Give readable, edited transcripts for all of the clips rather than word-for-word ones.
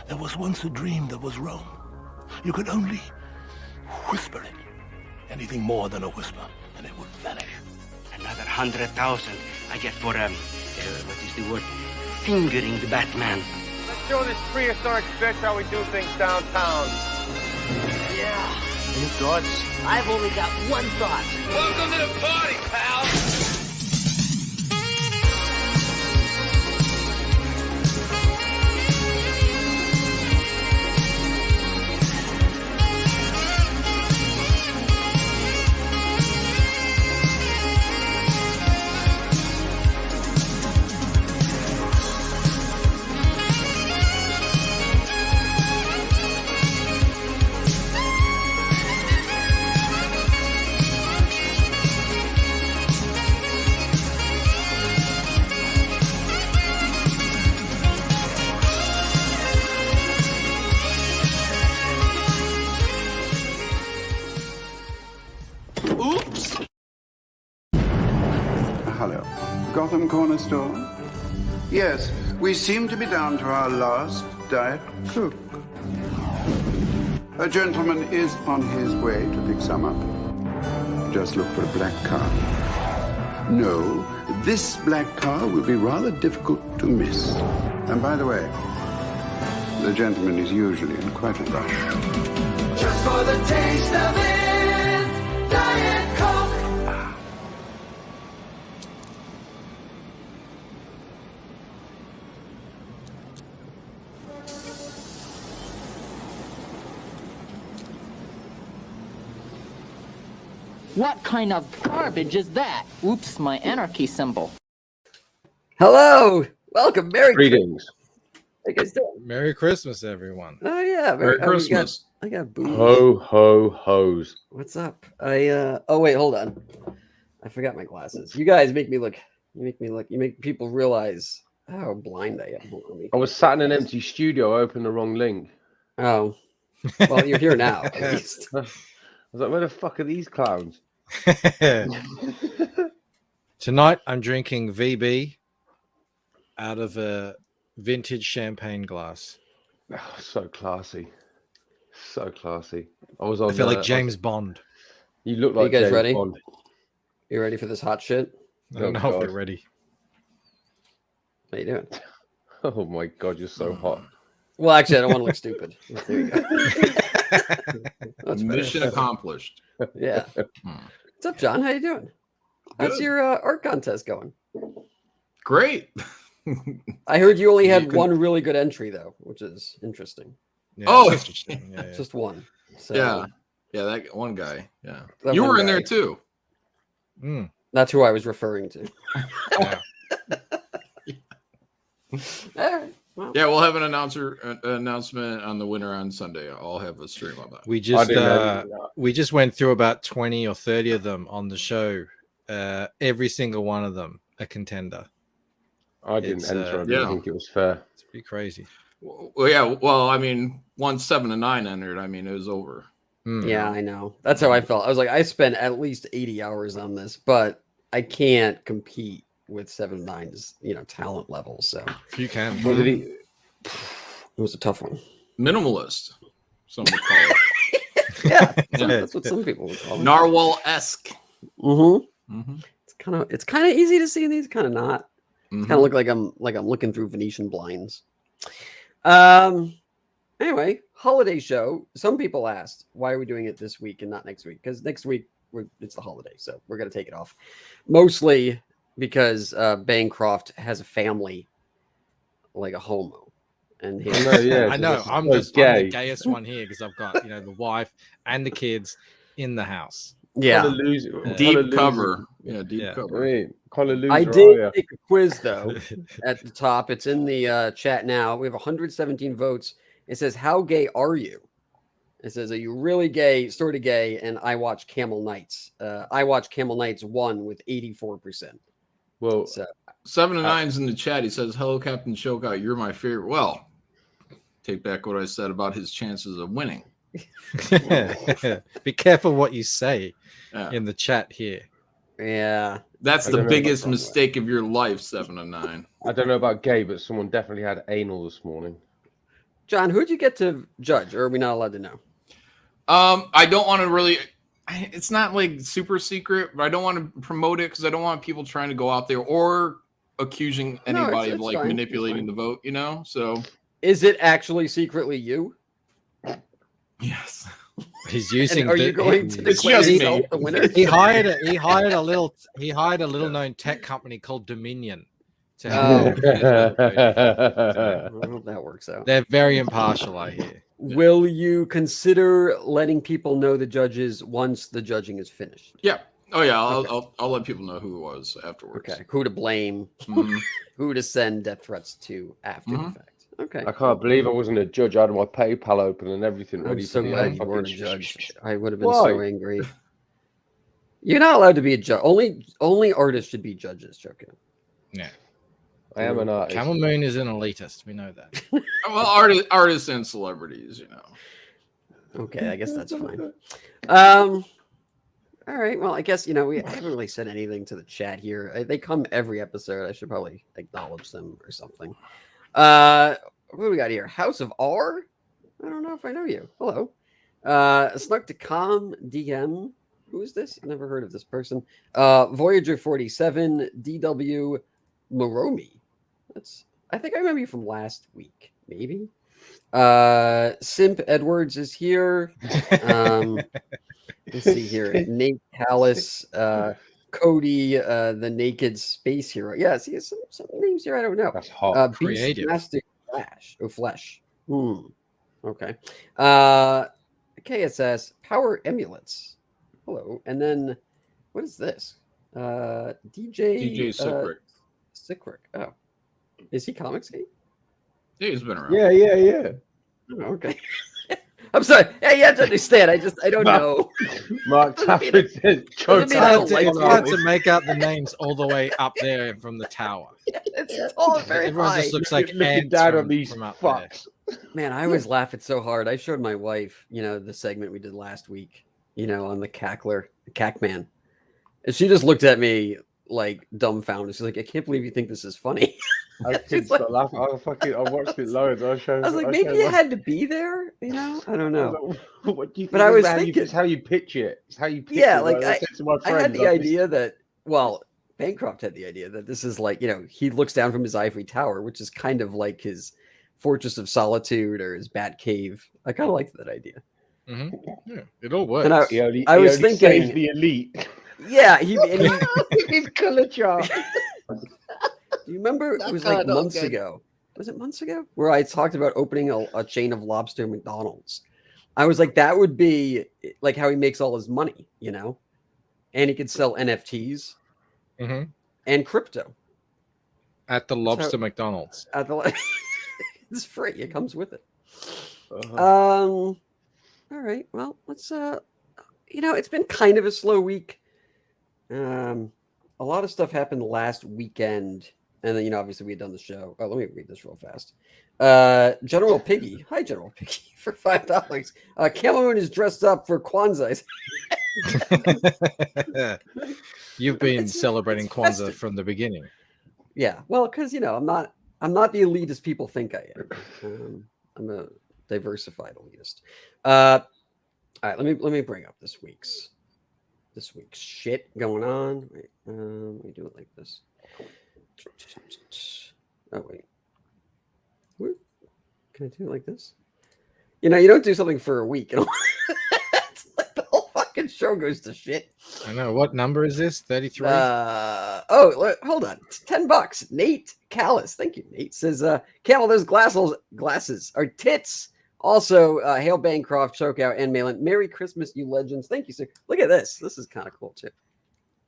There was once a dream that was Rome. You could only whisper it. Anything more than a whisper, and it would vanish. Another 100,000 I get for, what is the word? Fingering the Batman. Let's show this prehistoric bitch how we do things downtown. Yeah. Any thoughts? I've only got one thought. Welcome to the party, pal! Hello. Gotham Corner Store? Yes, we seem to be down to our last Diet Coke. A gentleman is on his way to pick some up. Just look for a black car. No, this black car will be rather difficult to miss. And by the way, the gentleman is usually in quite a rush. Just for the taste of it, Diet Coke. What kind of garbage is that? Oops, my anarchy symbol. Hello, welcome, Merry Greetings. How you guys doing? Merry Christmas, everyone. Oh yeah, Merry Christmas. I got booze. Ho ho hos. What's up? Oh wait, hold on. I forgot my glasses. You guys make me look. You make people realize how blind I am. Hold on, I was sat in an empty studio. I opened the wrong link. Oh, well, you're here now. At least. I was like, where the fuck are these clowns? Tonight, I'm drinking VB out of a vintage champagne glass. Oh, so classy. So classy. I feel like James Bond. You look like you guys James ready? Bond. You ready for this hot shit? I don't know if you're ready. How you doing? Oh my god, you're so hot. Well, actually, I don't want to look stupid. There you go. That's Mission better. accomplished. Yeah. What's up, John? How you doing? How's Good. your art contest going? Great. I heard you only had one really good entry though, which is interesting. Yeah, Oh, it's interesting. Yeah, yeah. Just one. So yeah. That one guy. Yeah. That You one were in guy. there too. Mm. That's who I was referring to. Yeah. All right. Well, Yeah, we'll have an announcement on the winner on Sunday. I'll have a stream on that. We I just didn't know that. we just went through about 20 or 30 of them on the show. Every single one of them a contender. I didn't It's, enter. I didn't yeah. think it was fair. It's pretty crazy. Well, yeah. Well, I mean, once 7 and 9 entered, I mean, it was over. Mm. yeah, I know. That's how I felt. I was like, I spent at least 80 hours on this, but I can't compete with 7-9's, talent level. So If you can. What did he? it was a tough one. Minimalist, some would call it. Yeah, that's what some people would call it. Narwhal-esque. Mm-hmm. Mm-hmm. It's kind of easy to see these, kind of not. Mhm. Kind of look like I'm looking through Venetian blinds. Anyway, holiday show. Some people asked, why are we doing it this week and not next week? Because next week it's the holiday, so we're gonna take it off. Mostly because Bancroft has a family like a homo, and he I know, yeah. I know. it's I'm so the gayest one here because I've got the wife and the kids in the house. yeah. Kinda loser- kinda Deep loser. cover. Yeah, deep Yeah. I cover. mean, kind of loser. I are did ya? take a quiz though at the top. It's in the chat now. We have 117 votes. It says, "How gay are you?" It says, "Are you really gay, sort of gay?" And I watch Camel Nights. I watch Camel Nights 1 with 84%. Well, So 7 and 9's in the chat. He says, "Hello, Captain Chokeout. You're my favorite." Well, take back what I said about his chances of winning. Be careful what you say Yeah. in the chat here. yeah, That's I the don't know biggest about that. mistake of your life, 7 and 9. I don't know about gay, but someone definitely had anal this morning. John, who'd you get to judge, or are we not allowed to know? I don't want to really. It's not like super secret, but I don't want to promote it because I don't want people trying to go out there or accusing anybody of like fine. manipulating the vote. You know, so is it actually secretly you? Yes. He's using. And are you going to It's declare just yourself me. the winner? He hired a little known tech company called Dominion to help. I hope that works out. They're very impartial, I hear. Will you consider letting people know the judges once the judging is finished? Yeah. Oh yeah. Okay. I'll let people know who it was afterwards. Okay. Who to blame? Mhm. Who to send death threats to after the Mhm. fact? Okay. I can't believe I wasn't a judge. I had my PayPal open and everything I'm ready. so for glad the you weren't a fucking judge. I would have been so Why? angry. You're not allowed to be a judge. Only artists should be judges, Joking. Yeah. I am an artist. Camel Moon is an elitist. We know that. Well, artists and celebrities, you know. Okay, I guess that's fine. All right. Well, I guess we haven't really said anything to the chat here. They come every episode. I should probably acknowledge them or something. What do we got here? House of R? I don't know if I know you. Hello. Snuck to Com DM. Who is this? Never heard of this person. Voyager 47, DW Moromi. I think I remember you from last week, maybe. Simp Edwards is here. Let's see here. Nate Callis, Cody, the Naked Space Hero. Yeah, see some names here I don't know. That's hot. Creative. Beastmaster Flesh. Okay. KSS Power Emulets. Hello. And then what is this? DJ Sickrick. Sickrick. Oh. Is he Comicsgate? Yeah, he's been around. Yeah. Oh, okay. I'm sorry. Hey, you have to understand. I don't know. Mark Tafford says, doesn't mean I don't like It's you. hard to make out the names all the way up there from the tower. It's all very Everyone high. just looks like looking ants down on these from up there. fucks. Man, I always laugh it so hard. I showed my wife, the segment we did last week, on the Cackler, the Cackman. And she just looked at me like dumbfounded. She's like, I can't believe you think this is funny. I couldn't stop laughing. I watched it loads. I was like, maybe you had to be there, I don't know. What do you think? But I was how thinking, it's how you pitch it. It's how you pitch yeah, it. like I said to my I had friends, the like, idea that, well, Bancroft had the idea that this is like, he looks down from his ivory tower, which is kind of like his Fortress of Solitude or his Bat Cave. I kind of liked that idea. Mm-hmm. Yeah, it all works. And I he was only thinking, saves the elite. yeah, he His color chart. Do you remember it was like months ago? Was it months ago? Where I talked about opening a chain of lobster McDonald's. I was like, that would be like how he makes all his money, and he could sell NFTs and crypto at the Lobster McDonald's. At the it's free. It comes with it. All right. Well, let's. It's been kind of a slow week. A lot of stuff happened last weekend. And then, obviously we had done the show. Oh, let me read this real fast. General Piggy. Hi, General Piggy, for $5. Camel Moon is dressed up for Kwanzaa. You've been celebrating Kwanzaa festive. from the beginning. Yeah. Well, because, I'm not the elitist people think I am. I'm a diversified elitist. All right, let me bring up this week's shit going on. Wait, let me do it like this. Oh wait, can I do it like this? You don't do something for a week, it's like the whole fucking show goes to shit. I know. What number is this? 33. Hold on, it's $10. Nate Callis, thank you. Nate says, "Camel, those glasses are tits." Also, hail Bancroft, Chokeout, and Malin. Merry Christmas, you legends. Thank you, sir. Look at this. This is kind of cool too.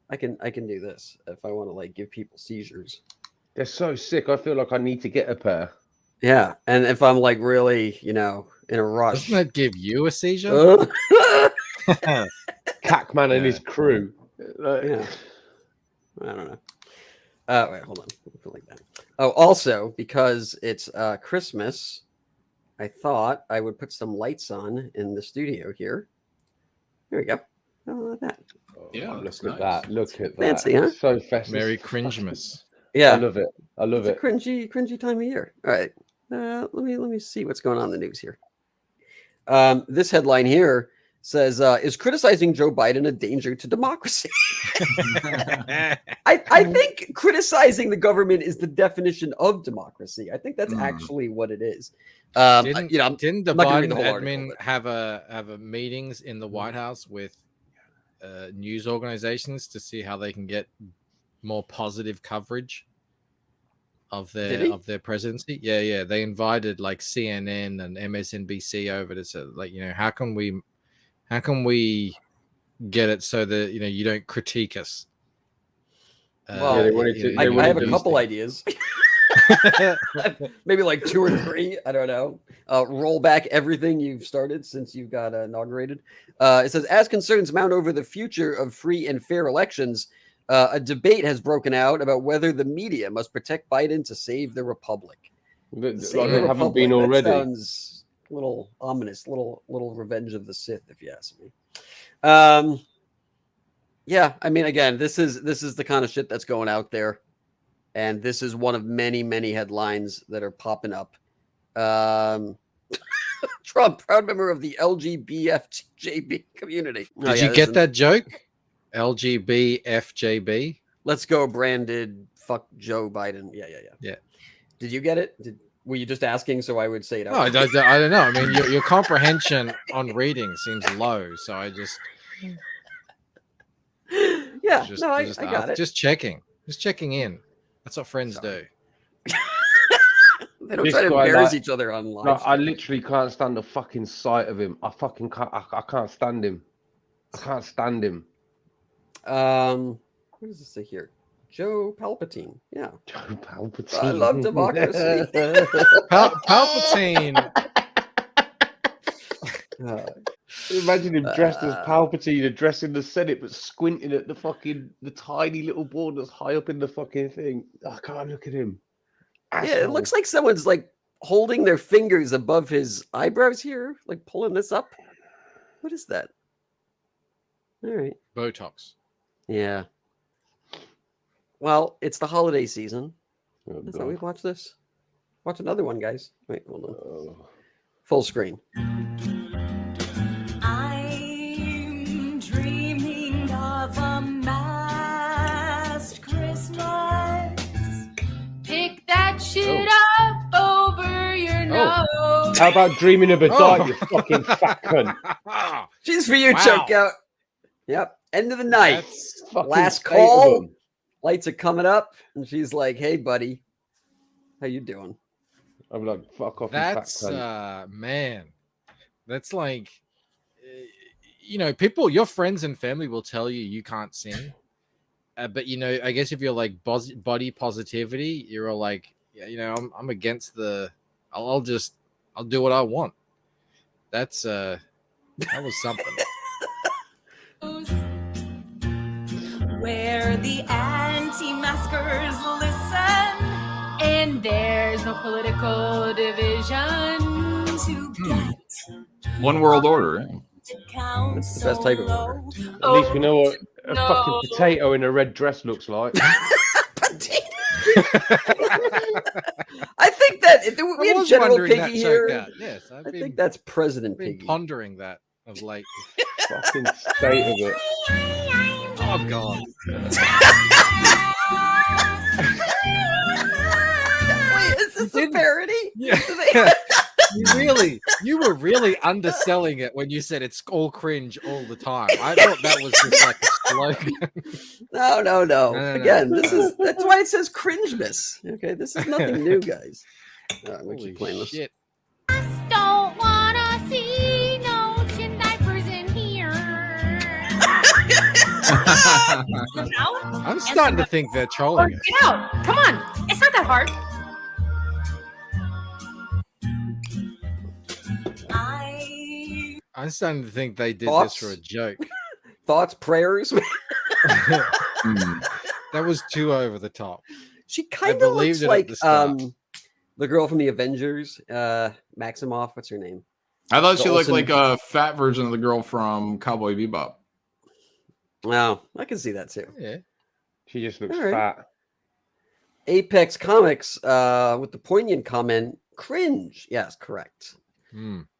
I can do this if I want to give people seizures. They're so sick. I feel like I need to get a pair. Yeah, and if I'm really, in a rush. Doesn't that give you a seizure? Cackman and his crew. Yeah. I don't know. Wait, hold on. I feel like that. Oh, also because it's Christmas, I thought I would put some lights on in the studio here. There we go. How about that? Yeah, look nice. at that. Look at that. Fancy, huh? So festive. Merry Cringemas. Yeah, I love it. I love it's it. a cringy time of year. All right. Let me see what's going on in the news here. This headline here says, "Is criticizing Joe Biden a danger to democracy?" I think criticizing the government is the definition of democracy. I think that's actually what it is. Didn't the I'm not gonna read Biden the whole admin article, have a meetings in the White House with news organizations to see how they can get more positive coverage of their presidency? Yeah. They invited like CNN and MSNBC over to say, like, how can we get it so that you don't critique us? Well, I have a couple ideas. Maybe like 2 or 3. I don't know. Roll back everything you've started since you got inaugurated. It says, as concerns mount over the future of free and fair elections, a debate has broken out about whether the media must protect Biden to save the republic. Like they haven't been already. That sounds a little ominous, little Revenge of the Sith, if you ask me. Yeah, I mean, again, this is the kind of shit that's going out there. And this is one of many, many headlines that are popping up. Trump, proud member of the LGBTFJB community. Did you get that joke? LGBTFJB. Let's go, branded. Fuck Joe Biden. Yeah. Did you get it? Were you just asking so I would say it out? No, I don't know. I mean, your comprehension on reading seems low, so I just. Yeah, I got it. Just checking in. That's what friends do. They don't try to embarrass each other online. No, I literally can't stand the fucking sight of him. I can't stand him. I can't stand him. What does it say here? Joe Palpatine. Yeah. Joe Palpatine. I love democracy. Palpatine. Imagine him dressed as Palpatine, addressing the Senate, but squinting at the tiny little board that's high up in the fucking thing. I can't look at him. Asshole. Yeah, it looks like someone's like holding their fingers above his eyebrows here, like pulling this up. What is that? All right. Botox. Yeah. Well, it's the holiday season. That's how we watch this. Watch another one, guys. Wait, hold on. Full screen. I'm dreaming of a masked Christmas. Pick that shit up over your nose. How about dreaming of a dart, you fucking fat cunt? She's for you, Chokeout. Yep. End of the night. Last state call. Lights are coming up, and she's like, "Hey, buddy, how you doing?" I'm like, "Fuck off." That's man. That's like, people, your friends and family will tell you can't sing, but I guess if you're like body positivity, you're all like, I'm against the. I'll do what I want. That was something. Where the anti-maskers listen, and there's no political division to get. One world order. That's the best type of order. At least we know what a fucking potato in a red dress looks like. I think that we have General Piggy here. Yes, I think that's President Piggy. Pondering that of late. Fucking state of it. Oh God. Wait, is this a parody? Yeah. You were really underselling it when you said it's all cringe all the time. I thought that was just like a slogan. No. Again, that's why it says Cringemas. Okay, this is nothing new, guys. We keep playing this. Shit. Don't wanna see no chin diapers in here. I'm starting to think they're trolling us. Get out! Come on, it's not that hard. I'm starting to think they did Thoughts? this for a joke. Thoughts, prayers. That was too over the top. She kind of looks like the girl from the Avengers, Maximoff. What's her name? I thought she looked like a fat version of the girl from Cowboy Bebop. Wow, I can see that too. Yeah, she just looks fat. Apex Comics with the poignant comment Cringe. Yes, correct.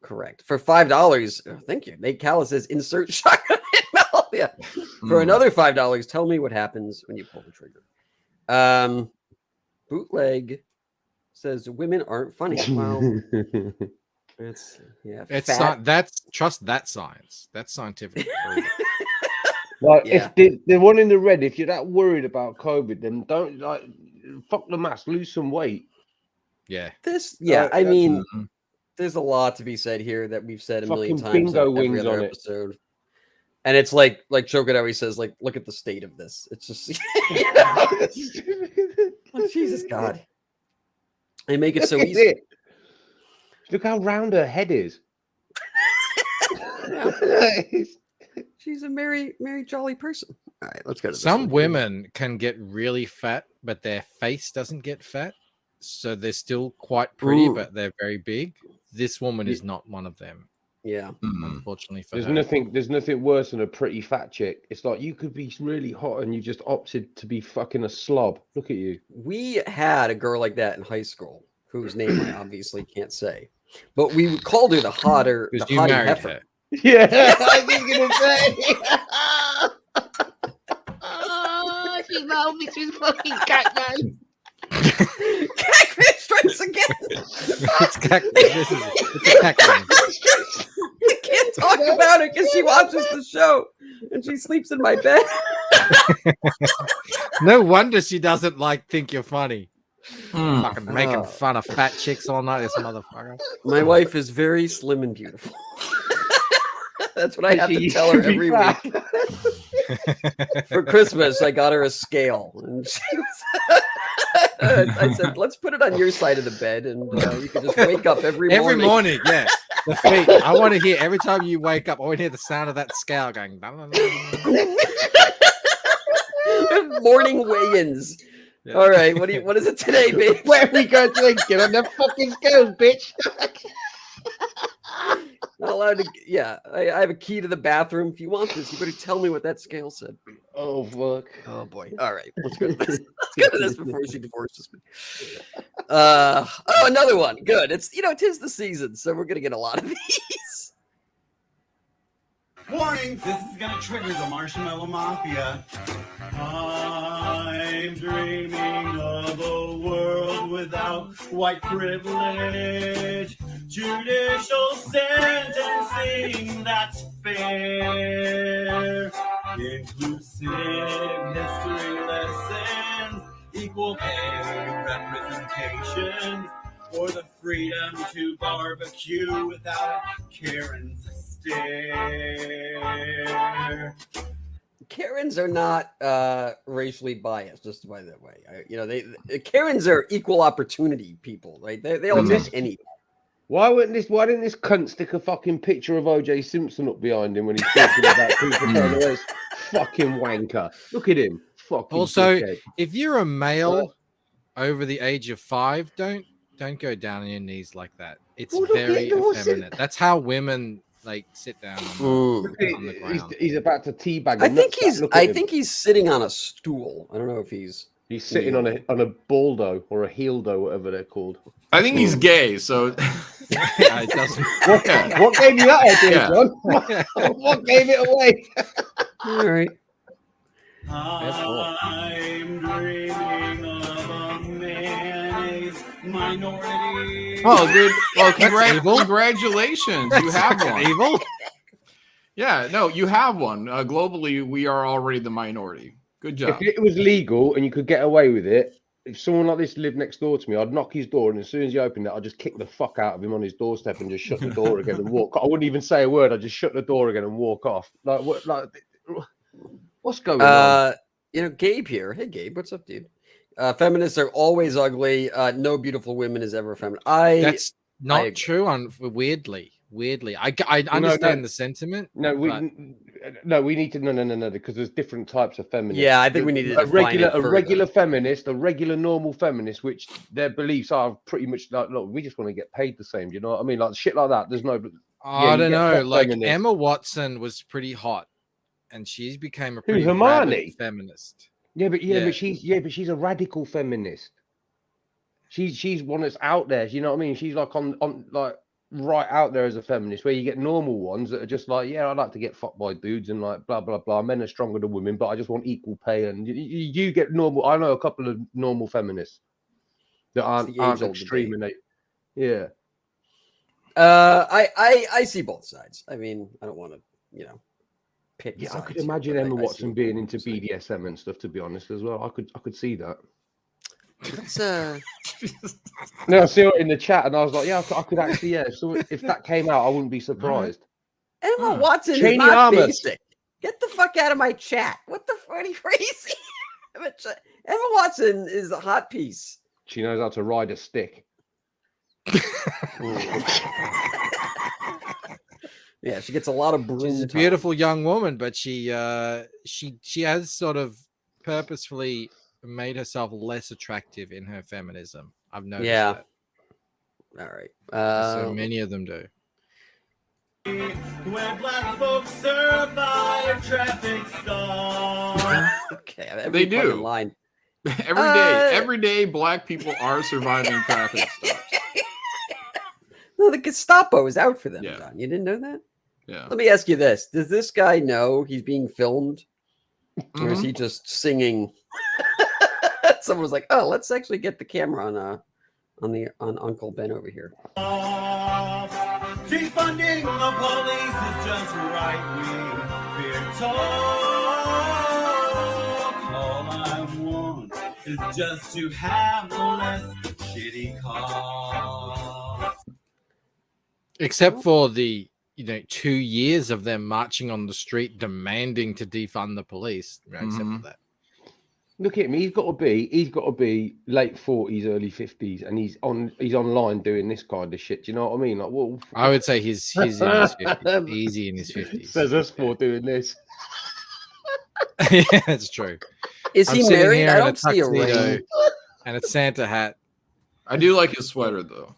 Correct. For $5, thank you. Nate Callis says, insert shotgun in mouth. Yeah. For another $5, tell me what happens when you pull the trigger. Bootleg says women aren't funny. Well, it's not that's trust that science. That's scientific. Like if the one in the red, if you're that worried about COVID, then don't fuck the mask, lose some weight. Yeah. I mean, there's a lot to be said here that we've said a million times bingo in every wings other on episode. And it's like Choco always says, like, look at the state of this. It's just oh, Jesus God. They make it so easy. Look how round her head is. She's a merry, jolly person. All right, let's go to this Some one. women can get really fat, but their face doesn't get fat. So they're still quite pretty, but they're very big. This woman is not one of them. Yeah. Unfortunately for There's her. there's nothing worse than a pretty fat chick. It's like you could be really hot and you just opted to be fucking a slob. Look at you. We had a girl like that in high school, whose name I obviously can't say. But we called her the hottie married heifer. her. Yeah, I was gonna say. Oh, she loves me. She's fucking Catman. Catman strikes again. It's a Catman. I can't talk about it because she watches the show and she sleeps in my bed. No wonder she doesn't think you're funny. Fucking making fun of fat chicks all night, this motherfucker. My wife is very slim and beautiful. That's what I have to tell her every week. For Christmas, I got her a scale, and she was I said, "Let's put it on your side of the bed, and you can just wake up every morning." Every morning, yeah. The feet. I want to hear every time you wake up. I want to hear the sound of that scale going. Morning weigh-ins. Yeah. All right, what is it today, babe? Where we go drinking on the fucking scales, bitch. Not allowed to. Yeah, I have a key to the bathroom. If you want this, you better tell me what that scale said. Oh fuck. Oh boy. All right, let's go to this. Let's go to this before she divorces me. Oh, another one. Good. It's tis the season, so we're gonna get a lot of these. Warning! This is gonna trigger the Marshmallow Mafia. I'm dreaming of a world without white privilege. Judicial sentencing that's fair. Inclusive history lessons. Equal pay representation. For the freedom to barbecue without Karen's stare. Karens are not racially biased, just by that way. Karens are equal opportunity people, right? They all take anything. Why didn't this cunt stick a fucking picture of OJ Simpson up behind him when he's talking about people throwing away? Fucking wanker. Look at him. Fucking also, dickhead. If you're a male over the age of 5, don't go down on your knees like that. It's very effeminate. That's how women sit down on the ground. He's about to teabag. I think he's sitting on a stool. I don't know if he's sitting on a baldo or a heeldo, whatever they're called. I think he's gay, so it doesn't. What gave you that idea, John? What gave it away? All right. I'm dreaming of a mayonnaise minority. Oh, dude! Well, congratulations! You have one. Evil? Yeah, no, you have one. Globally, we are already the minority. Good job. If it was legal and you could get away with it, if someone like this lived next door to me, I'd knock his door, and as soon as he opened it, I'd just kick the fuck out of him on his doorstep and just shut the door again and walk. I wouldn't even say a word. I'd just shut the door again and walk off. What's going on? Gabe here. Hey, Gabe, what's up, dude? Feminists are always ugly. No beautiful woman is ever feminine. That's not true. Weirdly, I understand the sentiment. No, we need to no, because there's different types of feminists. Yeah, I think we need to a regular feminist, a regular normal feminist, which their beliefs are pretty much like, look, we just want to get paid the same. Do you know what I mean? Like shit like that. There's no. I don't know. Like feminist. Emma Watson was pretty hot, and she's became a pretty rabid feminist. But she's a radical feminist. She's one that's out there. You know what I mean? She's like on like right out there as a feminist, where you get normal ones that are just like, yeah, I'd like to get fucked by dudes and like blah blah blah. Men are stronger than women, but I just want equal pay. And you get normal. I know a couple of normal feminists that aren't extreme in it. Yeah. I see both sides. I mean, I don't want to, pick. Yeah, I could sides imagine here, but Emma I see Watson what being you're into saying. BDSM and stuff. To be honest, as well, I could see that. Let's No, I saw it in the chat, and I was like, yeah, I could actually, yeah. So if that came out, I wouldn't be surprised. Emma Watson is Cheney not Armas. basic. Get the fuck out of my chat. What the fuck? Are you crazy? Emma Watson is a hot piece. She knows how to ride a stick. Yeah, she gets a lot of broom. She's a time. beautiful young woman, but she has sort of purposefully made herself less attractive in her feminism. I've noticed that. All right. So many of them do. When black folks survive traffic stops. Okay, They do. Line. Every day, black people are surviving traffic stops. No, the Gestapo is out for them, Yeah. John. You didn't know that? Yeah. Let me ask you this. Does this guy know he's being filmed? Or is he just singing? Someone was like, oh, let's actually get the camera on Uncle Ben over here. Defunding the police is just right-wing fear talk. All I want is just to have less shitty cops. Except for the 2 years of them marching on the street demanding to defund the police. Except for that. Look at him. He's got to be late 40s, early 50s, and he's online doing this kind of shit. Do you know what I mean? Like, what? I would say he's in his 50s, easy in his 50s. Says us for doing this. Yeah, that's true. Is he sitting married? here I in don't see a tuxedo ring. and a Santa hat. I do like his sweater though.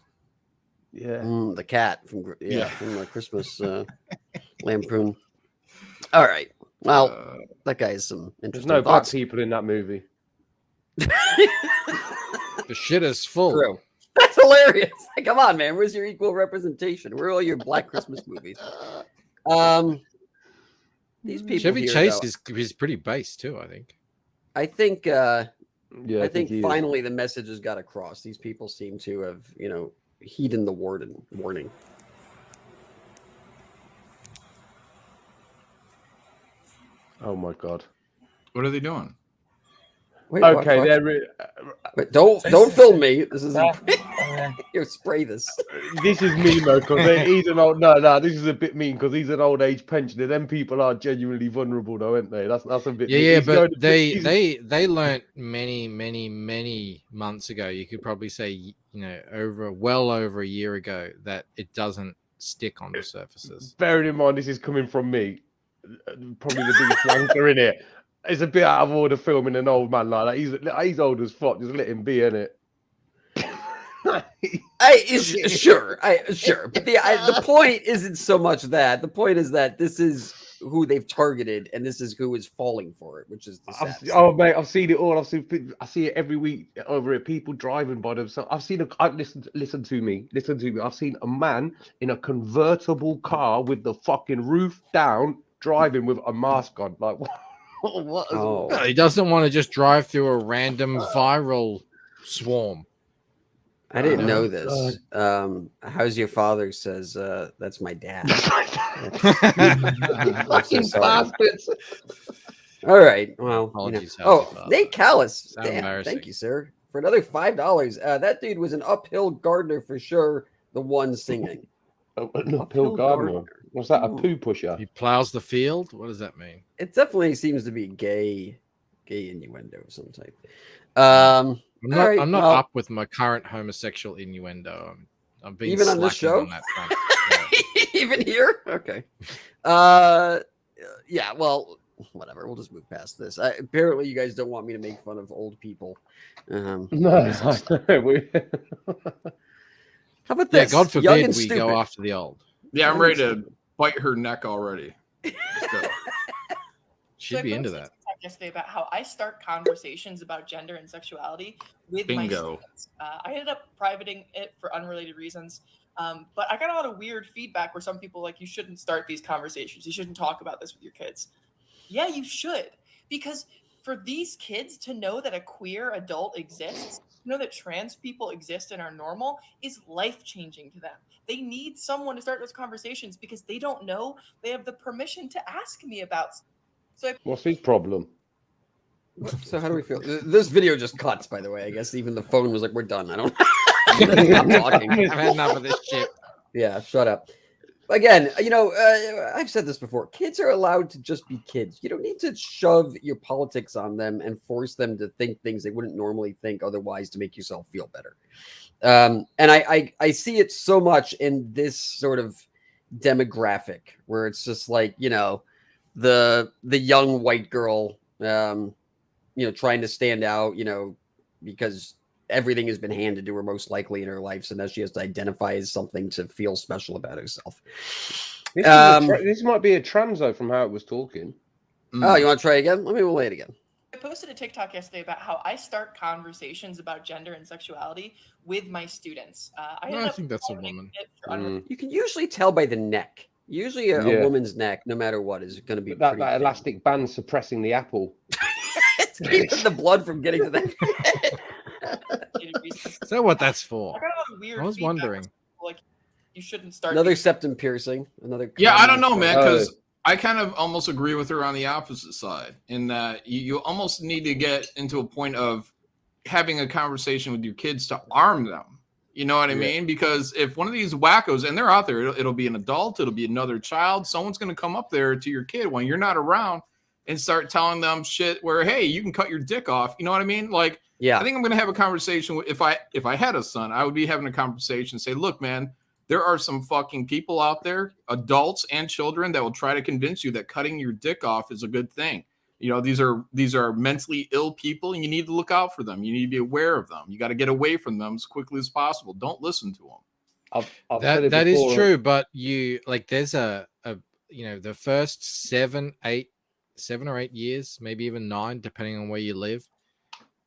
Yeah. The cat from the Christmas lampoon. All right. Well, that guy has some There's interesting no black thoughts. people in that movie. The shit is full. True. That's hilarious. Come on, man. Where's your equal representation? Where are all your black Christmas movies? These people. Chevy here, Chase though, is pretty base too, I think. I think. Yeah, I think he is. finally the message has got across. These people seem to have, heeded the warning. Oh my god. What are they doing? Wait, Okay, what? they're Wait, don't film me. This is here. Spray this. this is mean though, because he's an old. No, this is a bit mean because he's an old age pensioner. Them people are genuinely vulnerable, though, aren't they? That's a bit. Yeah, he's but going to- they learnt many months ago. You could probably say well over a year ago that it doesn't stick on the surfaces. Bearing in mind, this is coming from me, probably the biggest wanker in it. It's a bit out of order filming an old man like that. He's old as fuck. Just let him be, innit? Sure. But the point isn't so much that. The point is that this is who they've targeted, and this is who is falling for it, which is the sad side. Oh mate, I've seen it all. I see it every week over it. People driving by themselves. I've seen listen to me. I've seen a man in a convertible car with the fucking roof down, driving with a mask on. Like what? Oh. No, he doesn't want to just drive through a random viral swarm. I didn't know this. How's your father? Says that's my dad. Fucking bastards. All right. Well, Apologies, how's your father? Nate Callis. How Damn, embarrassing. thank you, sir, for another $5. That dude was an uphill gardener for sure. The one singing. An uphill gardener. What's that? A poo pusher? He plows the field. What does that mean? It definitely seems to be gay innuendo of some type. I'm I'm not up with my current homosexual innuendo. I'm being even on this slackened show. on that front. Yeah. Even here, okay. Yeah. Well, whatever. We'll just move past this. Apparently, you guys don't want me to make fun of old people. No. How about Yeah, this? God Young forbid and we stupid. go after the old. Yeah, I'm ready to bite her neck already. Let's go. She'd be into that. Yesterday about how I start conversations about gender and sexuality with my Bingo. students. I ended up privating it for unrelated reasons. But I got a lot of weird feedback where some people like, you shouldn't start these conversations. You shouldn't talk about this with your kids. Yeah, you should. Because for these kids to know that a queer adult exists, to know that trans people exist and are normal, is life-changing to them. They need someone to start those conversations because they don't know they have the permission to ask me about. So What's his problem? So how do we feel? This video just cuts, by the way. I guess even the phone was like, "We're done." I don't. Stop talking. I've had enough of this shit. Yeah, shut up. Again, I've said this before. Kids are allowed to just be kids. You don't need to shove your politics on them and force them to think things they wouldn't normally think otherwise to make yourself feel better. And I see it so much in this sort of demographic where it's just like, the young white girl, trying to stand out, because everything has been handed to her most likely in her life. So now she has to identify as something to feel special about herself. This might be a transo from how it was talking. Oh, you want to try again? We'll play it again. I posted a TikTok yesterday about how I start conversations about gender and sexuality with my students. I think that's a woman. You can usually tell by the neck. Usually a woman's neck, no matter what, is going to be that elastic band suppressing the apple. It's keeping the blood from getting to that. Is that what that's for? I got a lot of weird I was feedback. wondering. Like, you shouldn't start Another septum piercing. Another. Yeah, I don't know, man, because I kind of almost agree with her on the opposite side in that you almost need to get into a point of having a conversation with your kids to arm them. You know what I mean? Because if one of these wackos, and they're out there, it'll be an adult, it'll be another child, someone's going to come up there to your kid when you're not around and start telling them shit where, hey, you can cut your dick off. You know what I mean? Like, I think I'm going to have a conversation with, if I had a son, I would be having a conversation and say, look, man, there are some fucking people out there, adults and children, that will try to convince you that cutting your dick off is a good thing. These are mentally ill people, and you need to look out for them. You need to be aware of them. You got to get away from them as quickly as possible. Don't listen to them. That is true, but there's the first 7 or 8 years, maybe even 9, depending on where you live.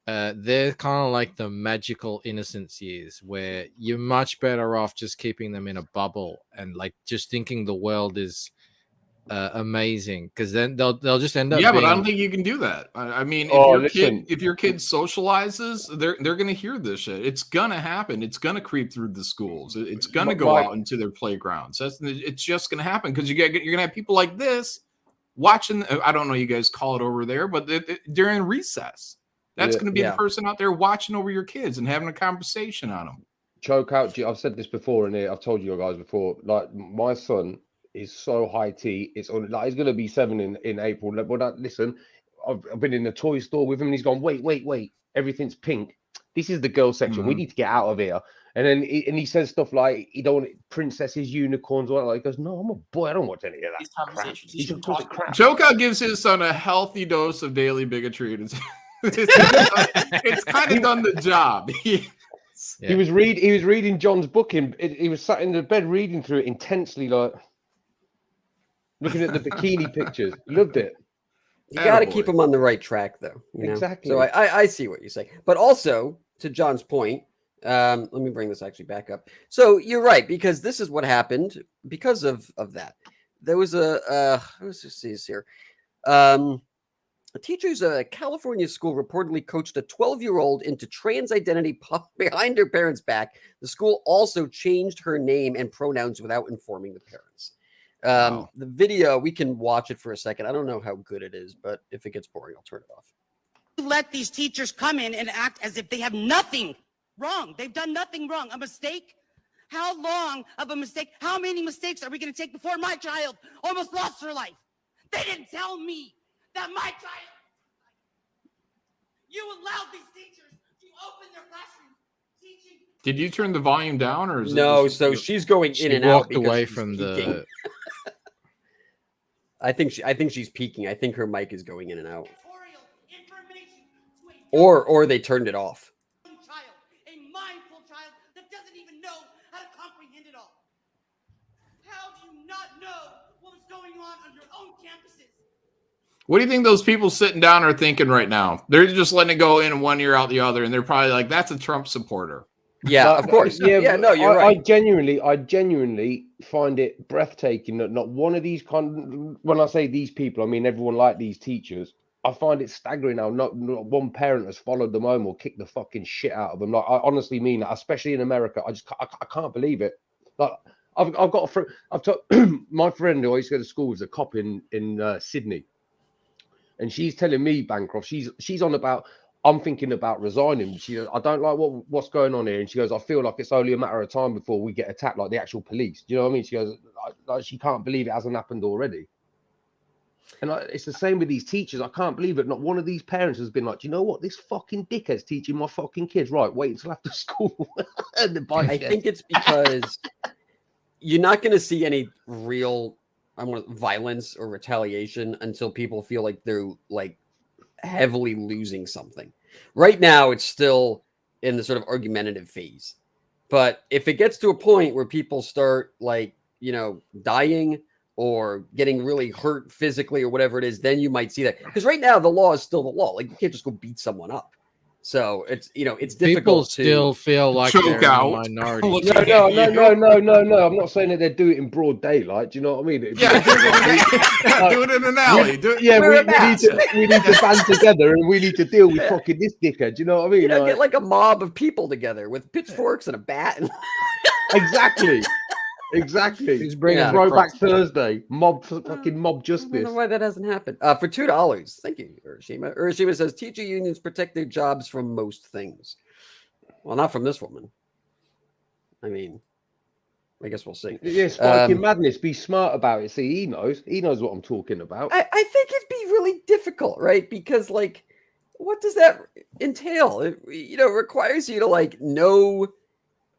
They're kind of like the magical innocence years where you're much better off just keeping them in a bubble and like just thinking the world is amazing, because then they'll just end up. Yeah, but I don't think you can do that. I mean, if your kid socializes, they're gonna hear this shit. It's gonna happen. It's gonna creep through the schools. It's gonna go out into their playgrounds. It's just gonna happen because you're gonna have people like this watching. I don't know, you guys call it over there, but during recess, that's gonna be the person out there watching over your kids and having a conversation on them. Choke out. I've said this before, and I've told you guys before. Like my son is so high tea. It's on. Like he's gonna be 7 in April. But listen, I've been in the toy store with him, and he's gone. Wait. Everything's pink. This is the girl section. We need to get out of here. And then he says stuff like he don't want princesses, unicorns, or like. He goes, no, I'm a boy. I don't watch any of that. These conversations. Crap. Choke out gives his son a healthy dose of daily bigotry. It's kind of done the job. He was reading John's book. He was sat in the bed reading through it intensely, like looking at the bikini pictures. Loved it. You got to keep them on the right track, though. Exactly. So I see what you're saying, but also to John's point. Let me bring this actually back up. So you're right, because this is what happened because of that. There was let's just see this here. A teacher's California school reportedly coached a 12-year-old into trans identity behind her parents' back. The school also changed her name and pronouns without informing the parents. Wow. The video, we can watch it for a second. I don't know how good it is, but if it gets boring, I'll turn it off. Let these teachers come in and act as if they have nothing wrong. They've done nothing wrong. A mistake? How long of a mistake? How many mistakes are we going to take before my child almost lost her life? They didn't tell me that my child. You allowed these teachers to open their classrooms teaching. Did you turn the volume down, or is no? It so she's going in and out. Walked away from the. I think she's peaking. I think her mic is going in and out. Or they turned it off. Child, a mindful child that doesn't even know how to comprehend it all. How do you not know what was going on your own campuses? What do you think those people sitting down are thinking right now? They're just letting it go in one ear out the other, and they're probably like, "That's a Trump supporter." Yeah, of course. Yeah, no, you're right. I genuinely find it breathtaking that not one of these when I say these people, I mean everyone like these teachers. I find it staggering how not one parent has followed them home or kicked the fucking shit out of them. Like, I honestly mean that, especially in America. I can't believe it. Like, I've got a friend. My friend who I used to go to school was a cop in Sydney, and she's telling me, Bancroft, she's on about, I'm thinking about resigning. She goes, I don't like what's going on here. And she goes, I feel like it's only a matter of time before we get attacked, like the actual police. Do you know what I mean? She goes, she can't believe it hasn't happened already. And it's the same with these teachers. I can't believe it. Not one of these parents has been like, do you know what? This fucking dickhead's teaching my fucking kids. Right, wait until after school. And I think it's because you're not going to see any real violence or retaliation until people feel like they're like heavily losing something. Right now, it's still in the sort of argumentative phase. But if it gets to a point where people start like, dying or getting really hurt physically or whatever it is, then you might see that. Because right now the law is still the law. Like, you can't just go beat someone up. So it's it's difficult. People still feel like they're in a minority. No. I'm not saying that they do it in broad daylight. Do you know what I mean? Yeah, do it in an alley. We need to band together and we need to deal with fucking this dickhead. Do you know what I mean? Get like a mob of people together with pitchforks and a bat. Exactly. He's bringing Throwback Thursday, fucking mob justice. I don't know why that hasn't happened. For $2, thank you, Urashima. Urashima says teacher unions protect their jobs from most things. Well, not from this woman. I mean, I guess we'll see. Yeah, fucking madness. Be smart about it. See, he knows what I'm talking about. I think it'd be really difficult, right? Because like, what does that entail? It requires you to like know,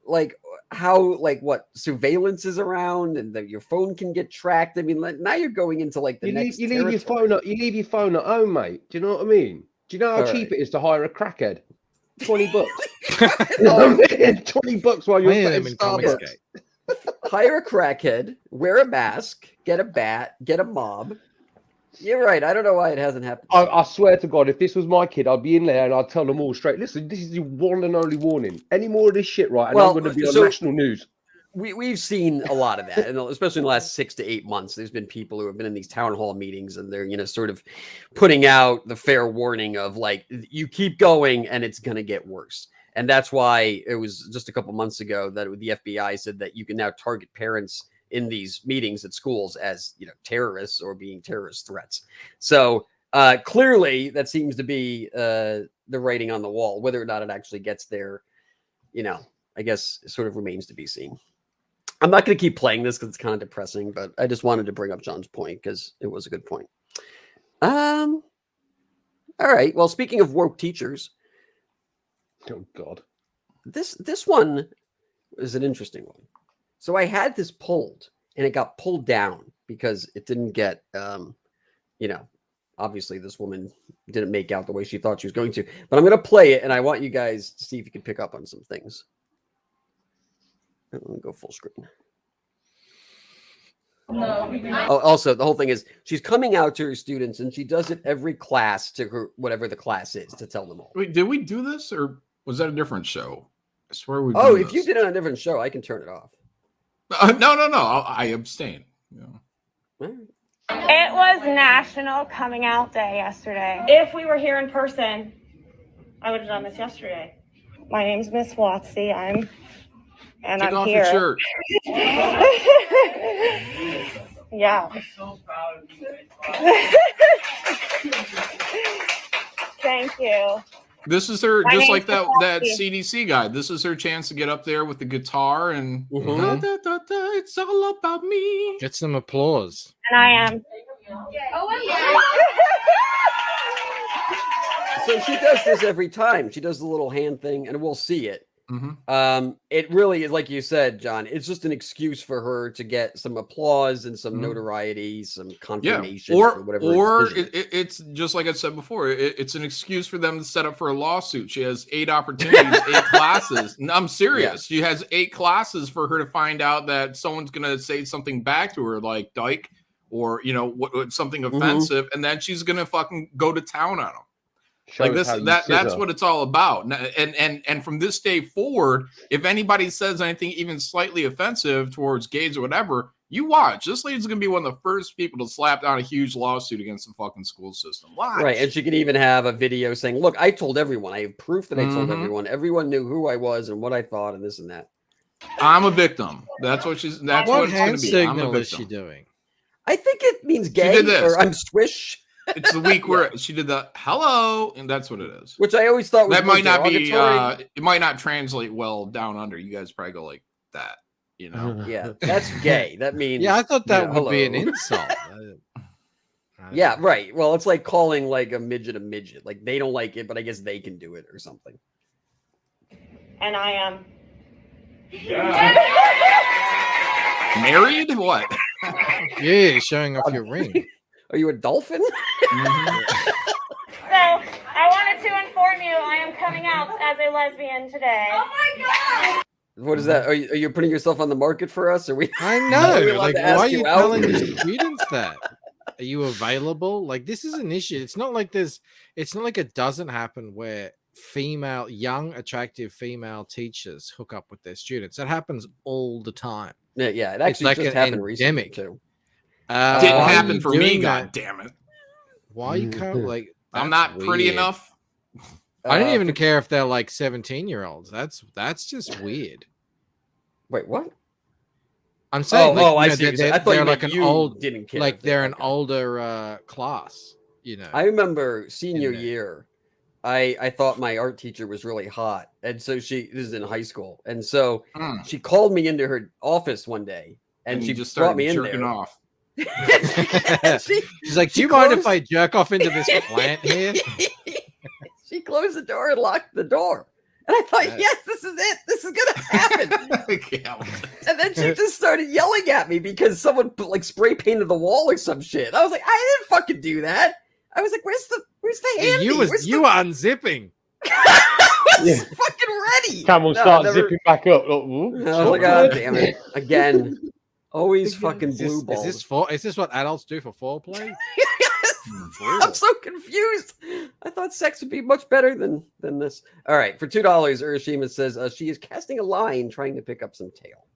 like, how what surveillance is around and that your phone can get tracked. I mean, now you're going into like the next. You leave your phone at home, mate. Do you know what I mean? Do you know how cheap it is to hire a crackhead? $20. $20 while you're in Starbucks. Hire a crackhead, wear a mask, get a bat, get a mob. You're right. I don't know why it hasn't happened. I swear to God, if this was my kid, I'd be in there and I'd tell them all straight. Listen, this is your one and only warning. Any more of this shit, right? And I'm going to be on national news. We've seen a lot of that, and especially in the last 6 to 8 months. There's been people who have been in these town hall meetings, and they're sort of putting out the fair warning of like, you keep going, and it's going to get worse. And that's why it was just a couple months ago that the FBI said that you can now target parents in these meetings at schools as terrorists or being terrorist threats. So clearly that seems to be the writing on the wall. Whether or not it actually gets there, I guess it sort of remains to be seen. I'm not going to keep playing this because it's kind of depressing, but I just wanted to bring up John's point because it was a good point. All right. Well, speaking of woke teachers, oh God, this one is an interesting one. So I had this pulled and it got pulled down because it didn't get, obviously this woman didn't make out the way she thought she was going to, but I'm going to play it and I want you guys to see if you can pick up on some things. Let me go full screen. Oh, also, the whole thing is she's coming out to her students and she does it every class to her, whatever the class is, to tell them all. Wait, did we do this or was that a different show? I swear we. Oh, if you did it on a different show, I can turn it off. No. I abstain. Yeah. It was National Coming Out Day yesterday. If we were here in person, I would have done this yesterday. My name's Miss Watsy. I'm off here. Your shirt. Yeah. I'm so proud of you. Thank you. This is her, just like that CDC guy. This is her chance to get up there with the guitar and da, da, da, da, it's all about me. Get some applause. And I am. So she does this every time. She does the little hand thing, and we'll see it. Mm-hmm. It really is, like you said, John. It's just an excuse for her to get some applause and some notoriety, some confirmation, or whatever. It's just like I said before. It's an excuse for them to set up for a lawsuit. She has 8 opportunities, 8 classes. No, I'm serious. Yeah. She has 8 classes for her to find out that someone's going to say something back to her, like, Dyke, or something offensive, and then she's gonna fucking go to town on them. Shows That's what it's all about. And from this day forward, if anybody says anything even slightly offensive towards gays or whatever, you watch. This lady's gonna be one of the first people to slap down a huge lawsuit against the fucking school system. Watch. Right, and she could even have a video saying, "Look, I told everyone. I have proof that I told everyone. Everyone knew who I was and what I thought, and this and that." I'm a victim. That's what she's. That's what it's going to be. Signal is she doing? I think it means gay or I'm swish. It's the week where she did the hello, and that's what it is. Which I always thought was that might not be. It might not translate well down under. You guys probably go like that. Yeah, that's gay. That means. Yeah, I thought that would be an insult. Yeah, right. Well, it's like calling like a midget a midget. Like they don't like it, but I guess they can do it or something. And I am. Married? What? Yeah, showing off your ring. Are you a dolphin? So I wanted to inform you I am coming out as a lesbian today. Oh my god! What is that? Are you putting yourself on the market for us? Or we? I know. Like, why are you telling the the students that? Are you available? Like, this is an issue. It's not like it doesn't happen where young, attractive female teachers hook up with their students. That happens all the time. Yeah. It actually just happened recently too. Didn't happen for me. God damn it! Why are you like? I'm not pretty enough. I don't even care if they're like 17-year-olds. That's just weird. Wait, what? I'm saying, I see. I thought they're like an old, didn't care. Like they're an older class. I remember senior year. I thought my art teacher was really hot, and so this is in high school, and so she called me into her office one day, and she just brought me in jerking there. off. She's like, "Do you mind if I jerk off into this plant here?" She closed the door and locked the door. And I thought, yes, this is it. This is going to happen. And then she just started yelling at me because someone put spray painted the wall or some shit. I was like, I didn't fucking do that. I was like, where's the handy? You were unzipping. I was fucking ready. Camel start zipping back up. I was like, God damn it. Again. Always fucking blue balls. Is this what adults do for foreplay? I'm so confused. I thought sex would be much better than this. All right, for $2, Urashima says she is casting a line trying to pick up some tail.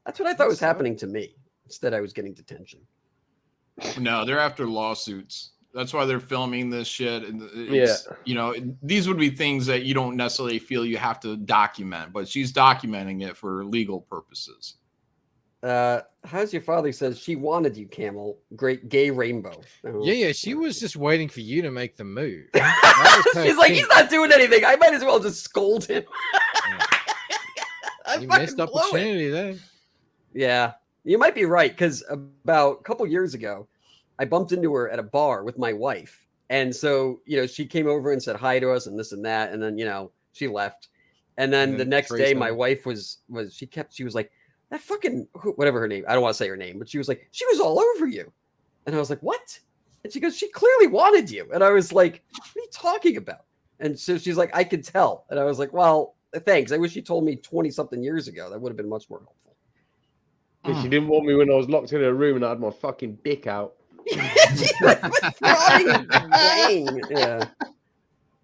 That's what I thought was happening to me. Instead, I was getting detention. No, they're after lawsuits. That's why they're filming this shit. And these would be things that you don't necessarily feel you have to document, but she's documenting it for legal purposes. How's your father says she wanted you, Camel. Great gay rainbow. Yeah. She was just waiting for you to make the move. She's like, he's not doing anything. I might as well just scold him. You missed opportunity there. Yeah, you might be right. Because about a couple years ago, I bumped into her at a bar with my wife, and so she came over and said hi to us and this and that, and then she left, and then the next day, my wife was like, that fucking whatever her name. I don't want to say her name, but she was like, she was all over you. And I was like, what? And she goes, she clearly wanted you. And I was like, what are you talking about? And so she's like, I could tell. And I was like, well, thanks. I wish you told me 20 something years ago. That would have been much more helpful. She didn't want me when I was locked in a room and I had my fucking dick out.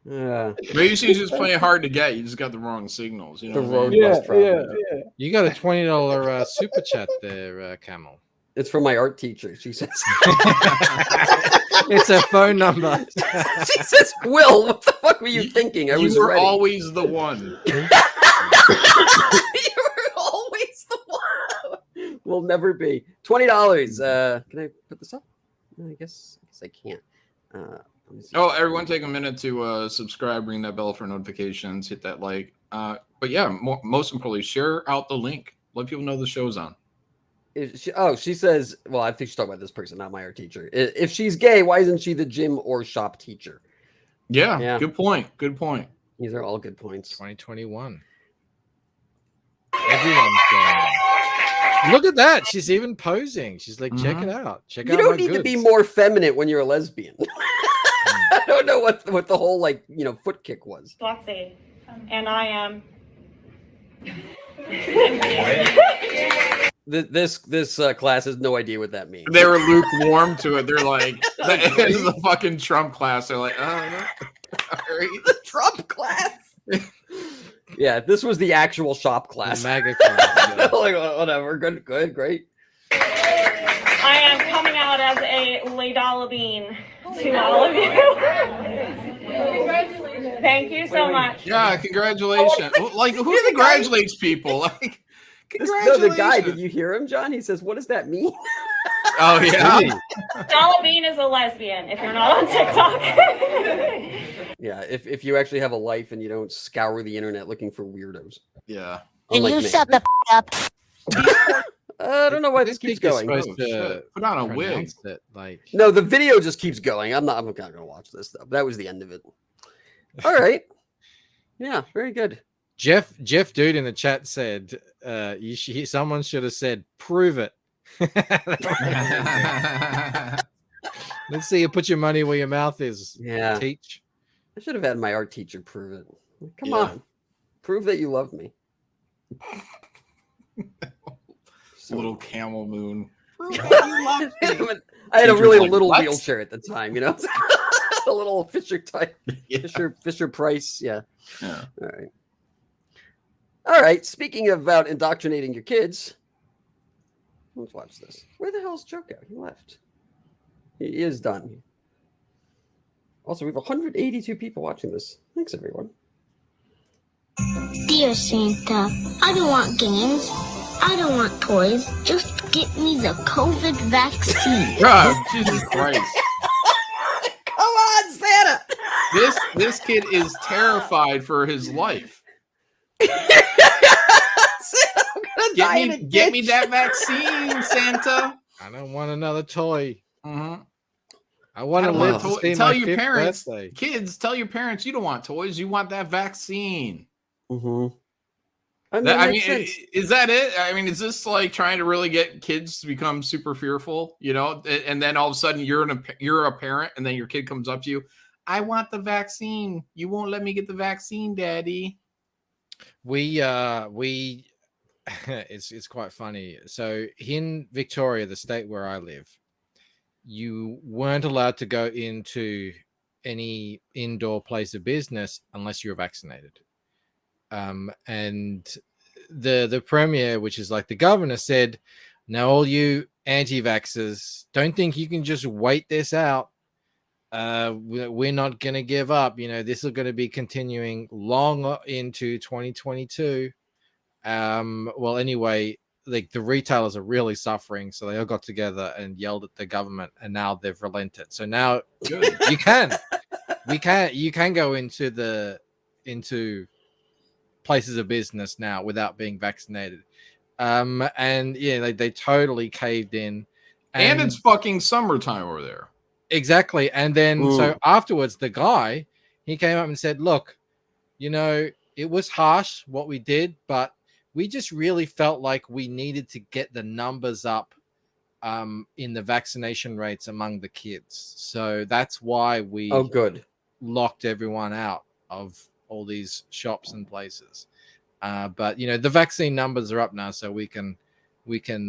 Yeah. Maybe she's just playing hard to get. You just got the wrong signals. The road bus problem. You got a $20 super chat there, Camel. It's from my art teacher. She says it's a phone number. She says, Will, what the fuck were you thinking? I was You were ready. always the one. You were always the one. Will never be. $20. Can I put this up? I guess I can't. Everyone take a minute to subscribe, ring that bell for notifications, hit that like. But yeah, most importantly, share out the link. Let people know the show's on. She says, well, I think she's talking about this person, not my art teacher. If she's gay, why isn't she the gym or shop teacher? Yeah. Good point. These are all good points. 2021. Everyone's going on. Look at that. She's even posing. She's like, check it out. Check out You don't my need goods. to be more feminine when you're a lesbian. I don't know what the whole foot kick was. And I am. This class has no idea what that means. They were lukewarm to it. They're like, this is a fucking Trump class. They're like, the Trump class. Yeah, this was the actual shop class. The MAGA class. Yeah. Like, whatever. Good, great. I am coming out as a Les Dollar Bean to all of you. Thank you so much. Yeah, congratulations. Like, who congratulates people? Like, no, the guy, did you hear him, John? He says, what does that mean? Oh, yeah. Dollar Bean is a lesbian, if you're not on TikTok. Yeah, if you actually have a life and you don't scour the internet looking for weirdos. Yeah. Can you shut the up? I don't know why this keeps going. Put on a wig. No, the video just keeps going. I'm not going to watch this stuff. That was the end of it. All right. Yeah, very good. Jeff dude in the chat said someone should have said prove it. Let's see you put your money where your mouth is. Yeah. Teach. I should have had my art teacher prove it. Come on. Prove that you love me. Little camel moon. I had a really little wheelchair at the time, you know. A little Fisher type. Yeah. Fisher Price. Yeah. Yeah. All right. Speaking about indoctrinating your kids, let's watch this. Where the hell's Choco? He left. He is done. Also, we have 182 people watching this. Thanks, everyone. Dear Santa, I don't want games. I don't want toys. Just get me the COVID vaccine. God, Jesus Christ. Come on, Santa. This kid is terrified for his life. Get me that vaccine, Santa. I don't want another toy. Mm-hmm. I want to live to see tell my your 5th parents, birthday. kids, tell your parents you don't want toys. You want that vaccine. Mm-hmm. I mean, is that it? I mean, is this like trying to really get kids to become super fearful? You know, and then all of a sudden you're a parent, and then your kid comes up to you, I want the vaccine. You won't let me get the vaccine, Daddy. It's quite funny. So in Victoria, the state where I live, you weren't allowed to go into any indoor place of business unless you were vaccinated. And the premier, which is like the governor, said, now all you anti-vaxxers, don't think you can just wait this out. We're not going to give up. You know, this is going to be continuing long into 2022. Well, anyway, like the retailers are really suffering, so they all got together and yelled at the government, and now they've relented. So now you can go into places of business now without being vaccinated. And yeah, they totally caved in. And it's fucking summertime over there. Exactly. And then so afterwards, the guy, he came up and said, look, you know, it was harsh what we did, but we just really felt like we needed to get the numbers up in the vaccination rates among the kids. So that's why we locked everyone out of all these shops and places. But you know, the vaccine numbers are up now, so we can rein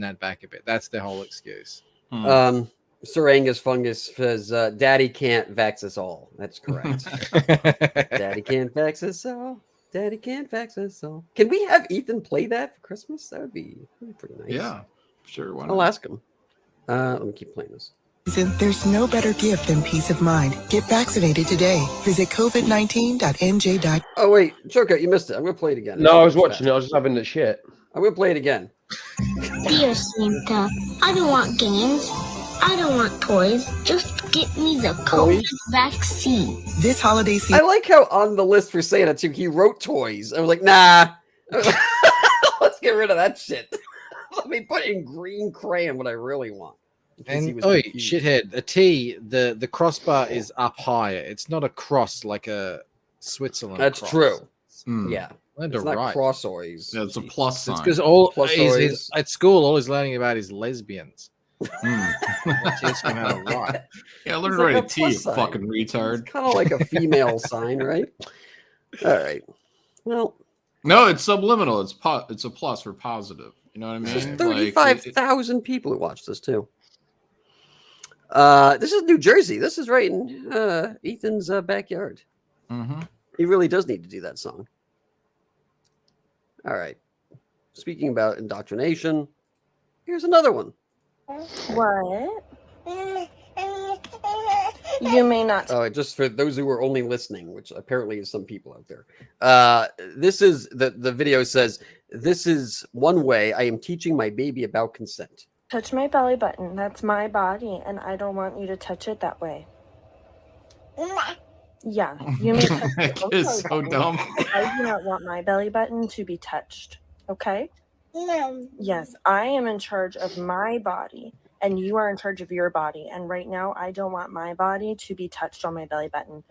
that back a bit. That's the whole excuse. Syringus Fungus says, Daddy can't vax us all. That's correct. Daddy can't vax us all. Daddy can't vax us all. Can we have Ethan play that for Christmas? That would be pretty nice. Yeah, sure. Why not? I'll ask him. Let me keep playing this. There's no better gift than peace of mind. Get vaccinated today. Visit covid19.nj. Oh, wait. Choco, you missed it. I'm going to play it again. No, I was watching it. I was just having the shit. I'm going to play it again. Dear Santa, I don't want games. I don't want toys. Just get me the COVID vaccine. This holiday season. I like how on the list for Santa, too, he wrote toys. I was like, nah. Let's get rid of that shit. Let me put in green crayon what I really want. And shithead, a T, the crossbar is up higher. It's not a cross like a Switzerland. That's cross. true. Mm. Yeah. Learned It's to not write. crossoids. Yeah, it's a plus sign. It's because all Plus-oids. at school, all he's learning about is lesbians. Mm. Teach him how to write. Yeah, learn It's to like write a a T, plus you sign. fucking retard. It's kind of like a female sign, right? All right. Well, No, it's subliminal. It's a plus for positive. You know what I mean? There's 35,000 people who watch this too. This is New Jersey. This is right in Ethan's backyard. Mm-hmm. He really does need to do that song. All right. Speaking about indoctrination, here's another one. What? You may not. Oh, just for those who are only listening, which apparently is some people out there. This is the video says, "This is one way I am teaching my baby about consent." Touch my belly button. That's my body, and I don't want you to touch it that way. Yeah, you may touch your own It's belly so button. dumb. I do not want my belly button to be touched. Okay? Yes, I am in charge of my body, and you are in charge of your body. And right now, I don't want my body to be touched on my belly button.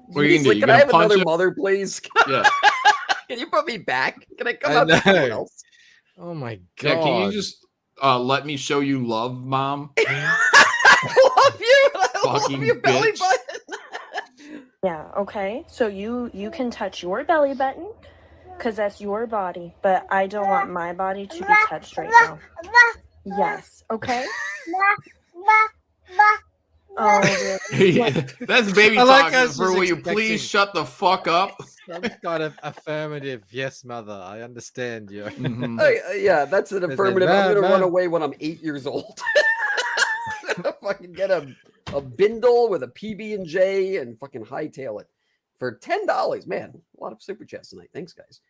What are you gonna do? You Can I gonna have punch another it? mother, please? Yeah. Can you put me back? Can I come I out to someone know. else? Oh my god! Yeah, can you just let me show you love, Mom? I love you. I love Fucking your belly bitch. button. Yeah, okay. So you can touch your belly button because that's your body, but I don't want my body to be touched right now. Yes, okay? Oh, really? That's baby I like talk. how For she's will you expecting- please shut the fuck up? Some kind of affirmative. Yes, mother. I understand you. Mhm. Yeah, that's an It's like, affirmative. I'm gonna "Ma'am, run ma'am." away when I'm 8 years old. I'm gonna fucking get a bindle with a PB&J and fucking hightail it for $10. Man, a lot of super chats tonight. Thanks, guys.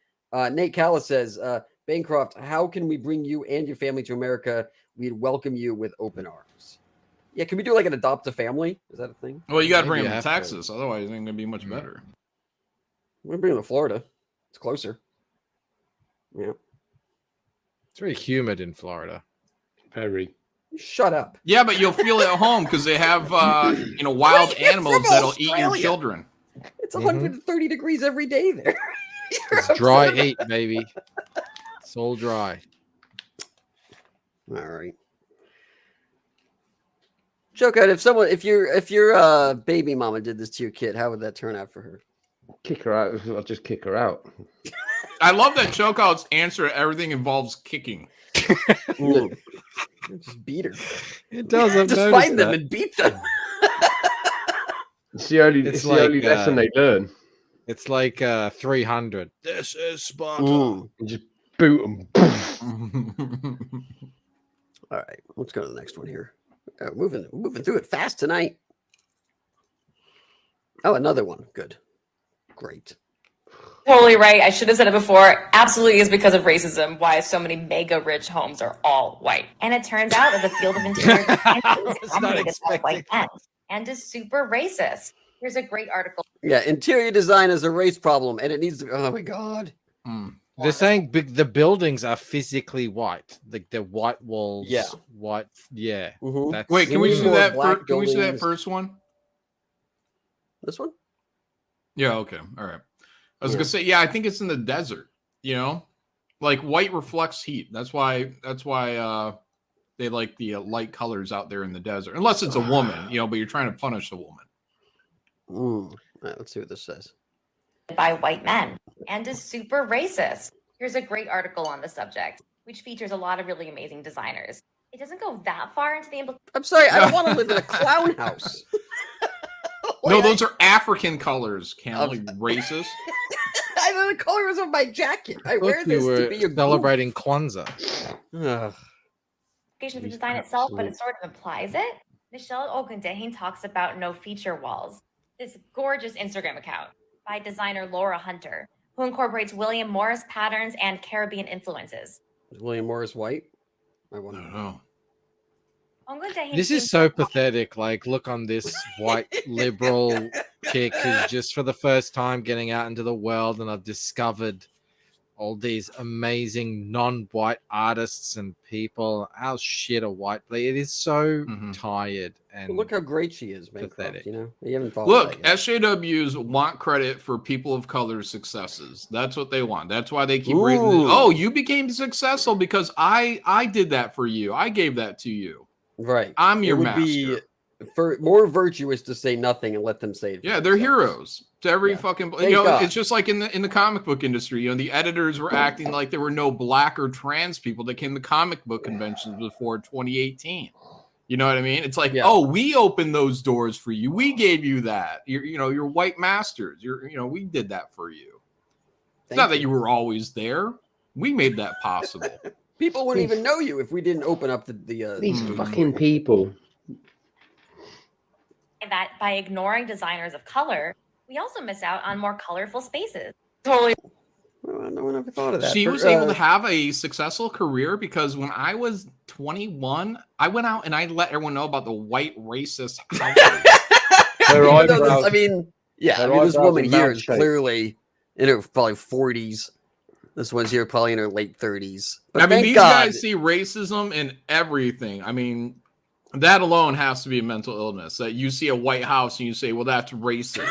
Nate Callis says, Bancroft, how can we bring you and your family to America? We'd welcome you with open arms. Yeah, can we do like an adopt a family? Is that a thing? Well, you got to Maybe bring you him to have to. Texas, otherwise it ain't gonna be much better. We're gonna bring them to Florida. It's closer. Yeah. It's very humid in Florida. Very. Shut up. Yeah, but you'll feel at home because they have wild animals that'll eat your Australia? children. It's 130 degrees every day there. It's dry heat, baby. It's all dry. All right. Joke out if your baby mama did this to your kid, how would that turn out for her? Kick her out. I'll just kick her out. I love that Chokeout's answer. Everything involves kicking. Just beat her. It does. I've Just noticed find them that. and beat them. It's the only, It's it's the like, only lesson they learn. It's like 300. This is Sparta. You just boot them. All right, let's go to the next one here. Moving through it fast tonight. Oh, another one. Good. Great. Totally right. I should have said it before. Absolutely is because of racism why so many mega rich homes are all white. And it turns out that the field of interior design is dominated by white men and is super racist. Here's a great article. Yeah, interior design is a race problem, and it needs to. Oh my god. They're saying the buildings are physically white, like they're white walls. Yeah. White. Yeah. Mhm. That's Wait, can we see More that? black Can we see that buildings. first one? This one? Yeah. Okay. All right. I was Yeah. gonna say, yeah, I think it's in the desert. You know, like white reflects heat. That's why. They like the light colors out there in the desert, unless it's a woman. You know, but you're trying to punish a woman. All right, let's see what this says. By white men and is super racist. Here's a great article on the subject, which features a lot of really amazing designers. It doesn't go that far into the I'm sorry, I don't want to live in a clown house. No, those are African colors, Camel. Like racist. I know the colors of my jacket. I wear Look, this you to were be a celebrating Kwanzaa. Ugh. of the design itself, but it sort of implies it. Michelle Ogundehin talks about no feature walls. This gorgeous Instagram account by designer Laura Hunter, who incorporates William Morris patterns and Caribbean influences. Is William Morris white? I wonder. know. Ogundehin This seems is so pathetic. Like, look on this white liberal chick who's just for the first time getting out into the world, and I've discovered all these amazing non-white artists and people. How shit a white play. It is so tired and But look how great she is, man. pathetic. You know, you haven't thought of Look, that yet. SJWs want credit for people of color successes. That's what they want. That's why they keep reading. Ooh. Oh, you became successful because I did that for you. I gave that to you. Right. I'm It your would master. be more virtuous to say nothing and let them say it. Yeah, they're heroes to every fucking. Thank God. It's just like in the comic book industry. The editors were acting like there were no black or trans people that came to comic book conventions before 2018. You know what I mean? It's like, oh, we opened those doors for you. We gave you that. You're white masters. We did that for you. It's not that you were always there. We made that possible. People wouldn't even know you if we didn't open up these fucking people. That by ignoring designers of color, we also miss out on more colorful spaces. Totally. No one ever thought of that. She was able to have a successful career because when I was 21, I went out and I let everyone know about the white racist house. I mean, this woman here is clearly in her probably 40s. This one's here probably in her late 30s. But these guys see racism in everything. I mean, that alone has to be a mental illness. That you see a white house and you say, "Well, that's racist."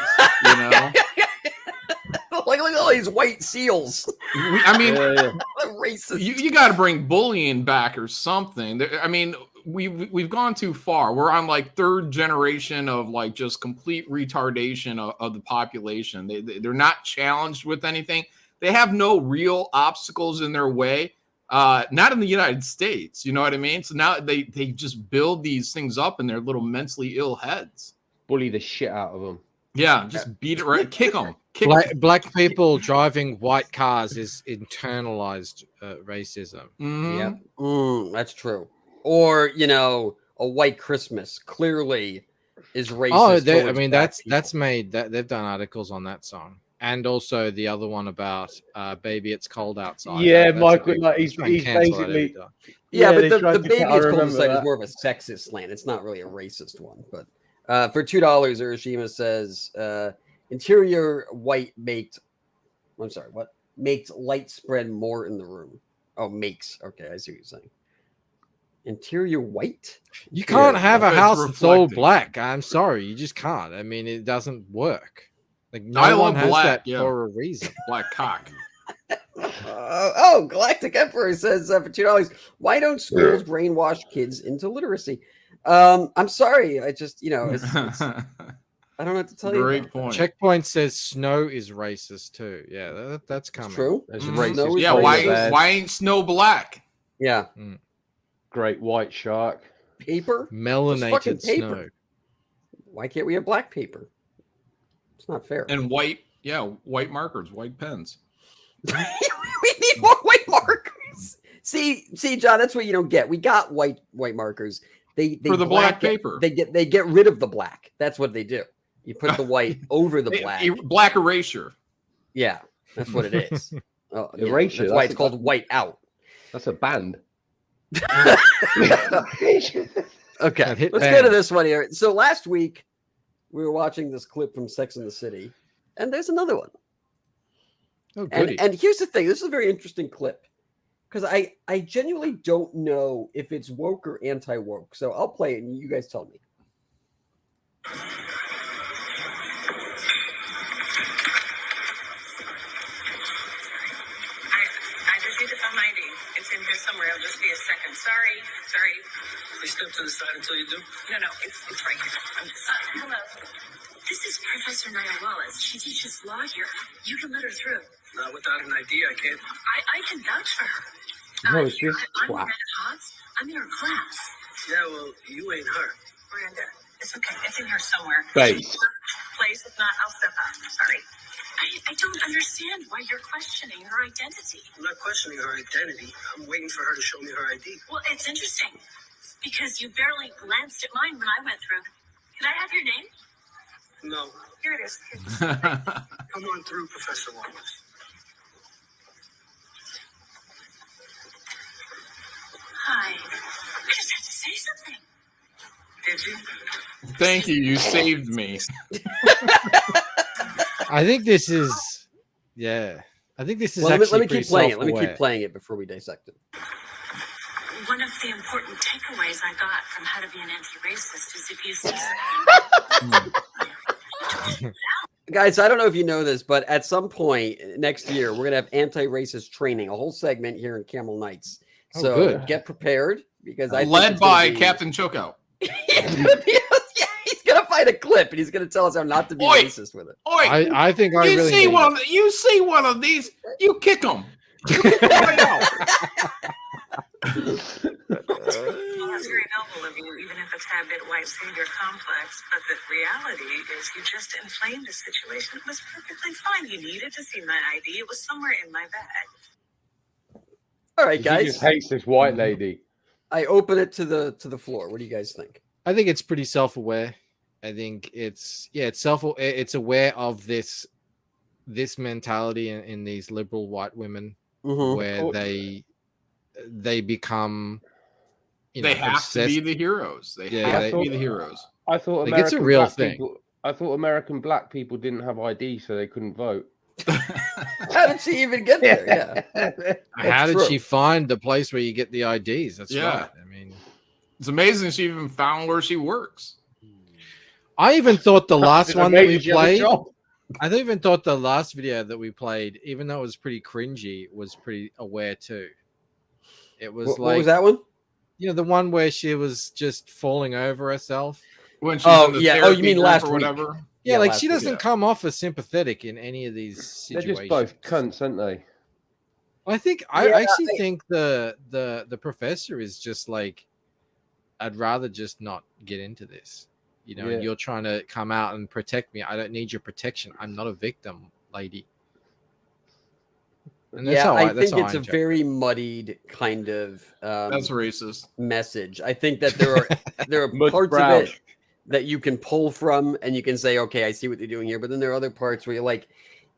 Look at all these white seals. Racist. You got to bring bullying back or something. I mean, we've gone too far. We're on like third generation of like just complete retardation of the population. They're not challenged with anything. They have no real obstacles in their way. Not in the United States. You know what I mean? So now they just build these things up in their little mentally ill heads. Bully the shit out of them. Yeah, just beat it right. Kick them. Black people driving white cars is internalized racism. Mm-hmm. That's true. Or a white Christmas clearly is racist. Oh, I mean that's made that they've done articles on that song, and also the other one about "Baby, It's Cold Outside." Yeah, Michael, he's basically. But the "Baby, It's Cold Outside" is more of a sexist slant. It's not really a racist one, but. For $2, Urashima says, interior white makes light spread more in the room. Oh, makes. Okay, I see what you're saying. Interior white? You can't have a house that's all black. I'm sorry. You just can't. I mean, it doesn't work. Like, no one has that for a reason. Black cock. Galactic Emperor says for $2, why don't schools brainwash kids into literacy? I'm sorry. I just, it's I don't know what to tell you. Great point. Checkpoint says snow is racist too. Yeah, that's coming. True. That's racist. Yeah, why ain't snow black? Yeah. Great white shark. Paper? Melanated snow. Why can't we have black paper? It's not fair. And white markers, white pens. We need more white markers. See, John, that's what you don't get. We got white markers. They for the black paper. They get rid of the black. That's what they do. You put the white over the black. Black erasure. Yeah, that's what it is. Erasure. That's why it's called white out. That's a band. Okay, let's go to this one here. So last week we were watching this clip from Sex and the City, and there's another one. Oh, goody. And here's the thing. This is a very interesting clip. Because I genuinely don't know if it's woke or anti-woke. So I'll play it and you guys tell me. I just need to find my ID. It's in here somewhere. It'll just be a second. Sorry. Please step to the side until you do. No, it's right here. I'm just hello. This is Professor Naya Wallace. She teaches law here. You can let her through. Not without an ID, I can't. I can vouch for her. No, it's just I'm Miranda Hotz. I'm in her class. Yeah, well, you ain't her. Miranda, it's okay. It's in here somewhere. Base. Place. If not, I'll step up. Sorry. I don't understand why you're questioning her identity. I'm not questioning her identity. I'm waiting for her to show me her ID. Well, it's interesting because you barely glanced at mine when I went through. Can I have your name? No. Here it is. Come on through, Professor Wallace. Hi. I just had to say something. Did you? Thank you. You saved me. I think this is. Yeah. I think this is Well, actually let me keep playing it. Let me keep playing it before we dissect it. One of the important takeaways I got from how to be an anti-racist is if you see Guys, I don't know if you know this, but at some point next year, we're going to have anti-racist training, a whole segment here in Camel Nights. So good. Get prepared because I led by Captain Choco. Yeah, find a clip, and he's going to tell us how not to be racist with it. I think I you really see need one. it. You see one of these, you kick them. You kick 'em right out. Well, that's very noble of you, even if it's a tad bit white savior complex. But the reality is you just inflamed the situation. It was perfectly fine. You needed to see my ID. It was somewhere in my bag. All right, He guys. just hates this white lady. I open it to the floor. What do you guys think? I think it's pretty self-aware. I think it's it's aware of this mentality in these liberal white women where they become they have obsessed. to be the heroes. They have to be the heroes. I thought Like, it's a American real black thing. people. I thought American black people didn't have ID, so they couldn't vote. How did she even get there? Yeah. How did she find the place where you get the IDs? That's Yeah. right. I mean, It's amazing she even found where she works. I even thought the last one that we Amazing she has a played. job. I even thought the last video that we played, even though it was pretty cringy, was pretty aware too. It was What was that one? You know, the one where she was just falling over herself. When she's in the yeah. Oh, you therapy mean group last or week? whatever? Yeah, like last she week, doesn't come off as sympathetic in any of these They're situations. just both cunts, aren't they? I think I actually think the professor is just like, I'd rather just not get into this. You know, Yeah. you're trying to come out and protect me. I don't need your protection. I'm not a victim, lady. And that's how I that's think how it's I a interpret very muddied kind of That's racist message. I think that there are Mud parts brown. of it that you can pull from and you can say, okay, I see what they're doing here. But then there are other parts where you're like,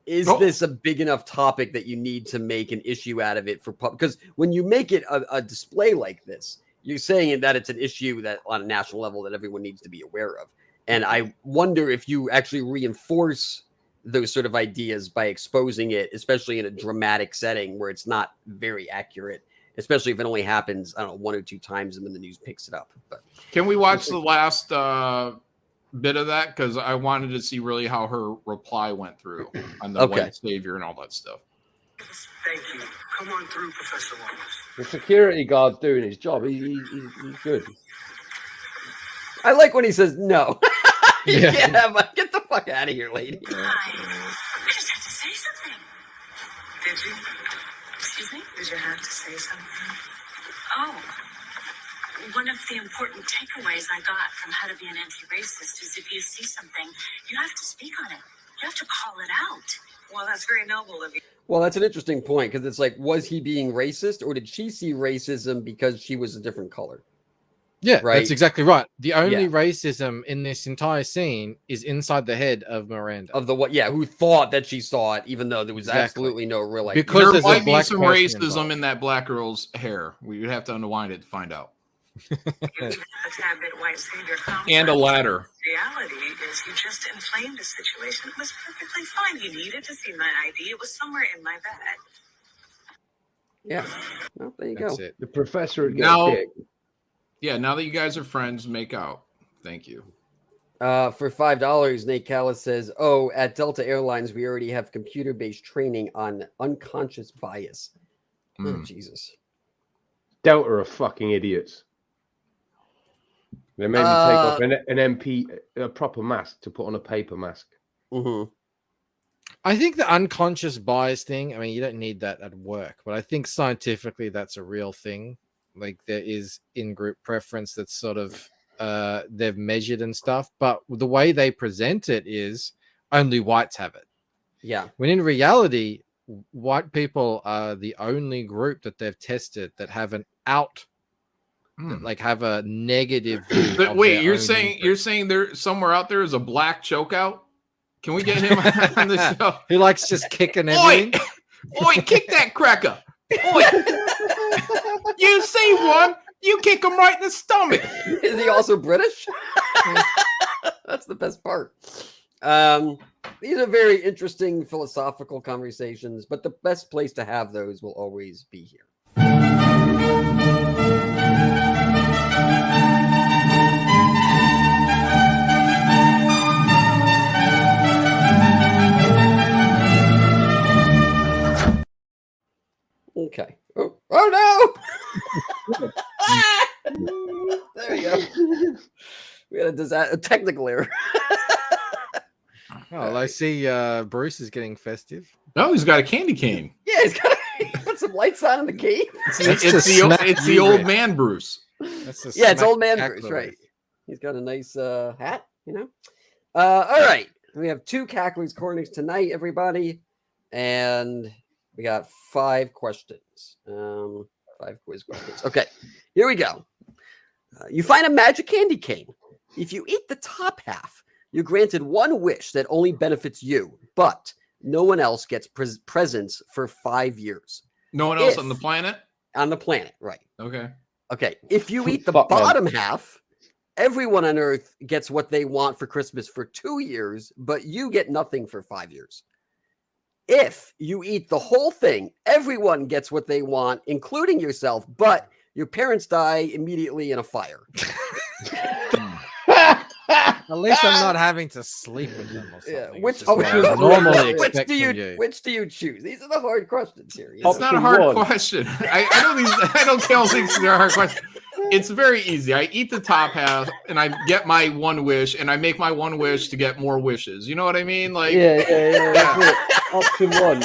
is this a big enough topic that you need to make an issue out of it for because when you make it a display like this, you're saying that it's an issue that on a national level that everyone needs to be aware of. And I wonder if you actually reinforce those sort of ideas by exposing it, especially in a dramatic setting where it's not very accurate, especially if it only happens, I don't know, 1 or 2 times and then the news picks it up. But Can we watch the last bit of that? Because I wanted to see really how her reply went through on the white savior and all that stuff. Thank you. Come on through, Professor Wallace. The security guard's doing his job. He's good. I like when he says no. Yeah. But get the fuck out of here, lady. I just had to say something. Did you? Excuse me? Did you have to say something? Oh. One of the important takeaways I got from how to be an anti-racist is if you see something, you have to speak on it. You have to call it out. Well, that's very noble of you. Well, that's an interesting point because it's like, was he being racist or did she see racism because she was a different color? Yeah, right. That's exactly right. The only racism in this entire scene is inside the head of Miranda. Of the what? Yeah, who thought that she saw it, even though there was absolutely no real like. Because there there's a might be black some person racism involved. in that black girl's hair. We would have to unwind it to find out. A tad bit white savior complex. And a ladder. Reality is you just inflamed the situation. It was perfectly fine. You needed to see my ID. It was somewhere in my bag. Yeah. Well, there you That's go. it. The professor would get Now, a dick. yeah, now that you guys are friends, make out. Thank you. For $5, Nate Callis says, "Oh, at Delta Airlines, we already have computer-based training on unconscious bias." Oh, Jesus. Delta are fucking idiots. They made me take off a proper mask to put on a paper mask. Mm-hmm. I think the unconscious bias thing, I mean, you don't need that at work, but I think scientifically that's a real thing. Like there is in-group preference that's sort of they've measured and stuff, but the way they present it is only whites have it. Yeah. When in reality, white people are the only group that they've tested that have an out, that, like have a negative view. But of wait, their you're own saying in-group. you're saying there somewhere out there is a black chokeout? Can we get him on the show? He likes just kicking Oi! everything. Oi, kick that cracker! Oi! You see one, you kick him right in the stomach. Is he also British? That's the best part. These are very interesting philosophical conversations, but the best place to have those will always be here. Okay. Oh no! There we go. We had a technical error. Oh, I see Bruce is getting festive. Oh, he's got a candy cane. Yeah, he's got put some lights on in the cave. It's the old man Bruce. It's old man Bruce, right? He's got a nice hat, you know. All right, we have 2 Cackler's Corners tonight, everybody, and we got 5 questions. 5 quiz questions. Okay, here we go. You find a magic candy cane. If you eat the top half, you're granted 1 wish that only benefits you, but no one else gets presents for 5 years. No one else on the planet? On the planet, right. Okay. Okay. If you eat the bottom half, everyone on Earth gets what they want for Christmas for 2 years, but you get nothing for 5 years. If you eat the whole thing, everyone gets what they want, including yourself, but your parents die immediately in a fire. At least I'm not having to sleep with them or something. Yeah, Which do you choose? These are the hard questions here. It's not a hard question. I know Kel thinks they're a hard question. It's very easy. I eat the top half and I get my 1 wish, and I make my 1 wish to get more wishes. You know what I mean? Like yeah. Option 1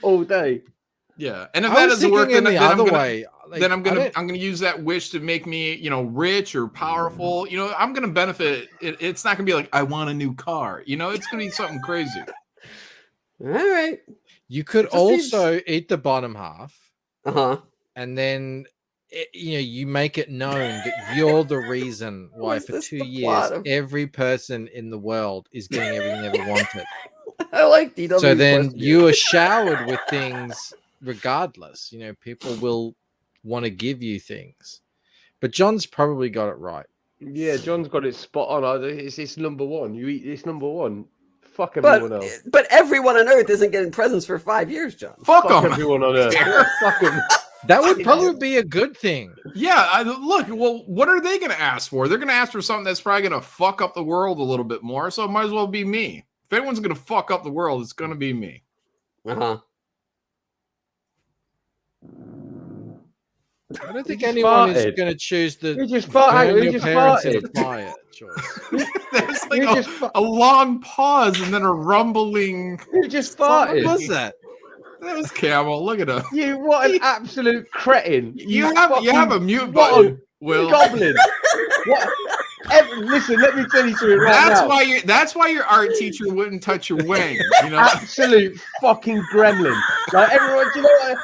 all day. Yeah, and if that doesn't work, then I'm gonna use that wish to make me, rich or powerful. I'm gonna benefit. It's not gonna be like I want a new car. It's gonna be something crazy. All right. You could also eat the bottom half, and then you make it known that you're the reason why for 2 years every person in the world is getting everything they ever wanted. I like DW. So then you are showered with things. Regardless, people will want to give you things, but John's probably got it right. Yeah, John's got it spot on. It's number 1. You eat this number 1. Fuck everyone else. But everyone on Earth isn't getting presents for 5 years, John. Fuck everyone on Earth. Fuck them. That would probably be a good thing. Yeah, look. Well, what are they going to ask for? They're going to ask for something that's probably going to fuck up the world a little bit more. So it might as well be me. If anyone's going to fuck up the world, it's going to be me. I don't think anyone is going to choose the choice. There's like a long pause and then a rumbling. You just farted. What was that? That was Camel. Look at him. You what an absolute cretin. You have a mute button, Will. Goblin. What? Listen, let me tell you something right now. That's why your art teacher wouldn't touch your wing. Absolute fucking gremlin. Like everyone, you know what?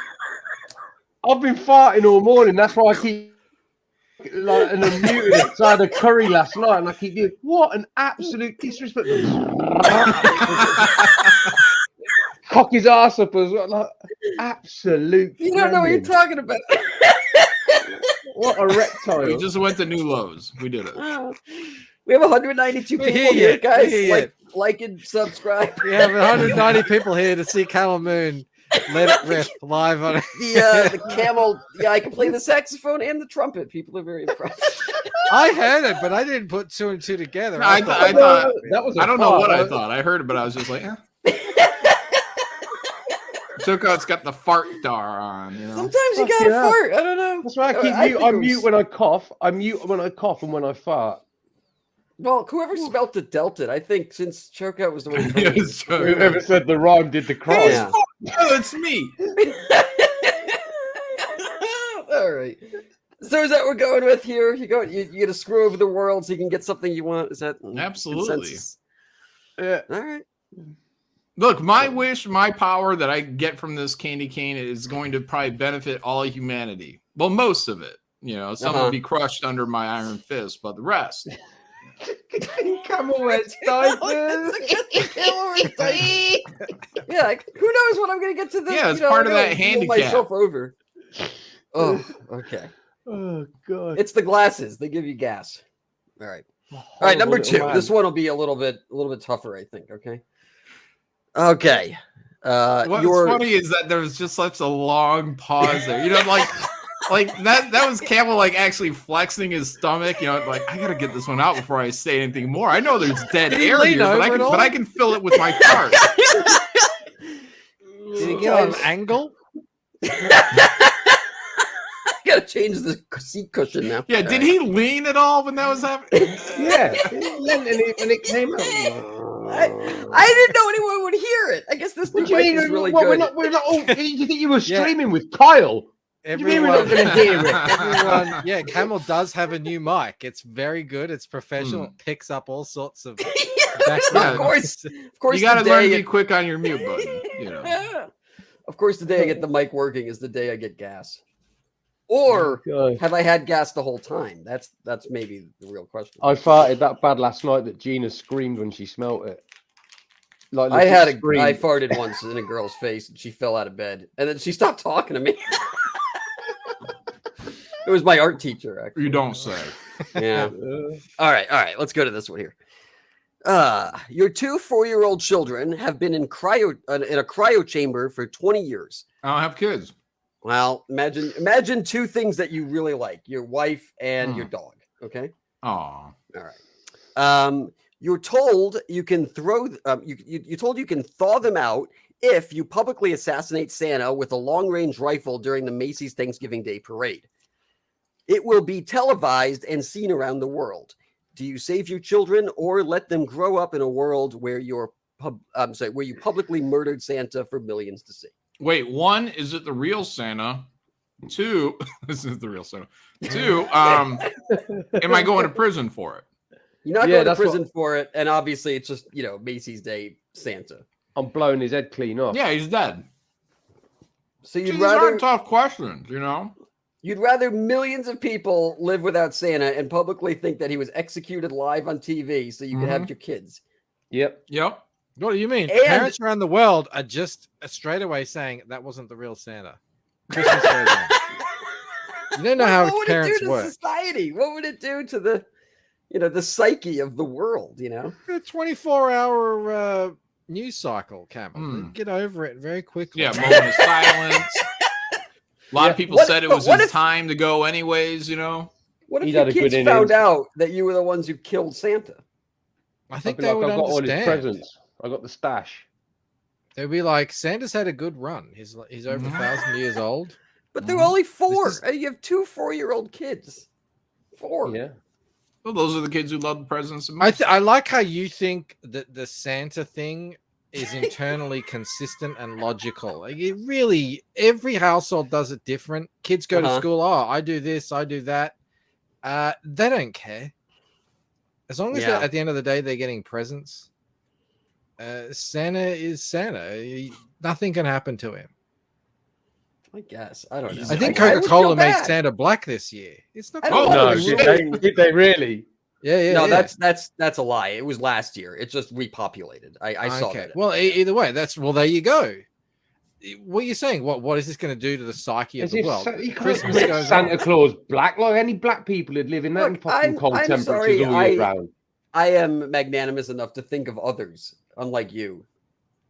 I've been farting all morning. That's why I keep and I'm muted it. So I had a curry last night, and I keep doing what an absolute disrespect. Cock his ass up as well. Like, absolute. You don't know what you're talking about. What a reptile. We just went to new lows. We did it. We have 192 people here, guys. Like and subscribe. We have 190 people here to see Camel Moon let it rip live on it. The camel. Yeah, I can play the saxophone and the trumpet. People are very impressed. I heard it, but I didn't put 2 and 2 together. No, I thought that was. I don't know what I thought. I heard it, but I was just like, Choco's got the fart dar on. Sometimes you gotta fart. I don't know. That's why I keep mute. I mute when I cough. I mute when I cough and when I fart. Well, whoever spelt it dealt it. I think since Choco was the one whoever said the rhyme did the crime. Yeah. It's me. All right. So is that what we're going with here? You got to screw over the world so you can get something you want. Is that absolutely? Consensus? Yeah. All right. Look, my wish, my power that I get from this candy cane is going to probably benefit all of humanity. Well, most of it. Some will be crushed under my iron fist, but the rest. Camel Nights diapers. Yeah, who knows what I'm going to get to the. Yeah, it's part of that handicap. Myself over. Oh, okay. Oh god. It's the glasses. They give you gas. All right. All right. Number 2. This one will be a little bit tougher, I think. Okay. Okay. What's funny is that there was just such a long pause there. Like that was Camel actually flexing his stomach. I gotta get this one out before I say anything more. I know there's dead air here, but I can fill it with my fart. Did he get on an angle? Gotta change the seat cushion now. Yeah, did he lean at all when that was happening? Yeah, when it came out. I didn't know anyone would hear it. I guess this new What do you mic mean? is really What, good. we're not all. You think you were streaming with Kyle? What do you mean we're not going to hear it? Everyone, yeah, Camel does have a new mic. It's very good. It's professional. It picks up all sorts of background. Of course, You got to learn to be quick on your mute button. You know. Yeah. Of course, the day I get the mic working is the day I get gas. Or have I had gas the whole time? That's maybe the real question. I farted that bad last night that Gina screamed when she smelt it. Like I screamed. farted once in a girl's face and she fell out of bed and then she stopped talking to me. It was my art teacher, actually. You don't say. Yeah. All right. Let's go to this one here. Your 2 4-year-old children have been in a cryo chamber for 20 years. I don't have kids. Well, imagine 2 things that you really like: your wife and your dog. Okay. Oh. All right. You're told you can throw. You're told you can thaw them out if you publicly assassinate Santa with a long-range rifle during the Macy's Thanksgiving Day Parade. It will be televised and seen around the world. Do you save your children or let them grow up in a world where you publicly murdered Santa for millions to see? Wait, 1, is it the real Santa? 2, this is the real Santa. 2, am I going to prison for it? You're not going to prison for it, and obviously it's just, Macy's Day Santa. I'm blowing his head clean off. Yeah, he's dead. So These aren't tough questions, You'd rather millions of people live without Santa and publicly think that he was executed live on TV so you can have your kids. Yep. What do you mean? And- Parents around the world are just straight away saying that wasn't the real Santa. Christmas goes on. You don't know how what would parents it do to work. society? What would it do to the psyche of the world? A 24-hour news cycle, Camel. Get over it very quickly. Yeah, moment of silence. A lot of people said it was his time to go anyways, What if your kids found out that you were the ones who killed Santa? I think I'd be they like, would I've got all his understand. presents. I got the stash. They'd be like, Santa's had a good run. He's over 1,000 years old. But they're only 4. You have 2 4-year-old kids. 4. Yeah. Well, those are the kids who love the presents. I like how you think that the Santa thing is internally consistent and logical. Like it really, every household does it different. Kids go to school. Oh, I do this, I do that. They don't care. As long as at the end of the day they're getting presents. Santa is Santa. Nothing can happen to him. I guess. I don't know. I think Coca-Cola made Santa black this year. It's not. Did they really? Yeah. No, that's a lie. It was last year. It just repopulated. I saw that. Well, either way, there you go. What are you saying? What is this going to do to the psyche of the world? Christmas goes Santa Claus black, like any black people would live in that fucking cold temperatures all year round. I am magnanimous enough to think of others, unlike you.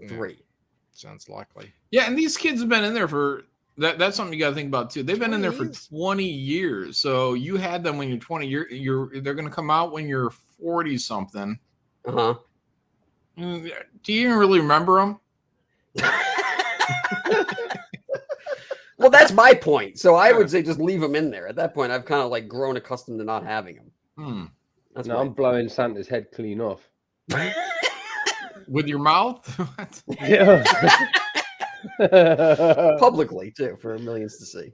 3. Sounds likely. Yeah, and these kids have been in there for that's something you got to think about too. They've been in there for 20 years. So you had them when you're 20. They're going to come out when you're 40 something. Uh-huh. Do you even really remember them? Well, that's my point. So I would say just leave them in there. At that point, I've kind of like grown accustomed to not having them. That's I'm blowing Santa's head clean off. With your mouth? Yeah. Publicly too, for millions to see.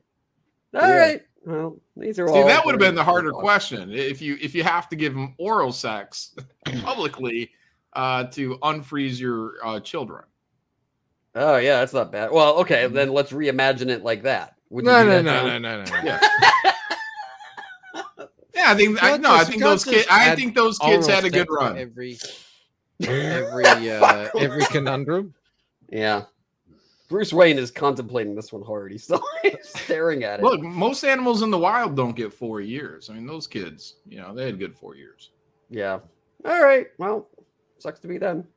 All right. Well, these are all. See, that would have been the harder question if you have to give them oral sex publicly to unfreeze your children. Oh yeah, that's not bad. Well, okay, then let's reimagine it like that. No. Yeah. Yeah, I think those kids. I think those kids had a good run. Every conundrum. Yeah. Bruce Wayne is contemplating this one hard. He's still staring at it. Look, most animals in the wild don't get 4 years. I mean, those kids, they had good 4 years. Yeah. All right. Well, sucks to be them.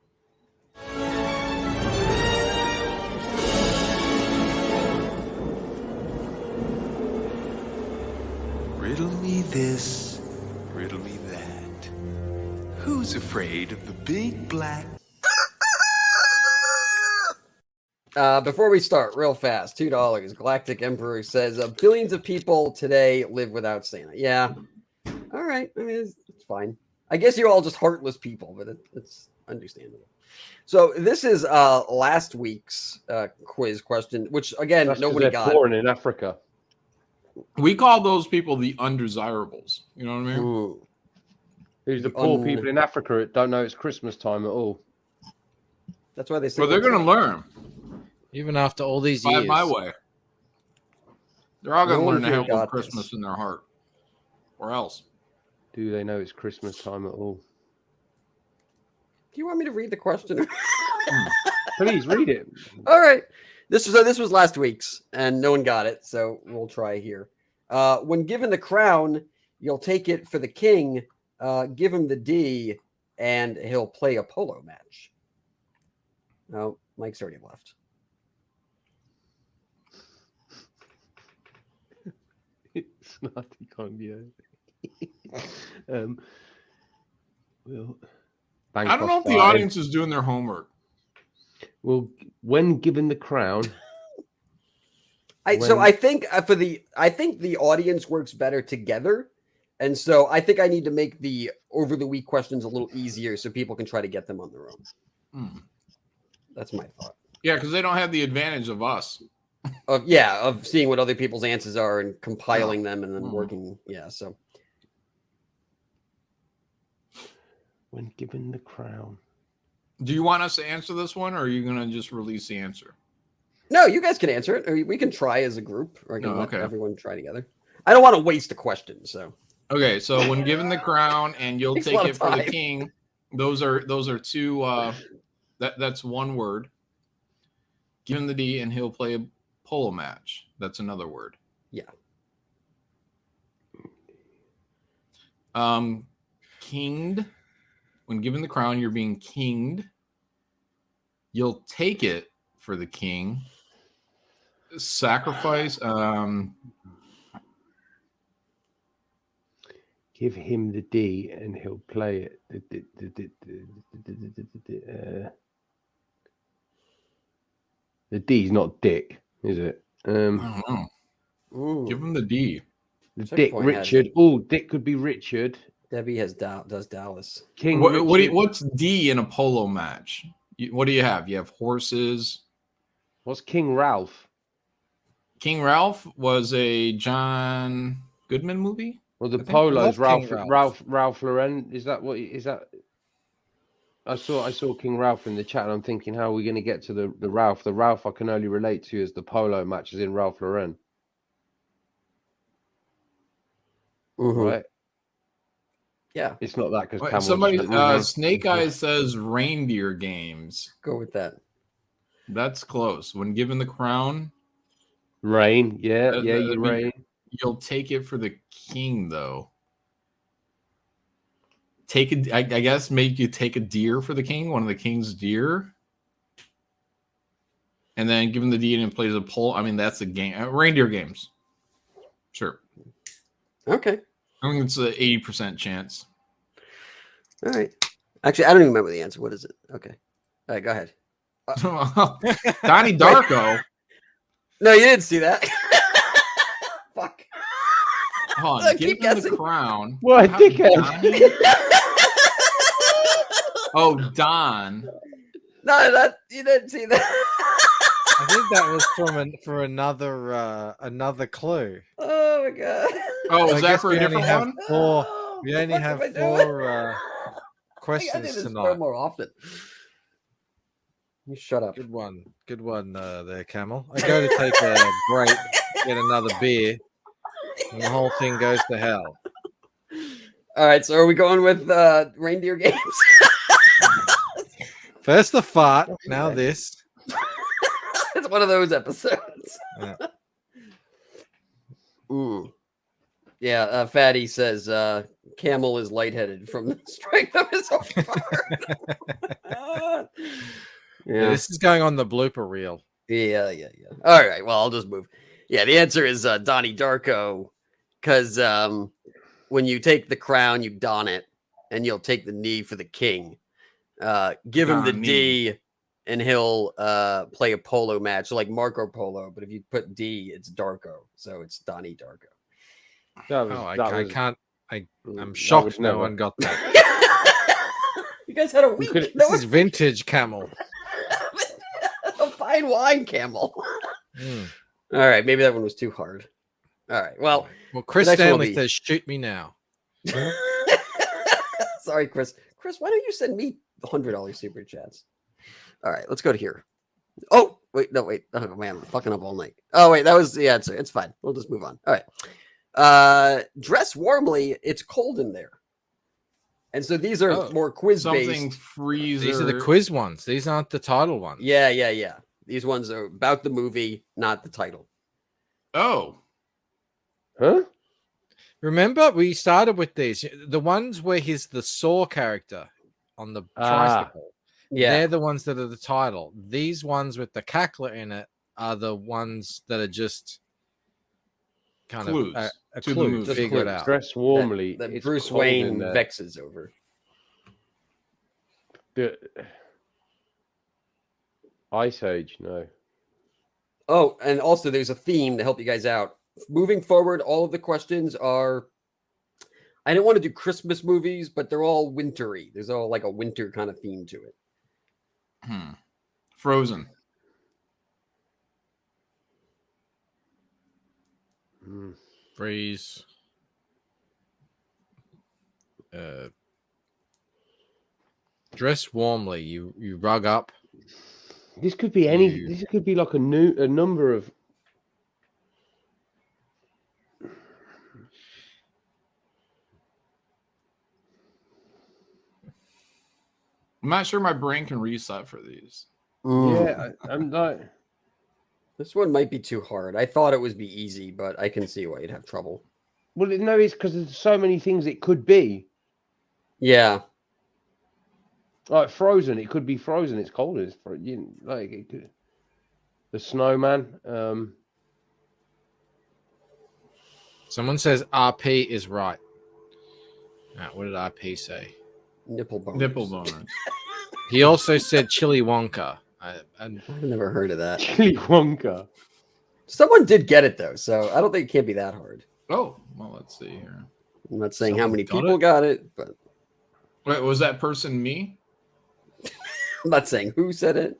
Riddle me this, riddle me that. Who's afraid of the big black? Before we start, real fast, $2. Galactic Emperor says billions of people today live without Santa. Yeah. All right. I mean, it's fine. I guess you're all just heartless people, but it's understandable. So this is last week's quiz question, which again nobody got. Born in Africa. We call those people the undesirables. You know what I mean? Ooh. Who's the poor people in Africa that don't know it's Christmas time at all? That's why they say. Well, they're going to learn. Even after all these years. My way. They're all going to learn to have got Christmas in their heart. Or else. Do they know it's Christmas time at all? Do you want me to read the question? Please read it. All right. This was last week's, and no one got it, so we'll try here. When given the crown, you'll take it for the king. Give him the D, and he'll play a polo match. No, Mike's already left. It's not Kanye. Well, I don't know if the audience is doing their homework. Well, when given the crown, I think the audience works better together, and so I think I need to make the over the week questions a little easier so people can try to get them on their own. That's my thought. Yeah, because they don't have the advantage of us. Of seeing what other people's answers are and compiling them and then working. Yeah, so when given the crown. Do you want us to answer this one, or are you going to just release the answer? No, you guys can answer it. Or we can try as a group, or I can let okay. everyone try together. I don't want to waste a question, so. Okay, so when given the crown and you'll take it for the king, those are two. That's one word. Give him the D, and he'll play a polo match. That's another word. Yeah. Kinged. When given the crown, you're being kinged. You'll take it for the king. Sacrifice. Give him the D and he'll play it. The D's not Dick, is it? I don't know. Give him the D. Dick Richard. Oh, Dick could be Richard. Debbie does Dallas. King. What's D in a polo match? What do you have? You have horses. What's King Ralph? King Ralph was a John Goodman movie. Well, the polo's Ralph Lauren. Is that what? Is that? I saw King Ralph in the chat, and I'm thinking, how are we going to get to the Ralph? The Ralph I can only relate to is the polo matches in Ralph Lauren. Right. Yeah, it's not that because somebody Snake Eyes says reindeer games. Go with that. That's close. When given the crown, rain. You rain. You'll take it for the king, though. I guess make you take a deer for the king, one of the king's deer, and then give him the D and plays a pole. I mean, that's a game. Reindeer games. Sure. Okay. I think it's an 80% chance. All right. Actually, I don't even remember the answer. What is it? Okay. All right, go ahead. Donnie Darko. No, you didn't see that. Fuck. Hold on. Give him the crown. What, dickhead? Oh, Don. No, you didn't see that. I think that was from another clue. Oh my god. Oh, is that for a different one? We only have four questions tonight. More often. You shut up. Good one there, Camel. I go to take a break, get another beer, and the whole thing goes to hell. All right, so are we going with reindeer games? First the fart, now this. It's one of those episodes. Yeah. Ooh. Yeah, Fatty says Camel is lightheaded from the strength of his own fart. Yeah, this is going on the blooper reel. Yeah. All right, well, I'll just move. Yeah, the answer is Donnie Darko, because when you take the crown, you don it, and you'll take the knee for the king. Give him the D, and he'll play a polo match like Marco Polo, but if you put D, it's Darko, so it's Donnie Darko. I'm shocked no one got that. You guys had a week. This is vintage Camel. A fine wine Camel. Mm. All right, maybe that one was too hard. All right, well, Chris the next one will Stanley be- says, "Shoot me now." Sorry, Chris. Chris, why don't you send me $100 super chats? All right, let's go to here. Oh, wait, no, wait. Oh man, I'm fucking up all night. Oh wait, that was it's fine. We'll just move on. All right. Dress warmly. It's cold in there. And so these are more quiz something based. freezer. These are the quiz ones. These aren't the title ones. Yeah. These ones are about the movie, not the title. Oh. Huh? Remember, we started with these. The ones where he's the Saw character on the tricycle. Yeah. They're the ones that are the title. These ones with the cackler in it are the ones that are just kind Clues of a to the clue. movie. Figure it out. Dress warmly. That it's Bruce cold in Wayne there. vexes over. The Ice Age, no. Oh, and also there's a theme to help you guys out. Moving forward, all of the questions are. I didn't want to do Christmas movies, but they're all wintry. There's all like a winter kind of theme to it. Frozen. Freeze. Dress warmly. You rug up. This could be any. This could be like a number of. I'm not sure my brain can reset for these. Yeah, I'm like. This one might be too hard. I thought it would be easy, but I can see why you'd have trouble. Well, no, it's because there's so many things it could be. Yeah. Like Frozen, it could be Frozen. It's cold. It's like it could. The snowman. Someone says RP is right. What did RP say? Nipple boners. Nipple boners. He also said Chili Wonka. I've never heard of that. Chili Wonka. Someone did get it though, so I don't think it can be that hard. Oh, well, let's see here. I'm not saying how Someone many got people it? got it, but Wait, was that person me? I'm not saying who said it.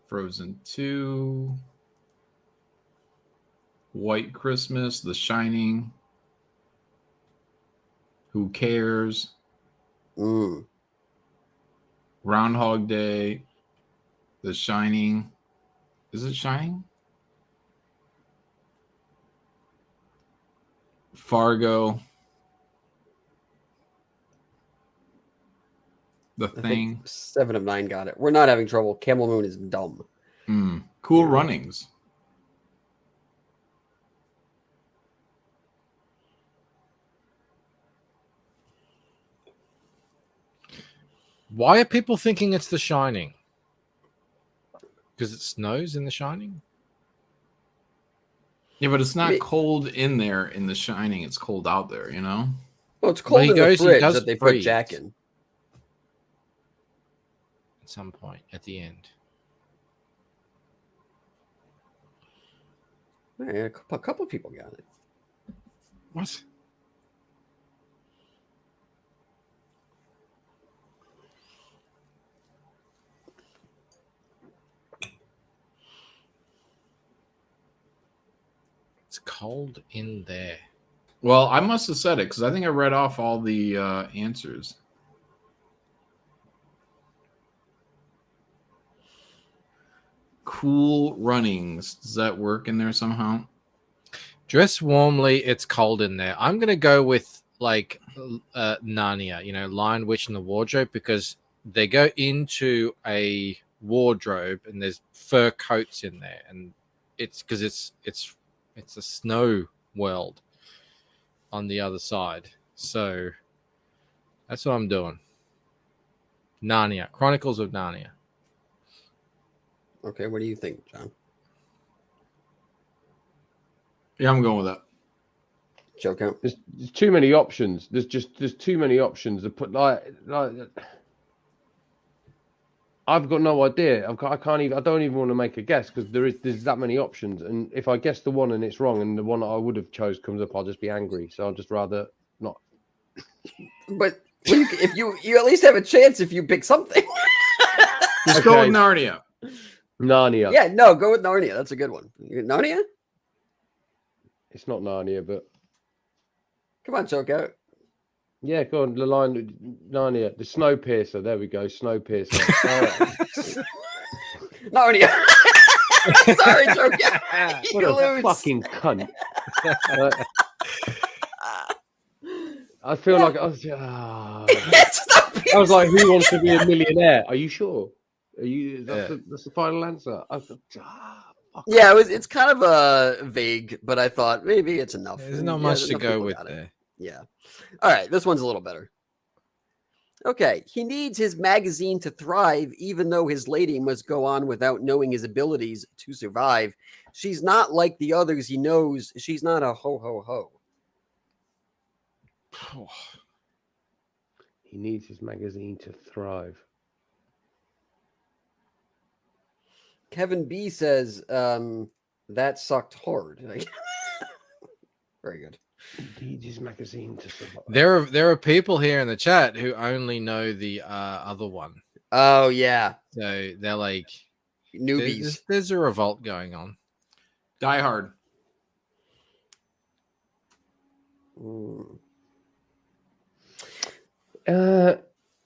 Frozen 2. White Christmas, The Shining. Who Cares? Groundhog Day. The Shining. Is it Shining? Fargo. The I Thing. think 7 of 9 got it. We're not having trouble. Camel Moon is dumb. Cool Runnings. Why are people thinking it's The Shining? Because it snows in The Shining? Yeah, but it's not cold in there in The Shining. It's cold out there, you know? Well, it's cold he in goes- the he fridge does that they put freeze. Jack in. At some point at the end. Yeah, a couple people got it. What? It's cold in there. Well, I must have said it because I think I read off all the answers. Cool Runnings. Does that work in there somehow? Dress warmly, it's cold in there. I'm going to go with like Narnia, Lion, Witch, and the Wardrobe, because they go into a wardrobe and there's fur coats in there, and it's because it's a snow world on the other side. So that's what I'm doing. Narnia, Chronicles of Narnia. Okay, what do you think, John? Yeah, I'm going with that. Joke out. There's too many options. There's too many options to put like I've got no idea. I can't even. I don't even want to make a guess because there's that many options. And if I guess the one and it's wrong, and the one that I would have chose comes up, I'll just be angry. So I'll just rather not. But if you at least have a chance if you pick something. Just go with Narnia. Narnia. Yeah, no, go with Narnia. That's a good one. Narnia? It's not Narnia, but come on, choke out. Yeah, go on. The line, Narnia, the Snowpiercer. There we go, Snowpiercer. All right. Narnia. Sorry, choke out. What a fucking cunt. I feel like I was like, who wants to be a millionaire? Are you sure? Are you? That's the final answer. I was yeah, it's kind of vague, but I thought maybe it's enough. There's not much to go with there. Yeah. All right, this one's a little better. Okay, he needs his magazine to thrive, even though his lady must go on without knowing his abilities to survive. She's not like the others he knows. She's not a ho ho ho. He needs his magazine to thrive. Kevin B says, that sucked hard. Very good. He needs his magazine to survive. There are people here in the chat who only know the other one. Oh, yeah. So they're like newbies. There's a revolt going on. Die Hard.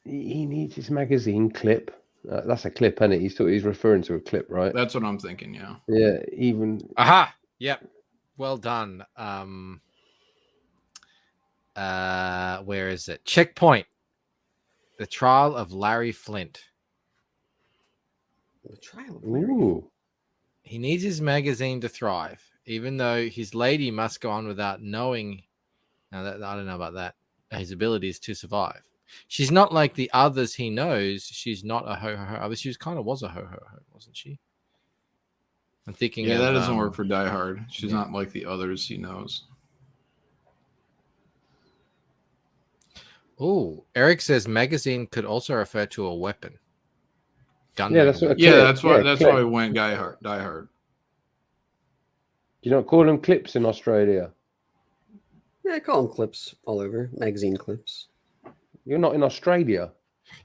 He needs his magazine clip. That's a clip, isn't it? He's referring to a clip, right? That's what I'm thinking. Yeah. Yeah. Even. Aha. Yep. Well done. Where is it? Checkpoint. The Trial of Larry Flint. The Trial of Larry. He needs his magazine to thrive, even though his lady must go on without knowing. Now that I don't know about that. His abilities to survive. She's not like the others he knows. She's not a ho ho ho. She kind of was a ho ho ho, wasn't she? I'm thinking. Yeah, that doesn't work for Die Hard. She's not like the others he knows. Oh, Eric says magazine could also refer to a weapon. Gun. Yeah, that's what. That's why we went Die Hard. Die Hard. Do you not call them clips in Australia? Yeah, I call them clips all over. Magazine clips. You're not in Australia.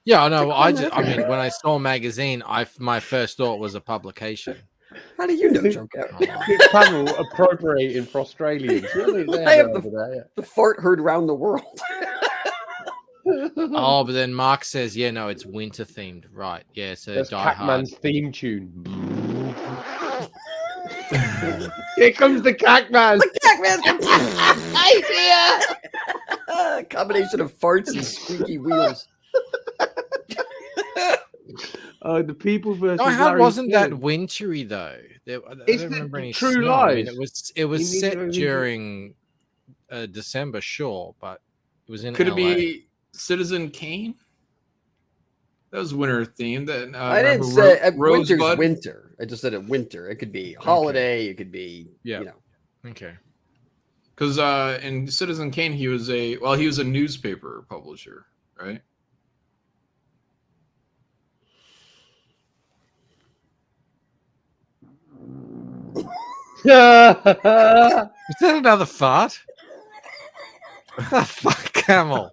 Yeah, I know. I mean, when I saw magazine, my first thought was a publication. How do you know, Joke Out? Camel appropriating for Australians. I have the fart heard around the world. Oh, but then Mark says, yeah, no, it's winter themed. Right. Yeah, so that's Die Catman's Hard. theme tune. Here comes the Catman. The Catman. Idea. Combination of farts and squeaky wheels. The people versus Die Hard Larry wasn't that Flint. wintry though. I don't remember any True snow. Lies. I mean, it was set during December, sure, but it was in. Could LA. it be Citizen Kane? That was winter themed. I didn't say winter's Rosebud? winter. I just said it winter. It could be holiday. It could be you know. Okay. Because in Citizen Kane, he was a newspaper publisher, right? Is that another fart? Oh, fuck, Camel.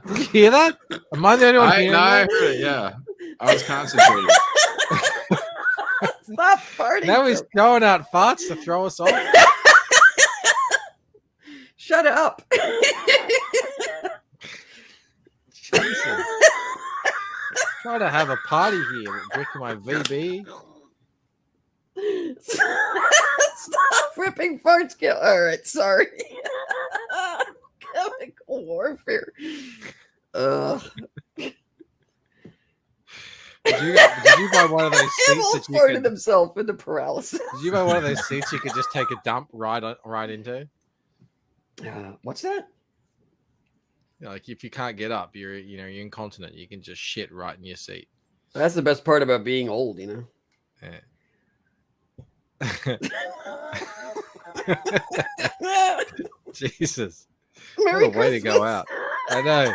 Did you hear that? Am I the only one hearing that? I heard it, yeah. I was concentrating. Stop farting. Now he's throwing out farts to throw us off. Shut up. Jesus. Trying to have a party here, drinking my VB. Stop ripping farts, Gil. All right, sorry. Chemical warfare. Did you buy one of those seats Camel that you farted could, himself into paralysis. Did you buy one of those seats you could just take a dump right into? What's that? You know, like if you can't get up, you're incontinent. You can just shit right in your seat. That's the best part about being old, you know. Yeah. Jesus. Merry what a way to Christmas. go out. I know.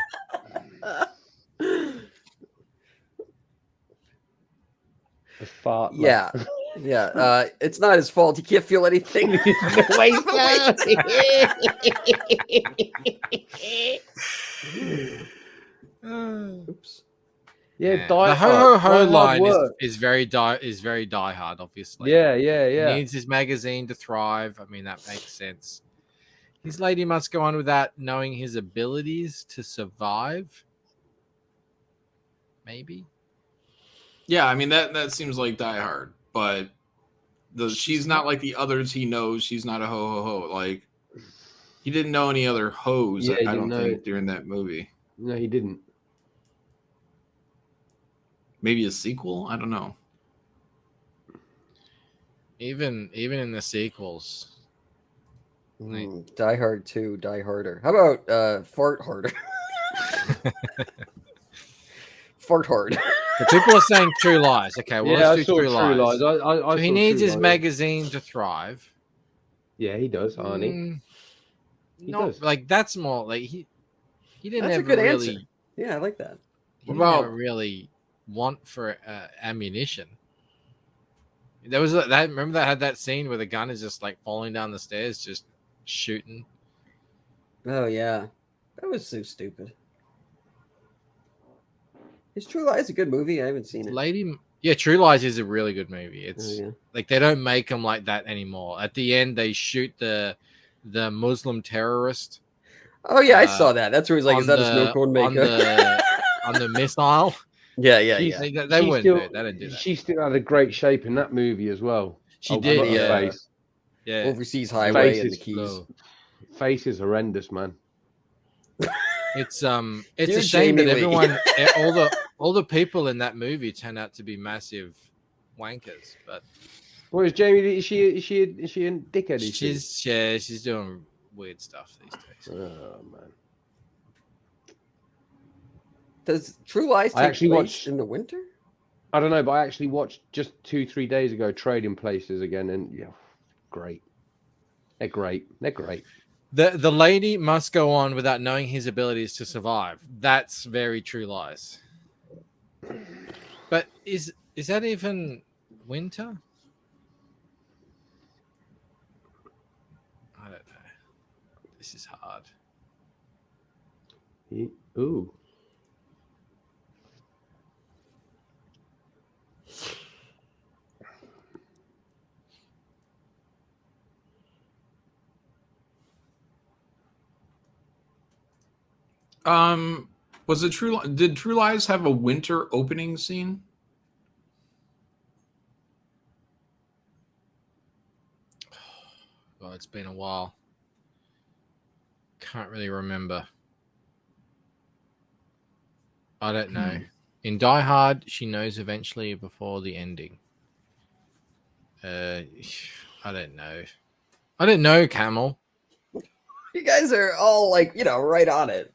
The fart. Yeah. Yeah. It's not his fault. He can't feel anything. Oops. Yeah, the ho ho ho line is very die hard, obviously. Yeah. He needs his magazine to thrive. I mean, that makes sense. His lady must go on without knowing his abilities to survive. Maybe. Yeah, I mean that seems like Die Hard, but she's not like the others he knows. She's not a ho ho ho. Like he didn't know any other hoes. Yeah, I don't think during that movie. No, he didn't. Maybe a sequel. I don't know. Even in the sequels. Die Hard 2, Die Harder. How about Fart Harder? Fart Hard. The people are saying True Lies. Okay, well, let's do True Lies. So he needs his magazine to thrive. Yeah, he does, Arnie. He does. Like that's more like he didn't That's ever a good really. answer. Yeah, I like that. He didn't ever really want for ammunition. There was that. Remember that had that scene where the gun is just like falling down the stairs, just shooting. Oh yeah, that was so stupid. Is True Lies a good movie? I haven't seen it. Yeah, True Lies is a really good movie. It's like they don't make them like that anymore. At the end, they shoot the Muslim terrorist. Oh yeah, I saw that. That's where he's like, "Is that a snow cone maker?" on the missile. Yeah. They wouldn't do it. They didn't do that. She still had a great shape in that movie as well. She did. Yeah. Face. Yeah. Overseas Highway and the Keys. Face is horrendous, man. It's a shame that everyone, all the people in that movie turn out to be massive wankers. But what is Jamie? Is she a dickhead? She's doing weird stuff these days. Oh man. Does True Lies take place in the winter? I don't know, but I actually watched just 2-3 days ago Trading Places again, and yeah, great. They're great. The lady must go on without knowing his abilities to survive. That's very True Lies. But is that even winter? I don't know. This is hard. Ooh. Was it did True Lies have a winter opening scene? Well, it's been a while. Can't really remember. I don't know. In Die Hard, she knows eventually before the ending. I don't know. I don't know, Camel. You guys are all like, right on it.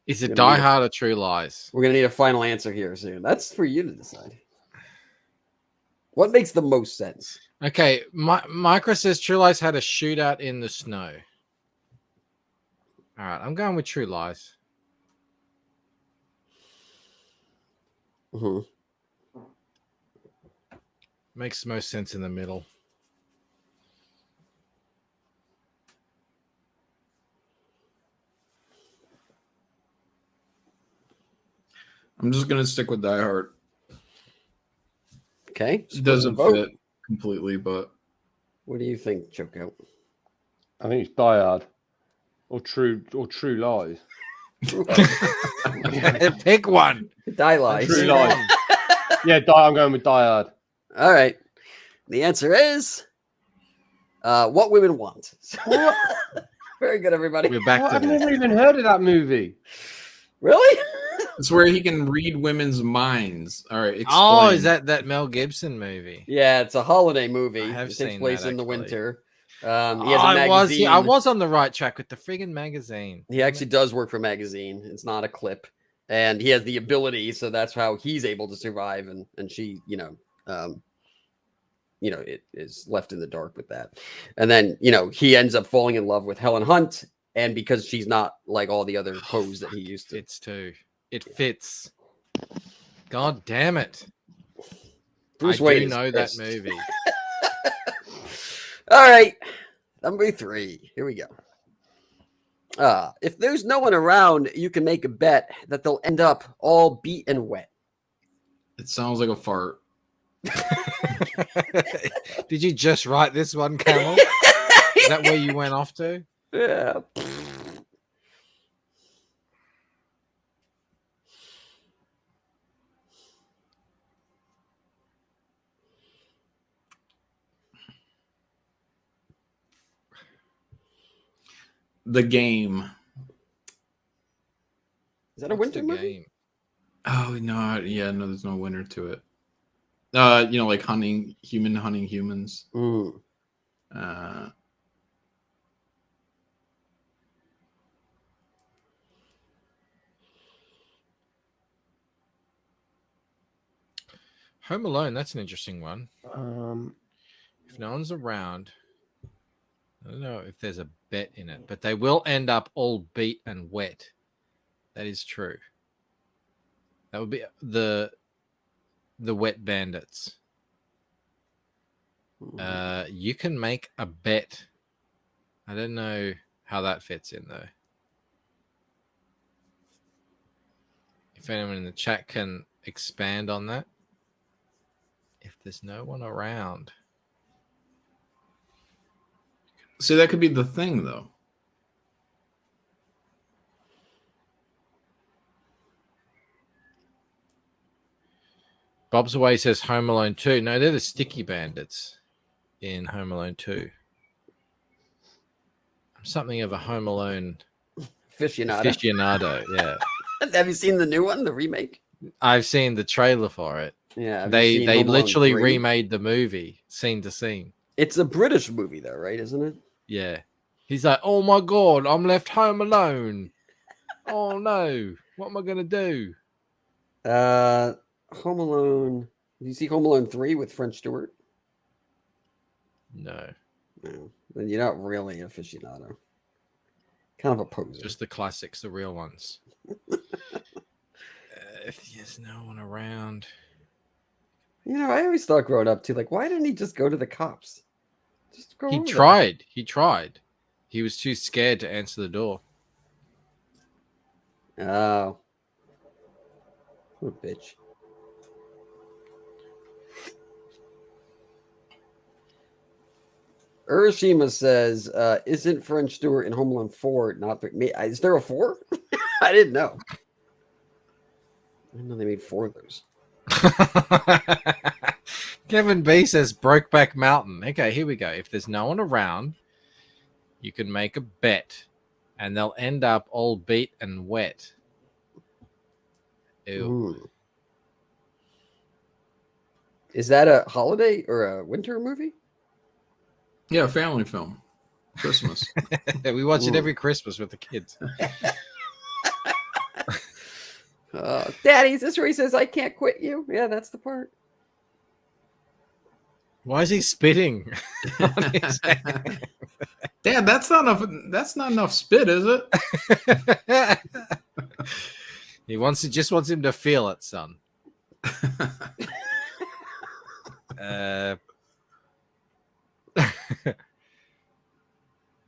Is it Die Hard or True Lies? We're going to need a final answer here soon. That's for you to decide. What makes the most sense? Okay, Micro says True Lies had a shootout in the snow. All right, I'm going with True Lies. Mm-hmm. Makes the most sense in the middle. I'm just gonna stick with Die Hard. Okay, it doesn't fit completely, but what do you think, Choco? I think it's Die Hard or True Lies. Pick one. Die Lies. True Lies. Yeah, I'm going with Die Hard. All right. The answer is What Women Want. Very good, everybody. We're back to I've never even heard of that movie. Really? It's where he can read women's minds. All right. Explain. Oh, is that Mel Gibson movie? Yeah, it's a holiday movie. I have It seen takes place that, in the actually. winter. He has a magazine. I was on the right track with the friggin' magazine. He actually does work for a magazine. It's not a clip. And he has the ability, so that's how he's able to survive. And she, it is left in the dark with that. And then, he ends up falling in love with Helen Hunt. and because she's not like all the other hoes that he used to. Fits too. It fits. God damn it! Bruce I Wayne do is know pissed. that movie. All right, number 3. Here we go. If there's no one around, you can make a bet that they'll end up all beat and wet. It sounds like a fart. Did you just write this one, Camel? Is that where you went off to? Yeah. The Game. Is that a winter movie? Game? Oh no, yeah, no, there's no winner to it. Like hunting humans. Mm. Home Alone, that's an interesting one. If If no one's around, I don't know if there's a bet in it, but they will end up all beat and wet. That is true. That would be the Wet Bandits. You can make a bet. I don't know how that fits in though. If anyone in the chat can expand on that. If there's no one around. See, that could be the thing, though. Bob's Away says Home Alone 2. No, they're the Sticky Bandits in Home Alone 2. I'm something of a Home Alone aficionado, yeah. Have you seen the new one, the remake? I've seen the trailer for it. Yeah. They Home Alone literally 3? remade the movie scene to scene. It's a British movie, though, right? Isn't it? Yeah. He's like, oh my God, I'm left home alone. Oh no, what am I going to do? Home Alone. Did you see Home Alone 3 with French Stewart? No. No. Then you're not really an aficionado. Kind of a poser. Just the classics, the real ones. If there's no one around. You know, I always thought growing up, too, like, why didn't he just go to the cops? Just go He over tried. He tried. He was too scared to answer the door. Oh. What a bitch. Urashima says, isn't French Stewart in Home Alone 4 not 3? Is there a 4? I didn't know. I didn't know they made 4 of those. Kevin B says Brokeback Mountain. Okay, here we go. If there's no one around, you can make a bet and they'll end up all beat and wet. Ew. Ooh. Is that a holiday or a winter movie? Yeah, family film. Christmas. We watch it every Christmas with the kids. Daddy, is this where he says, I can't quit you? Yeah, that's the part. Why is he spitting? Dad, that's not enough spit, is it? He just wants him to feel it, son.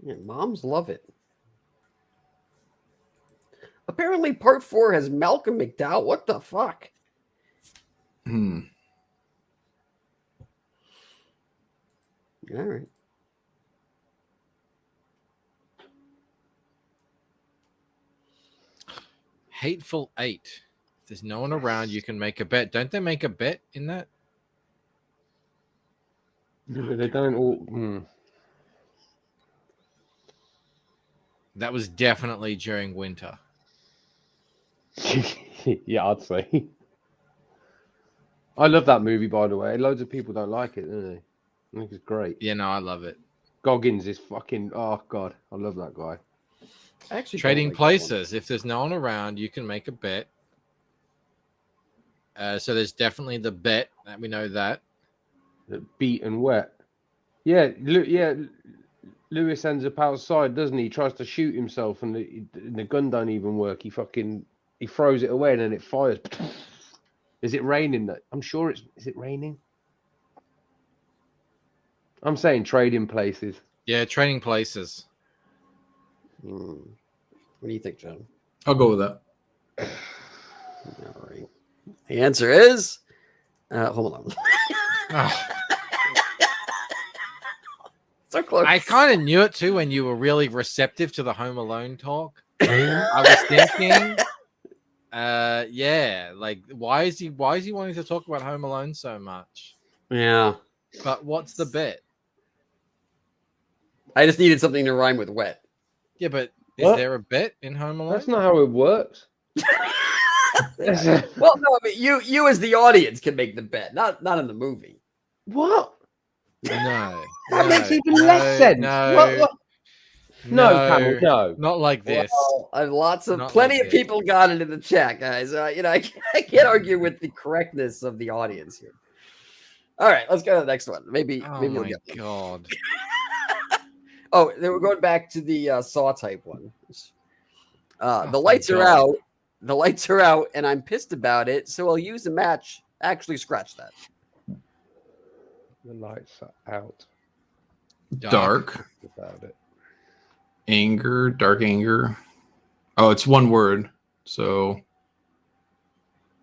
Yeah, moms love it. Apparently, part 4 has Malcolm McDowell. What the fuck? All right. Hateful Eight. If there's no one around, you can make a bet. Don't they make a bet in that? No, they don't all. That was definitely during winter. Yeah, I'd say. I love that movie, by the way. Loads of people don't like it, do they? I think it's great. Yeah, no, I love it. Goggins is fucking. Oh god, I love that guy. Actually, Trading Places. If there's no one around, you can make a bet. So there's definitely the bet that we know that. The beat and wet. Yeah, look, yeah. Lewis ends up outside, doesn't he? He tries to shoot himself, and the gun don't even work. He throws it away, and then it fires. Is it raining? I'm sure it's. Is it raining? I'm saying trading places. Yeah, trading places. What do you think, John? I'll go with that. All right. The answer is. Hold on. So close. I kind of knew it too when you were really receptive to the Home Alone talk. I was thinking, yeah, like why is he wanting to talk about Home Alone so much? Yeah. But what's the bet? I just needed something to rhyme with wet. Yeah, but is there a bet in Home Alone? That's not how it works. Well, no, I mean you as the audience can make the bet, not in the movie. What? No. That makes even less sense. No. No, Camel, no. Not like this. Well, plenty of people got it in the chat, guys. I can't argue with the correctness of the audience here. All right, let's go to the next one. Maybe we'll get one. God. Oh, then we're going back to the Saw type one. The lights are out. The lights are out, and I'm pissed about it. So I'll use a match. Actually, scratch that. The lights are out. Dark. About it. Anger. Dark anger. Oh, it's one word. So.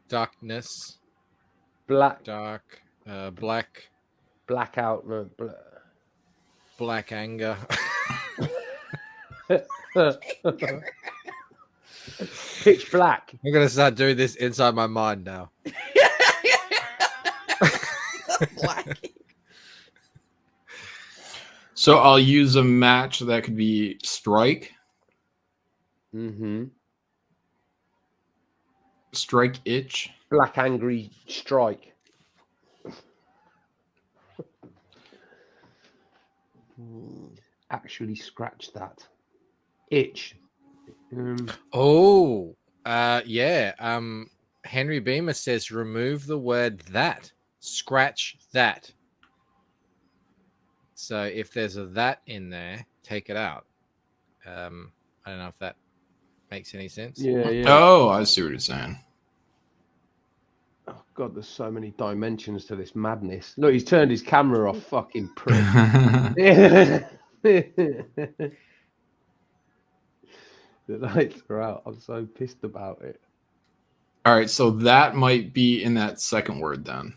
Darkness. Black. Dark. Black. Blackout. No. Black anger. Pitch black. I'm gonna start doing this inside my mind now. So I'll use a match that could be strike. Mm-hmm. Strike itch. Black angry strike. Actually scratch that. Itch. Yeah. Henry Beamer says remove the word that. Scratch that. So if there's a that in there, take it out. I don't know if that makes any sense. Yeah. Oh, I see what you're saying. Oh God, there's so many dimensions to this madness. Look, he's turned his camera off, fucking prick. The lights are out. I'm so pissed about it. All right, so that might be in that second word then.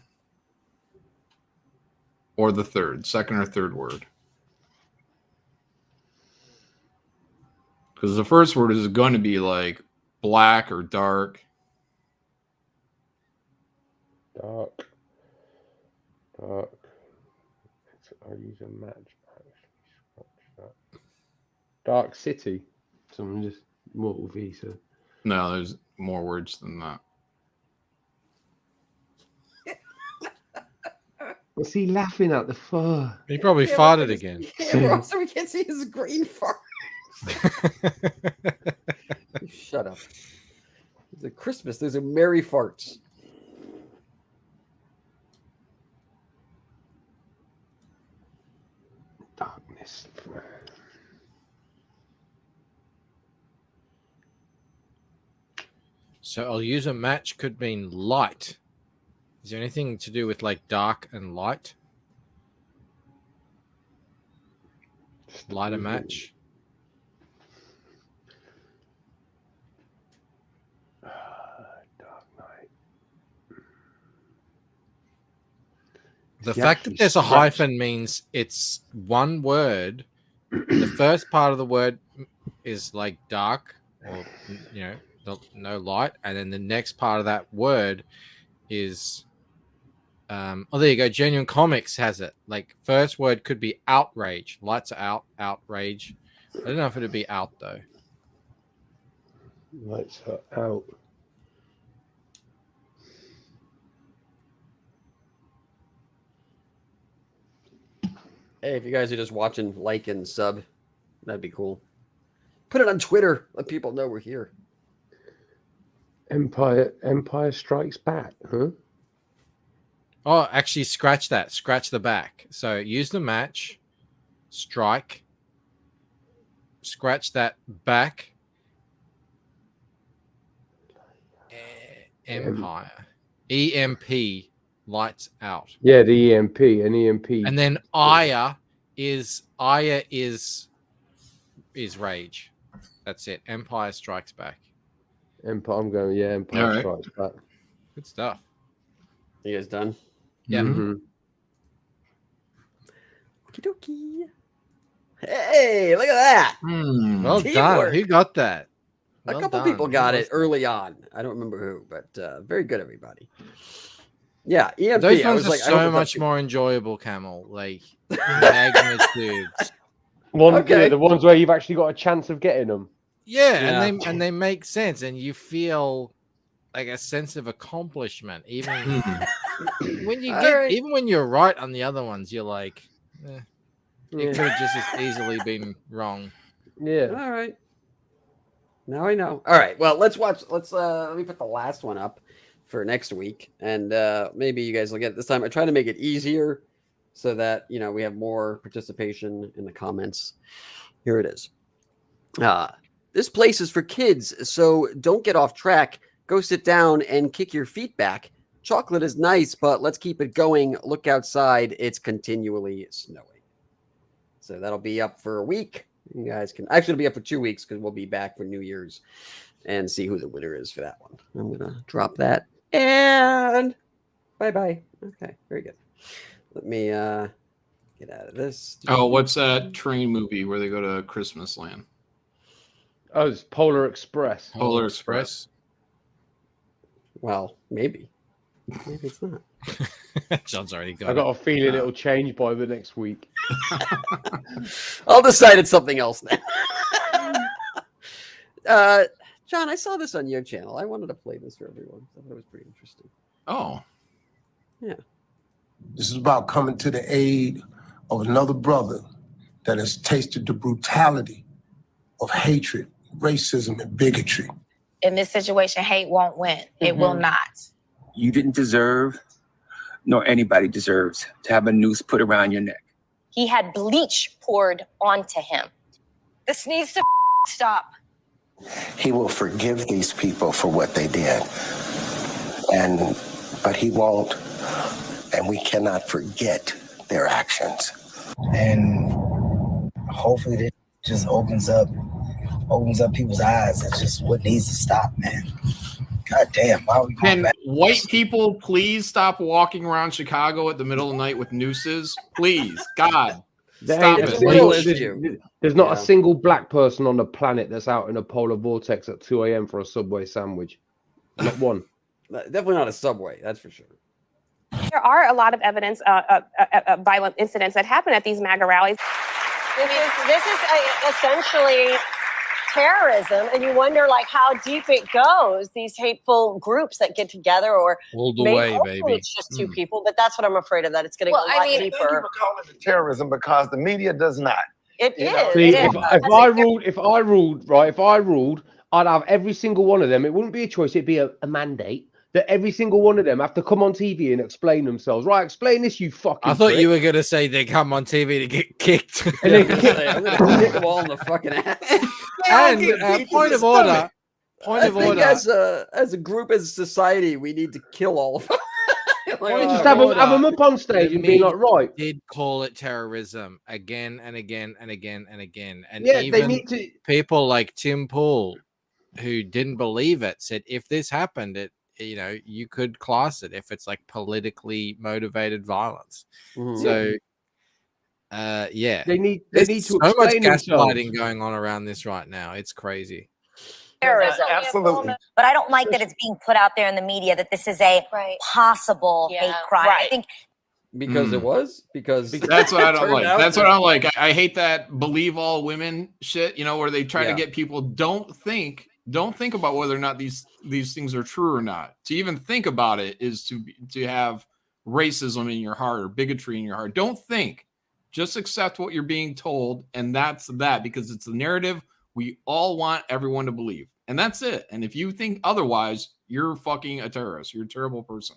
Or the second or third word. Because the first word is going to be like black or dark. Dark. I'll use a match. Dark City. Someone just Mortal Visa. No, there's more words than that. What's he laughing at? The fur. He probably farted again. So we can't see his green fart. Shut up. It's a Christmas. There's a merry farts. Darkness. So I'll use a match could mean light. Is there anything to do with like dark and light? Light a match. Dark Knight. The fact that there's a hyphen means it's one word. The first part of the word is like dark or, no light. And then the next part of that word is, there you go. Genuine Comics has it. Like first word could be outrage. Lights are out, outrage. I don't know if it'd be out though. Lights are out. Hey, if you guys are just watching, like and sub, that'd be cool. Put it on Twitter. Let people know we're here. Empire Strikes Back, huh? Oh, actually, scratch that. Scratch the back. So use the match, strike, scratch that back. Empire. EMP, lights out. Yeah, the EMP, an EMP. And then Aya is rage. That's it. Empire Strikes Back. Empire. I'm going. Yeah, Empire All right. Strikes Back. Good stuff. You guys done? Yeah. Mm-hmm. Okie dokie. Hey, look at that. Well Teamwork. done. Who got that? A Well couple done. people Who got was it that? early on. I don't remember who, but very good, everybody. Yeah, EMP. Those I ones was are like, I so hope it's much up more enjoyable, Camel. Like magnitudes. Okay. The ones where you've actually got a chance of getting them. Yeah, and they make sense, and you feel like a sense of accomplishment, even when you get, even when you're right on the other ones, you're like, it could have just as easily been wrong. Yeah. All right. Now I know. All right. Well, let's watch. Let me put the last one up for next week, and maybe you guys will get it this time. I try to make it easier so that we have more participation in the comments. Here it is. This place is for kids, so don't get off track. Go sit down and kick your feet back. Chocolate is nice, but let's keep it going. Look outside. It's continually snowing. So that'll be up for a week. You guys can actually it'll be up for 2 weeks because we'll be back for New Year's and see who the winner is for that one. I'm going to drop that. And bye-bye. Okay, very good. Let me get out of this. Oh, what's that train movie where they go to Christmas land? Oh, it's Polar Express. Polar Express. Well, maybe. Maybe it's not. John's already got I got a feeling it'll change by the next week. I'll decide it's something else then. John, I saw this on your channel. I wanted to play this for everyone. I thought it was pretty interesting. Oh. Yeah. This is about coming to the aid of another brother that has tasted the brutality of hatred, racism, and bigotry. In this situation, hate won't win. It will not. You didn't deserve, nor anybody deserves, to have a noose put around your neck. He had bleach poured onto him. This needs to stop. He will forgive these people for what they did. But he won't, and we cannot forget their actions. And hopefully this just opens up people's eyes. It's just what needs to stop, man. God damn, why are we going Can back? white people please stop walking around Chicago at the middle of the night with nooses? Please, God, stop it. There's not a single black person on the planet that's out in a polar vortex at 2 a.m. for a Subway sandwich. Not one. Definitely not a Subway, that's for sure. There are a lot of evidence of violent incidents that happen at these MAGA rallies. This is essentially terrorism, and you wonder how deep it goes. These hateful groups that get together, or all the maybe way, hopefully baby. it's just two people. But that's what I'm afraid of. That it's getting a lot Thank you deeper. for calling it terrorism because the media does not. It is. See, if I ruled, I'd have every single one of them. It wouldn't be a choice; it'd be a mandate that every single one of them have to come on TV and explain themselves. Right, explain this, you fucking. I thought prick. you were going to say they come on TV to get kicked. And they I'm going to kick them all in the fucking ass. And point of order. I think as a group, as a society, we need to kill all of them. Just have them up on stage and be like, right. Did call it terrorism again and again and again and again. And Yeah, even they need to. people like Tim Pool, who didn't believe it, said if this happened, you could class it if it's like politically motivated violence. So, yeah, they need There's to so much explain themselves. gaslighting going on around this right now. It's crazy. Terrorism. Absolutely. But I don't like that it's being put out there in the media that this is a possible hate crime. I think Because it was? Because That's what I don't turned like. out That's to- what I don't like. I hate that believe all women shit, where they try to Yeah. get people don't think about whether or not these things are true or not. To even think about it is to have racism in your heart or bigotry in your heart. Don't think. Just accept what you're being told, and that's that, because it's the narrative we all want everyone to believe. And that's it. And if you think otherwise, you're fucking a terrorist. You're a terrible person.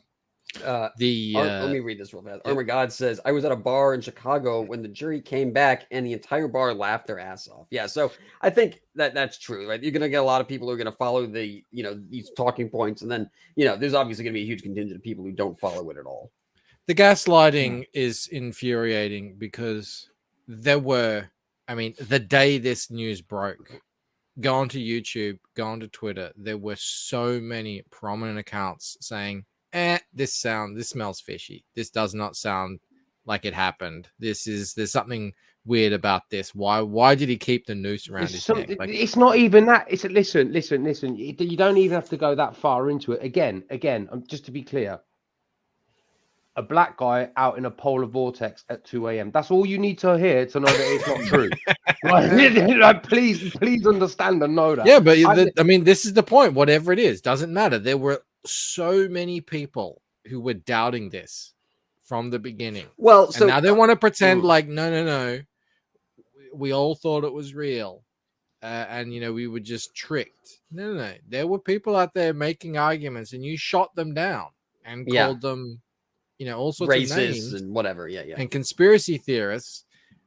Let me read this real fast. Armor God says, I was at a bar in Chicago when the jury came back and the entire bar laughed their ass off. Yeah, so I think that's true, right? You're going to get a lot of people who are going to follow these talking points. And then, there's obviously going to be a huge contingent of people who don't follow it at all. The gaslighting is infuriating because the day this news broke, go onto YouTube, go onto Twitter, there were so many prominent accounts saying, this smells fishy. This does not sound like it happened. There's something weird about this. Why did he keep the noose around his neck? It's not even that. It's listen. You don't even have to go that far into it. Again, just to be clear, a black guy out in a polar vortex at 2 a.m. That's all you need to hear to know that it's not true. Please understand and know that. Yeah, but this is the point. Whatever it is, doesn't matter. There were so many people who were doubting this from the beginning. Well, and now they want to pretend like no, we all thought it was real, and we were just tricked. No. There were people out there making arguments, and you shot them down and called them, all sorts racist of names and whatever. Yeah, and conspiracy theorists.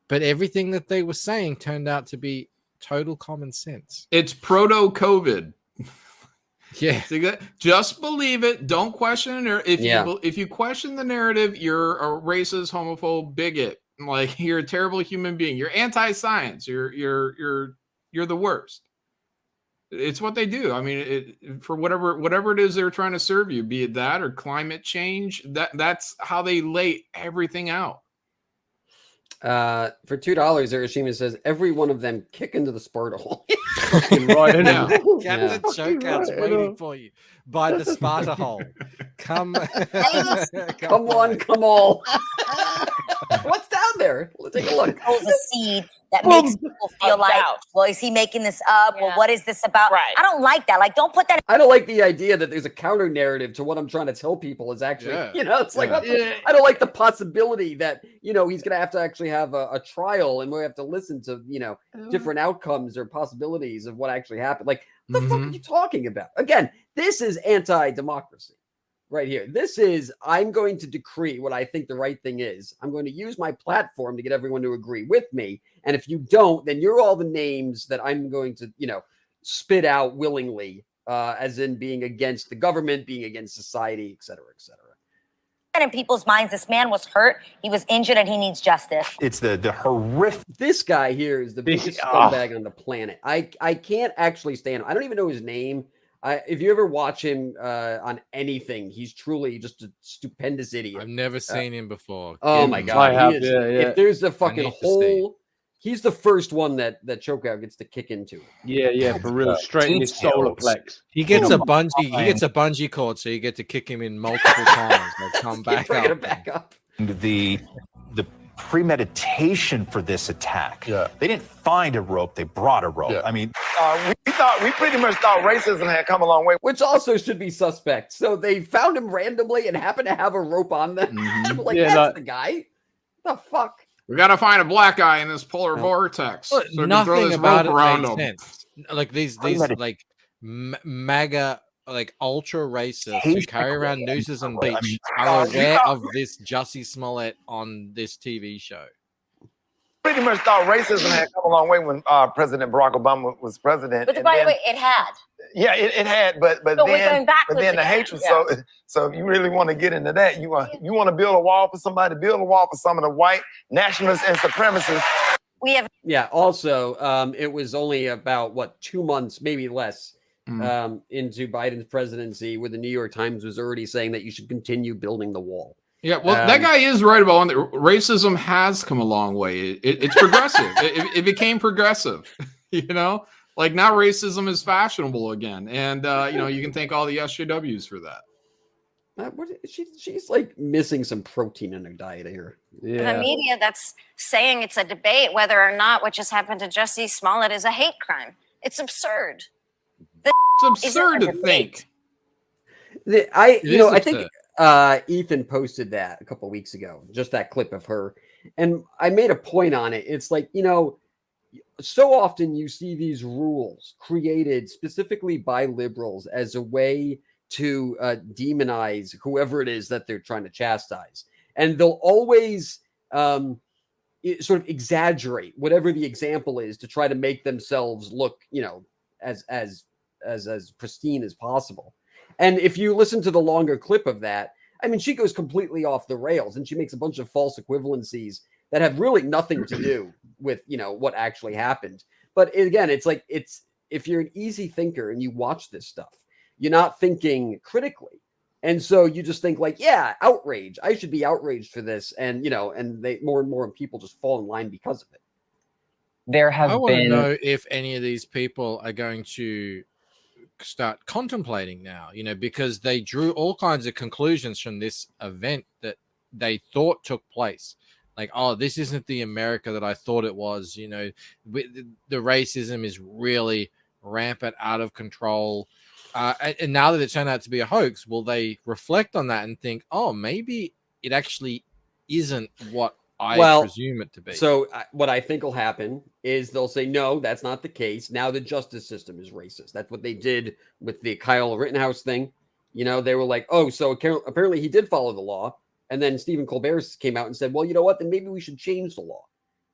But everything that they were saying turned out to be total common sense. It's proto-COVID. Yeah, just believe it. Don't question it. If you question the narrative, you're a racist, homophobe, bigot. Like, you're a terrible human being. You're anti-science. You're the worst. It's what they do. I mean, for whatever it is they're trying to serve you, be it that or climate change. That's how they lay everything out. For $2, Hiroshima says every one of them kick into the Sparta hole. Right now. Captain Chokeout's waiting for you by the Sparta hole. Come on, come all. What's down there? Let's take a look. Pulls a seed that makes people feel like, well, is he making this up? Well, what is this about? Right. I don't like that. Like, don't put that. I don't like the idea that there's a counter narrative to what I'm trying to tell people is actually, it's like, I don't like the possibility that, he's going to actually have a trial and we have to listen to, different outcomes or possibilities of what actually happened. Like, what the fuck are you talking about? Again, this is anti-democracy. Right here. This is, I'm going to decree what I think the right thing is. I'm going to use my platform to get everyone to agree with me. And if you don't, then you're all the names that I'm going to, spit out willingly, as in being against the government, being against society, et cetera, et cetera. In people's minds, this man was hurt, he was injured, and he needs justice. It's the horrific. This guy here is the biggest scumbag on the planet. I can't actually stand him. I don't even know his name. If you ever watch him on anything, he's truly just a stupendous idiot. I've never seen him before. Oh my god! I have, if there's a fucking hole, he's the first one that Chokeout gets to kick into. Yeah, for real, straight in his solar plex. He gets a bungee cord, so you get to kick him in multiple times. They'll come back up. The premeditation for this attack. They didn't find a rope, they brought a rope. I mean, we pretty much thought racism had come a long way. Which also should be suspect. So they found him randomly and happened to have a rope on them. That's the guy. What the fuck? We got to find a black guy in this polar vortex. So nothing about it around makes sense. Like these like MAGA, like ultra racists who carry around nooses on beach are aware of this Jussie Smollett on this TV show. Pretty much thought racism had come a long way when President Barack Obama was president. But by the way, it had. Yeah, it had, but we're going backwards then the again. hatred. So if you really want to get into that, you want to build a wall for somebody, build a wall for some of the white nationalists and supremacists. We have. Yeah. Also, it was only about 2 months, maybe less, into Biden's presidency, where the New York Times was already saying that you should continue building the wall. Yeah, well, that guy is right about one. Racism has come a long way. It's progressive. it became progressive. Like now racism is fashionable again, and you can thank all the SJWs for that. She's like missing some protein in her diet here. The media that's saying it's a debate whether or not what just happened to Jussie Smollett is a hate crime. It's absurd. It's absurd to think. I think Ethan posted that a couple weeks ago, just that clip of her, and I made a point on it. It's like, so often you see these rules created specifically by liberals as a way to demonize whoever it is that they're trying to chastise, and they'll always sort of exaggerate whatever the example is to try to make themselves look, as pristine as possible. And if you listen to the longer clip of that, I mean, she goes completely off the rails, and she makes a bunch of false equivalencies that have really nothing to do with what actually happened. But again, it's like if you're an easy thinker and you watch this stuff, you're not thinking critically. And so you just think like, yeah, outrage. I should be outraged for this. And, and more and more people just fall in line because of it. I want to know if any of these people are going to start contemplating now, because they drew all kinds of conclusions from this event that they thought took place. Like, oh, this isn't the America that I thought it was. The racism is really rampant, out of control. And now that it turned out to be a hoax, will they reflect on that and think, oh, maybe it actually isn't what I presume it to be? So what I think will happen is they'll say, no, that's not the case. Now the justice system is racist. That's what they did with the Kyle Rittenhouse thing. They were like, oh, so apparently he did follow the law. And then Stephen Colbert came out and said, well, you know what? Then maybe we should change the law.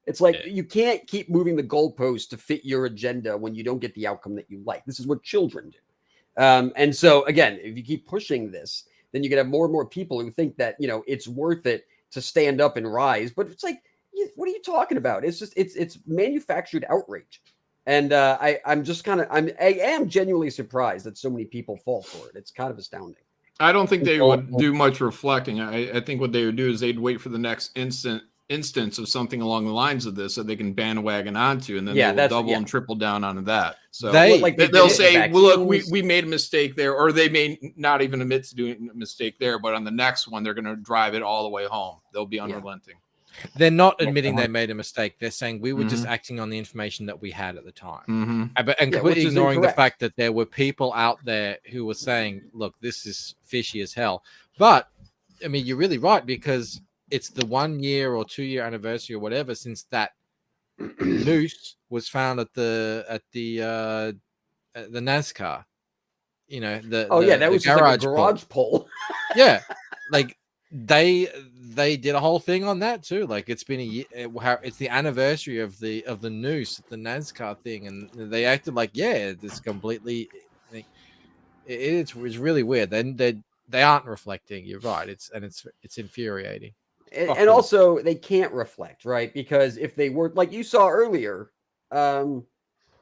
It's like you can't keep moving the goalposts to fit your agenda when you don't get the outcome that you like. This is what children do. And so, again, if you keep pushing this, then you can have more and more people who think that, it's worth it to stand up and rise. But it's like, what are you talking about? It's just it's manufactured outrage. And I am genuinely surprised that so many people fall for it. It's kind of astounding. I don't think they would do much reflecting. I think what they would do is they'd wait for the next instance of something along the lines of this that they can bandwagon onto, and then they will double and triple down onto that. So they'll say, well, look, we made a mistake there, or they may not even admit to doing a mistake there, but on the next one, they're going to drive it all the way home. They'll be unrelenting. They're not admitting they made a mistake. They're saying we were just acting on the information that we had at the time. And completely ignoring the fact that there were people out there who were saying, look, this is fishy as hell. But, I mean, you're really right, because it's the 1 year or 2 year anniversary or whatever since that noose was found at the NASCAR. That was just like a garage pole. Yeah, like they did a whole thing on that too. Like it's been a year. It's the anniversary of the noose, the NASCAR thing, and they acted like it's completely. It's really weird. Then they aren't reflecting. You're right. It's infuriating. And also they can't reflect, right? Because if they were, like you saw earlier, in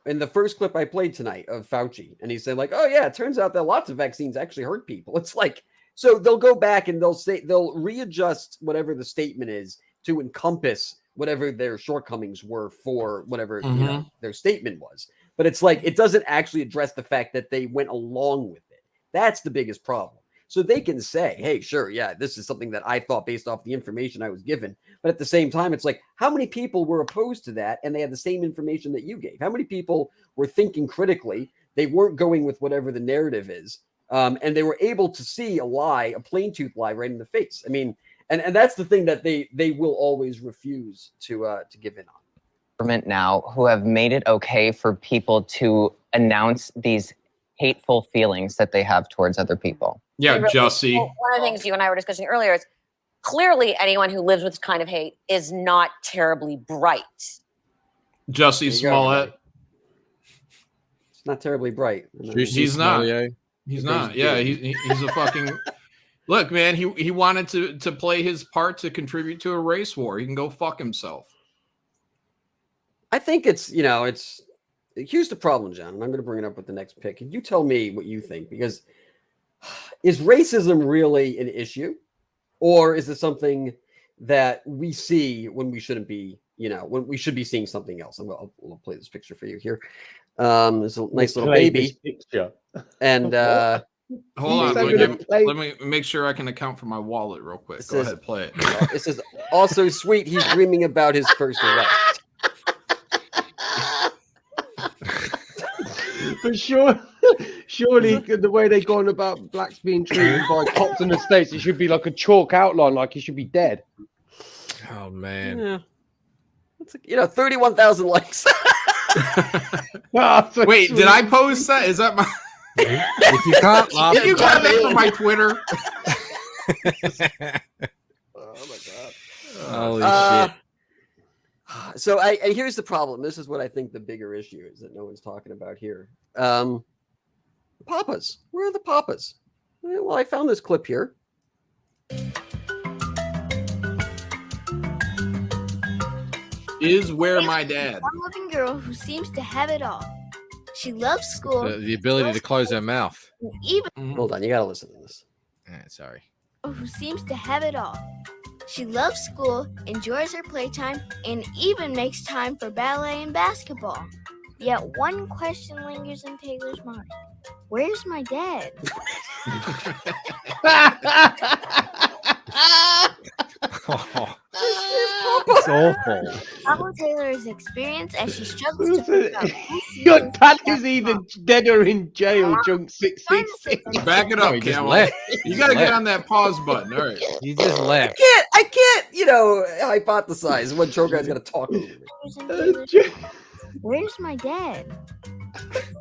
the first clip I played tonight of Fauci, and he said like, oh yeah, it turns out that lots of vaccines actually hurt people. It's like, so they'll go back and they'll readjust whatever the statement is to encompass whatever their shortcomings were for whatever their statement was. But it's like, it doesn't actually address the fact that they went along with it. That's the biggest problem. So they can say, hey, sure, yeah, this is something that I thought based off the information I was given. But at the same time, it's like, how many people were opposed to that and they had the same information that you gave? How many people were thinking critically? They weren't going with whatever the narrative is. And they were able to see a lie, a plain tooth lie right in the face. I mean, and that's the thing that they will always refuse to give in on. Government now who have made it okay for people to announce these hateful feelings that they have towards other people. Yeah, Jussie. One of the things you and I were discussing earlier is clearly anyone who lives with this kind of hate is not terribly bright. Jussie Smollett. It's not terribly bright. He's not. He's not. Yeah, he's a fucking look, man. He wanted to play his part to contribute to a race war. He can go fuck himself. I think it's here's the problem, John, and I'm going to bring it up with the next pick. Can you tell me what you think? Because is racism really an issue, or is it something that we see when we shouldn't be? When we should be seeing something else. I'll play this picture for you here. There's a nice little baby picture. And hold on, let me make sure I can account for my wallet real quick. Go ahead, play it. This is also sweet. He's dreaming about his first arrest. But surely the way they're going about blacks being treated by cops in the States, it should be like a chalk outline, like he should be dead. Oh man, yeah. It's 31,000 likes. Wait, did I post that? Is that my? If you can't laugh, Can you grab that from my Twitter? Oh my god! Holy shit! So and here's the problem. This is what I think the bigger issue is that no one's talking about here. Papas. Where are the papas? Well, I found this clip here. Is where my dad. One loving girl who seems to have it all. She loves school. The ability to close her mouth. Even Hold on, you gotta listen to this. Sorry. who seems to have it all. She loves school, enjoys her playtime, and even makes time for ballet and basketball. Yet one question lingers in Taylor's mind. Where's my dad? It's awful. Follow Taylor's experience as she struggles to figure out who she Your is dad without is either dead or in jail, Junk 666. Back it up, Camel. You got to get on that pause button. All right. You just left. I can't, hypothesize when Joe guy's gonna talk to me. Where's my dad?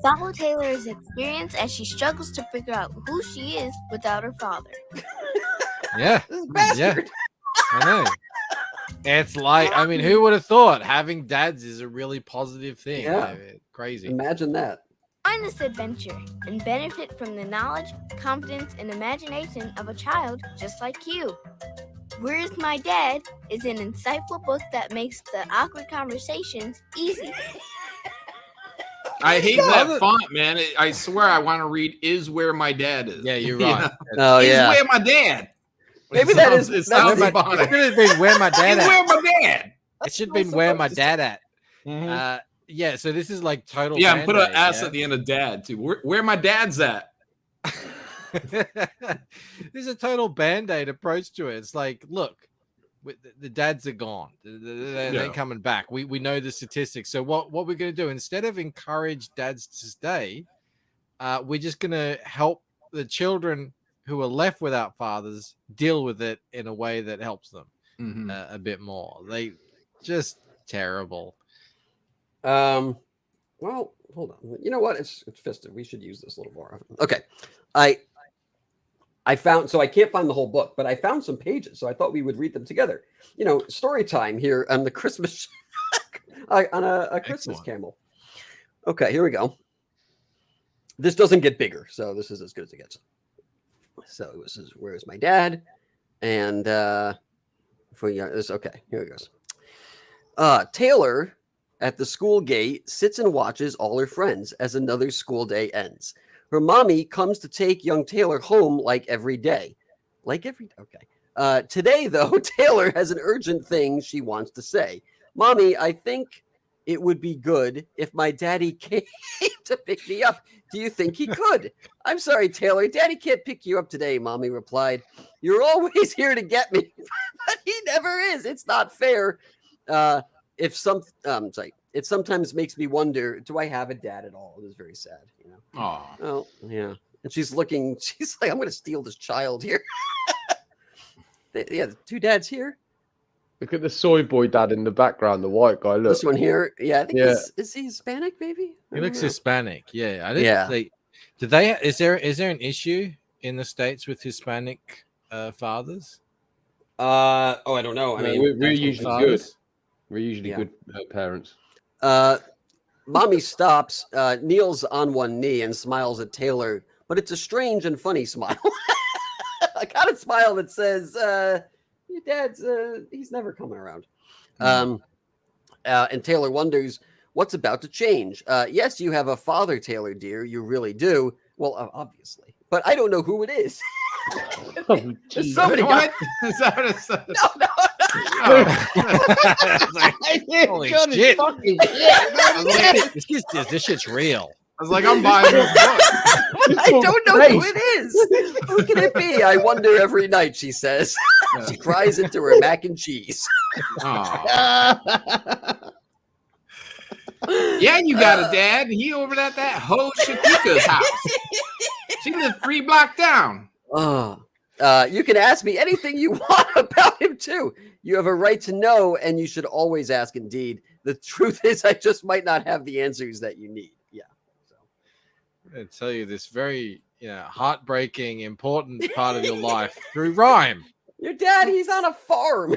Follow Taylor's experience as she struggles to figure out who she is without her father. Yeah. Yeah. I know. It's like, I mean, who would have thought having dads is a really positive thing? Yeah. Crazy. Imagine that. Find this adventure and benefit from the knowledge, confidence, and imagination of a child just like you. Where's My Dad is an insightful book that makes the awkward conversations easy. I hate that font, man. I swear I want to read Is Where My Dad Is. Yeah, you're right. Oh, Is yeah. Where My Dad. Maybe It that sounds- is. It sounds that's about It should have been Where My Dad Is At. Where My Dad. It should have been Where My Dad At. Yeah, so this is like total. Yeah, and put an Band-Aid, S at the end of dad, too. Where my dad's at. There's a total band-aid approach to it. It's like, look, the dads are gone. They're coming back. We know the statistics. So what we're going to do, instead of encourage dads to stay, we're just going to help the children who are left without fathers deal with it in a way that helps them a bit more. They just terrible. Well, hold on. You know what? It's festive. We should use this a little more often. Okay. I found, so I can't find the whole book, but I found some pages, so I thought we would read them together. Story time here on the Christmas on a Christmas Camel. Okay, here we go. This doesn't get bigger, so this is as good as it gets. So this is Where's My Dad? And okay, here it goes. Taylor at the school gate sits and watches all her friends as another school day ends. Her mommy comes to take young Taylor home like every day. Okay. Today, though, Taylor has an urgent thing she wants to say. Mommy, I think it would be good if my daddy came to pick me up. Do you think he could? I'm sorry, Taylor. Daddy can't pick you up today, Mommy replied. You're always here to get me, but he never is. It's not fair. It sometimes makes me wonder, do I have a dad at all? It is very sad, Oh, yeah. And she's like, I'm going to steal this child here. The two dads here. Look at the soy boy dad in the background, the white guy. Look. This one here. Yeah, I think is he Hispanic, maybe? He looks Hispanic. Yeah. I didn't is there an issue in the States with Hispanic fathers? I don't know. I mean, we're usually good. We're usually good parents. Mommy stops, kneels on one knee, and smiles at Taylor, but it's a strange and funny smile. A kind of smile that says, your dad's, he's never coming around. And Taylor wonders what's about to change. Yes, you have a father, Taylor, dear. You really do. Well, obviously. But I don't know who it is. Oh, There's so many What? Is that what it says? No. Holy shit. This shit's real. I was like, I'm buying this book. I don't know who it is. Who can it be? I wonder every night, she says. She cries into her mac and cheese. Yeah, you got a dad. He over at that Ho Shakika's house. She lives 3 blocks down. You can ask me anything you want about him, too. You have a right to know, and you should always ask indeed. The truth is, I just might not have the answers that you need. Yeah. So I tell you this very heartbreaking, important part of your life through rhyme. Your dad, he's on a farm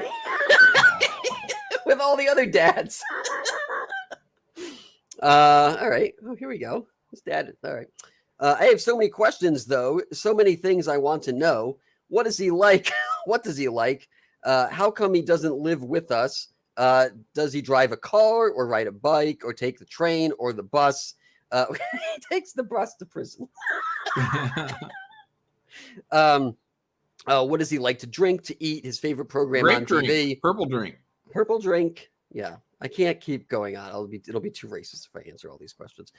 with all the other dads. All right. Oh, here we go. His dad. All right. I have so many questions, though. So many things I want to know. What is he like? What does he like? How come he doesn't live with us? Does he drive a car or ride a bike or take the train or the bus? He takes the bus to prison. What does he like to drink, to eat? His favorite program Grape on drink, TV? purple drink. Purple drink. Yeah, I can't keep going on. It'll be too racist if I answer all these questions.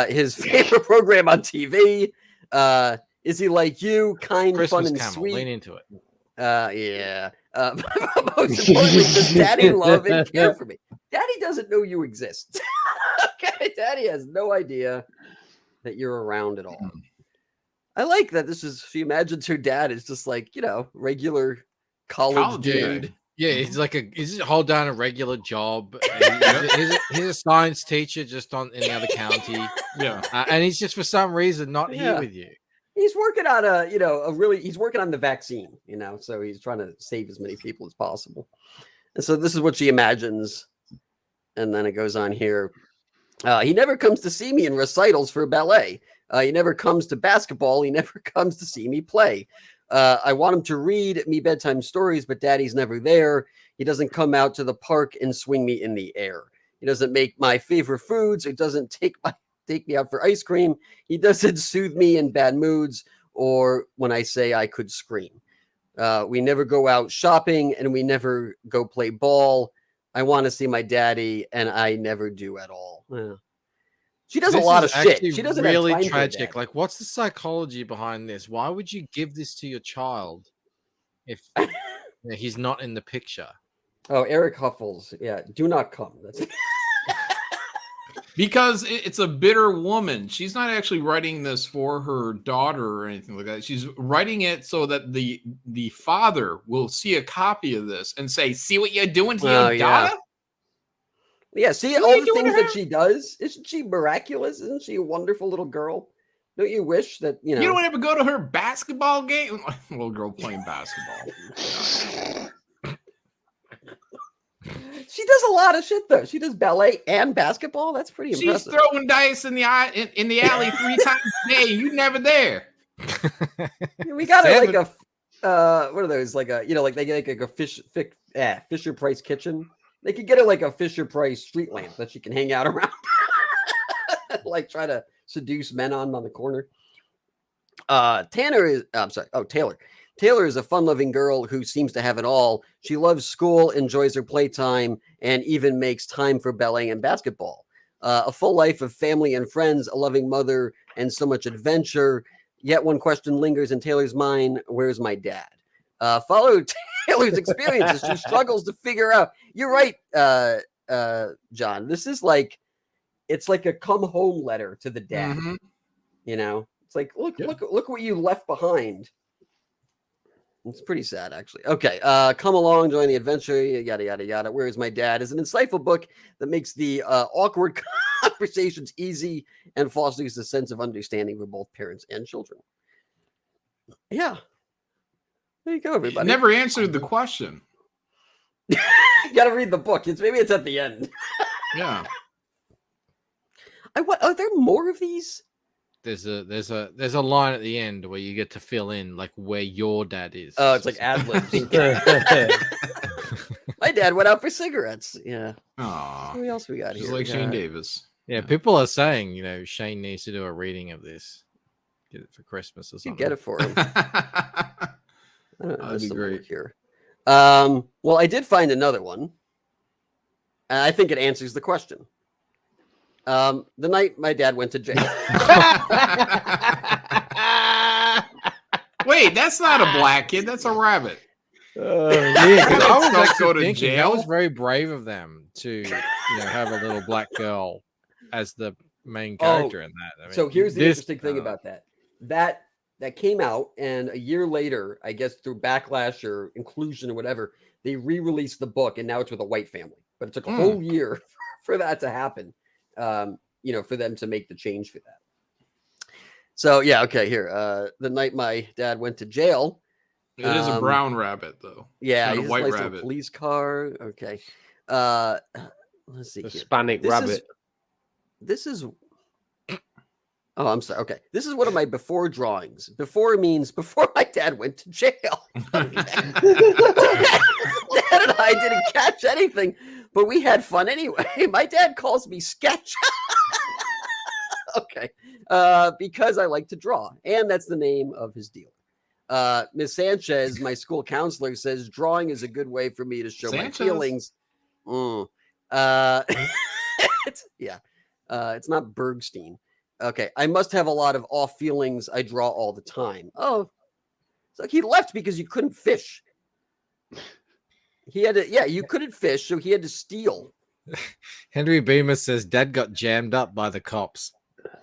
His favorite program on TV. Is he like you, kind, Christmas fun, and Camel, sweet? lean into it. Yeah. Most importantly, does Daddy love and care for me? Daddy doesn't know you exist. Okay, Daddy has no idea that you're around at all. I like that she imagines her dad is just like, regular college dude. Yeah, he's he's hold down a regular job. He's a science teacher just in the other county. Yeah. And he's just for some reason not here with you. He's working on he's working on the vaccine, so he's trying to save as many people as possible. And so this is what she imagines. And then it goes on here. He never comes to see me in recitals for ballet. He never comes to basketball. He never comes to see me play. I want him to read me bedtime stories, but Daddy's never there. He doesn't come out to the park and swing me in the air. He doesn't make my favorite foods. He doesn't take me out for ice cream. He doesn't soothe me in bad moods or when I say I could scream. We never go out shopping and we never go play ball. I want to see my daddy and I never do at all. Yeah. She does a lot of shit. She doesn't really have time tragic. for Like, what's the psychology behind this? Why would you give this to your child if he's not in the picture? Oh, Eric Huffles. Yeah, do not come. That's Because it's a bitter woman. She's not actually writing this for her daughter or anything like that. She's writing it so that the father will see a copy of this and say, "See what you're doing to your daughter." Yeah, see all the things that she does. Isn't she miraculous? Isn't she a wonderful little girl? Don't you wish that You don't ever go to her basketball game? Little girl playing basketball. She does a lot of shit though. She does ballet and basketball. That's pretty impressive. She's throwing dice in the alley 3 times a day. You never there. We got it like a what are those? Like a like they get like a Fisher Price kitchen. They could get her like a Fisher Price street lamp that she can hang out around, like try to seduce men on the corner. Taylor. Taylor is a fun-loving girl who seems to have it all. She loves school, enjoys her playtime, and even makes time for ballet and basketball. A full life of family and friends, a loving mother, and so much adventure. Yet one question lingers in Taylor's mind: where's my dad? Follow Taylor's experiences. She struggles to figure out. You're right, John. This is it's like a come home letter to the dad. Mm-hmm. It's like look what you left behind. It's pretty sad, actually. Okay, come along, join the adventure, yada, yada, yada. Where is my dad? Is an insightful book that makes the awkward conversations easy and fosters a sense of understanding for both parents and children. Yeah. There you go, everybody. Never answered the question. You got to read the book. Maybe it's at the end. Yeah. Are there more of these? There's a line at the end where you get to fill in like where your dad is. Oh, it's like ad libs. My dad went out for cigarettes. Yeah. Aww. Who else we got Just here? like Shane Davis. Yeah, people are saying, Shane needs to do a reading of this. Get it for Christmas or something. You get it for him. That'd be great. Here. Well, I did find another one. And I think it answers the question. The night my dad went to jail. Wait, that's not a black kid. That's a rabbit. I was actually go to thinking jail. that was very brave of them to have a little black girl as the main character in that. I mean, So here's the interesting thing about that. That came out, and a year later, I guess through backlash or inclusion or whatever, they re-released the book, and now it's with a white family. But it took a whole year for that to happen. For them to make the change for that. So yeah, okay. Here, the night my dad went to jail. It is a brown rabbit, though. Yeah, Not a he's white nice little rabbit. police car. Okay. Let's see. Hispanic This rabbit. Is, this is. Oh, I'm sorry. Okay, this is one of my before drawings. Before means before my dad went to jail. Dad and I didn't catch anything, but we had fun anyway. My dad calls me Sketch. Okay, because I like to draw, and that's the name of his dealer. Miss Sanchez, my school counselor, says drawing is a good way for me to show my feelings. It's not Bergstein. Okay, I must have a lot of off feelings. I draw all the time. Oh, so he left because you couldn't fish. He had to, you couldn't fish, so he had to steal. Henry Beamer says Dad got jammed up by the cops.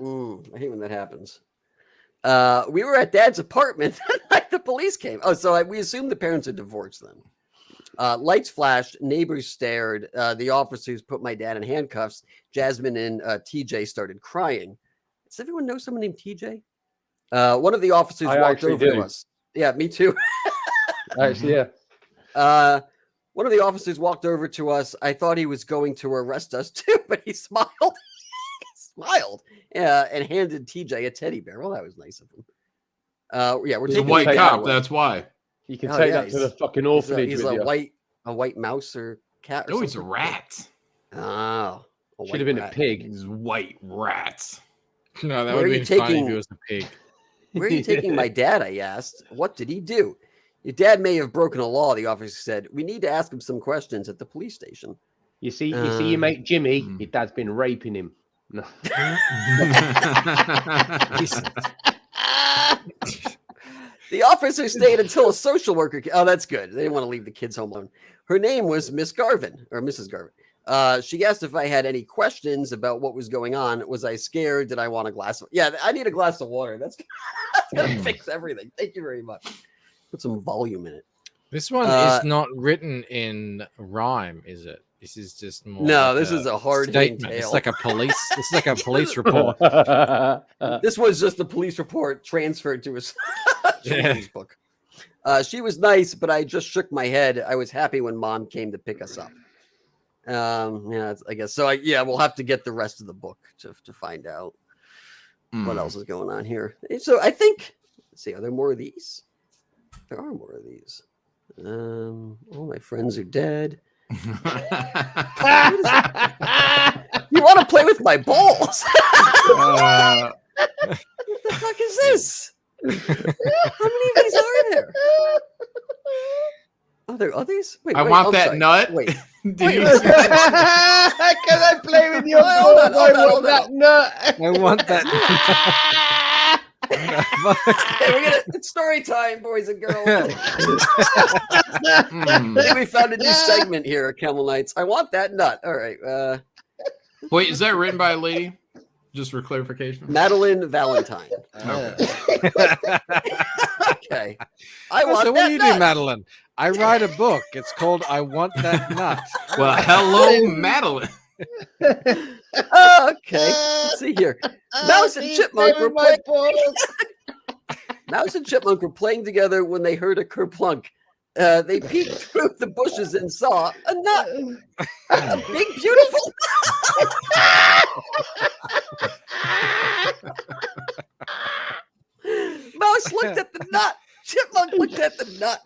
I hate when that happens. We were at Dad's apartment the night the police came. Oh, so we assumed the parents are divorced then. Lights flashed, neighbors stared. The officers put my dad in handcuffs. Jasmine and TJ started crying. Does everyone know someone named TJ? One of the officers walked over to us. Yeah, me too. Actually, yeah. One of the officers walked over to us. I thought he was going to arrest us too, but he smiled. And handed TJ a teddy bear. Well, that was nice of him. We're He's taking a white cop. That's why. You can take that to the fucking orphanage. He's with a you. white mouse or cat. Or No, he's a something. rat. Oh, should have been a pig. He's white rats. No, that Where would are be you funny if taking- he was a pig. Where are you taking my dad? I asked. What did he do? Your dad may have broken a law, the officer said. We need to ask him some questions at the police station. You see your mate Jimmy. Your dad's been raping him. No. The officer stayed until a social worker. Oh, that's good. They didn't want to leave the kids home alone. Her name was Miss Garvin or Mrs. Garvin. She asked if I had any questions about what was going on. Was I scared? Did I want a glass of? Yeah, I need a glass of water. That's gonna fix everything. Thank you very much. Put some volume in it. This one is not written in rhyme, is it? This is just more. No, like this is a hard-hitting statement. tale. It's like a police. It's like a police report. This was just a police report transferred to a children's book. She was nice, but I just shook my head. I was happy when Mom came to pick us up. I guess so. We'll have to get the rest of the book to find out what else is going on here. So I think. Let's see. Are there more of these? There are more of these. All my friends are dead. You want to play with my balls? What the fuck is this? How many of these are there? Are there others? Wait, I wait, want I'm that sorry. nut. Wait. Did Wait. you- Can I play with your Hold on, balls? hold on, I hold want that nut. I want that. Okay, it's story time, boys and girls. I think we found a new segment here at Camel Nights. I want that nut. All right. Wait, is that written by a lady? Just for clarification. Madeline Valentine. Okay. Okay. I want so that what do you nut. do, Madeline? I write a book. It's called I Want That Nut. Well, hello, Madeline. Okay. Let's see here. Mouse and Chipmunk were playing. Mouse and Chipmunk were playing together when they heard a kerplunk. They peeked through the bushes and saw a nut. A big, beautiful Mouse looked at the nut. Chipmunk looked at the nut.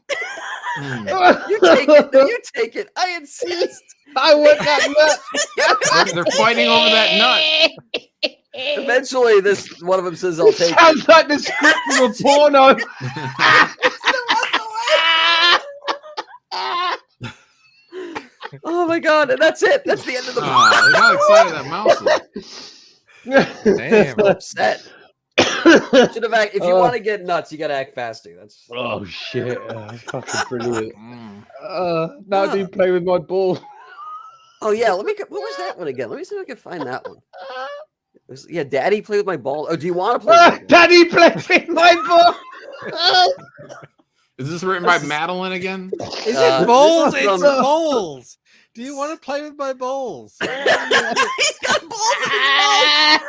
You take it. No, you take it. I insist. I want that nut. They're fighting over that nut. Eventually, this one of them says, "I'll take it." Sounds like the script of a porno. Oh my god! And that's it. That's the end of the book. Oh, look how excited that mouse is. Damn. I'm upset. Should have act, if you want to get nuts, you got to act faster. That's Oh shit! Fucking brilliant. Now do you play with my ball? Oh yeah, let me. What was that one again? Let me see if I can find that one. Yeah, Daddy, play with my ball. Oh, do you want to play? With my Daddy, play with my ball. Is this written by Madeline again? Is it balls? this It's is from- balls. Do you want to play with my balls? He's got balls in his mouth.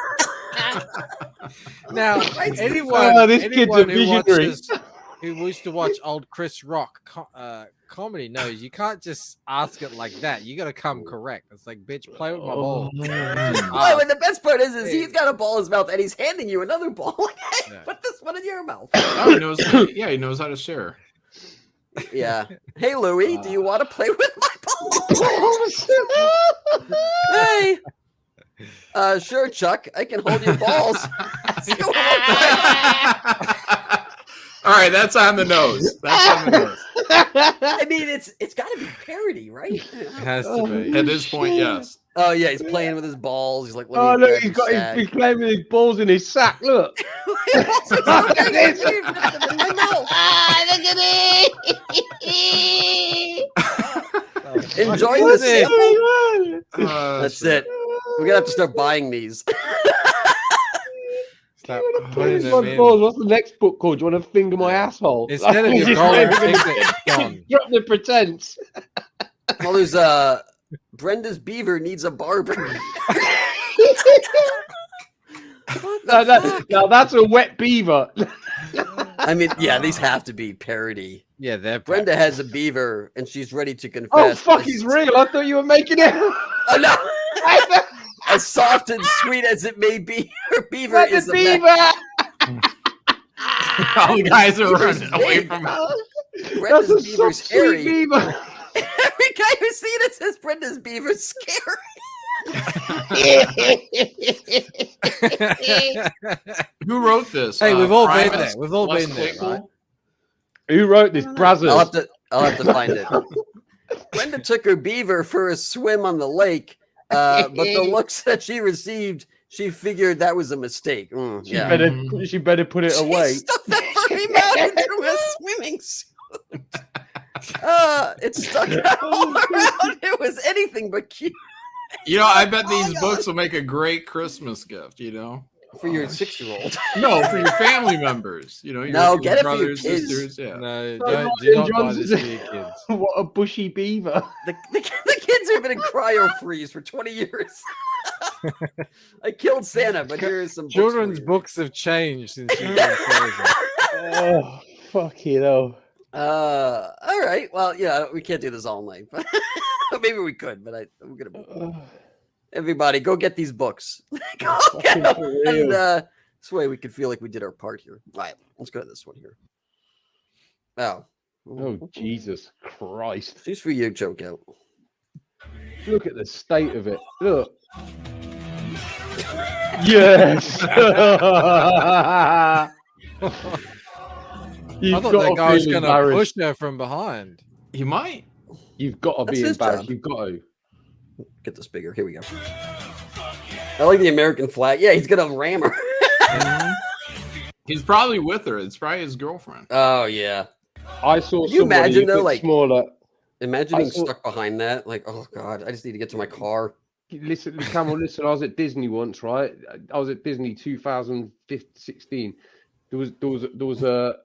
Now, This anyone kid's a who visionary. who used to watch old Chris Rock comedy knows you can't just ask it like that. You got to come correct. It's like, bitch, play with my ball. Well, and the best part is he's got a ball in his mouth and he's handing you another ball. Like, hey, put this one in your mouth. Oh, he knows. Yeah, he knows how to share. Yeah. Hey, Louie, do you want to play with my balls? Hey. Sure, Chuck. I can hold your balls. All right, that's on the nose. That's on the nose. I mean, it's got to be parody, right? It has to be. At this point, yes. Oh yeah, he's playing with his balls. He's like, Oh look, he's playing with his balls in his sack. Look. Look at this. Look at it. Enjoy What's this. going That's it. We're gonna have to start buying these. What's the next book called? Do you want to finger my asshole? Instead of your golden ticket, gone. Drop the pretense. Well, there's Brenda's beaver needs a barber. Now that's a wet beaver. I mean, yeah, these have to be parody. Yeah, they're Brenda has a beaver and she's ready to confess. Oh fuck, he's real. I thought you were making it. Oh no. As soft and sweet as it may be, her beaver Where's is the a beaver. All the guys are running away from it. Brenda's That's a beaver's soft, sweet hairy. beaver. Every guy who's seen it says Brenda's beaver's scary. Who wrote this? Hey, we've all been Primus? there. We've all Les been there, Claypool? right? Who wrote this? Brazzers. I'll have to find it. Brenda took her beaver for a swim on the lake, but the looks that she received, she figured that was a mistake. She better put it away. She stuck that furry mouth into a swimming suit. It stuck out all around. It was anything but cute. You know, I bet these books will make a great Christmas gift, you know? For your 6-year-old. No, for your family members. You know, your get it for your brothers, kids. sisters. Yeah. No, Do not buy this for your kids. What a bushy beaver. The kids have been in cryo freeze for 20 years. I killed Santa, but here's some Children's books have changed since you've been frozen. Oh, fuck you know. All right. Well, yeah, we can't do this all night, but maybe we could. But I'm gonna. Everybody, go get these books. Go get them. And this way, we can feel like we did our part here. All right, let's go to this one here. Oh, Jesus Christ! Just for you, Joe Goat. Look at the state of it. Look. Yes. I thought that guy was going to push her from behind. He might. You've got to be embarrassed. You've got to. Get this bigger. Here we go. I like the American flag. Yeah, he's going to ram her. He's probably with her. It's probably his girlfriend. Oh, yeah. I saw. Can you imagine, though, like, smaller. Imagine being stuck behind that. Like, oh, God, I just need to get to my car. Listen, Camel, listen, I was at Disney once, right? I was at Disney 2016. There was a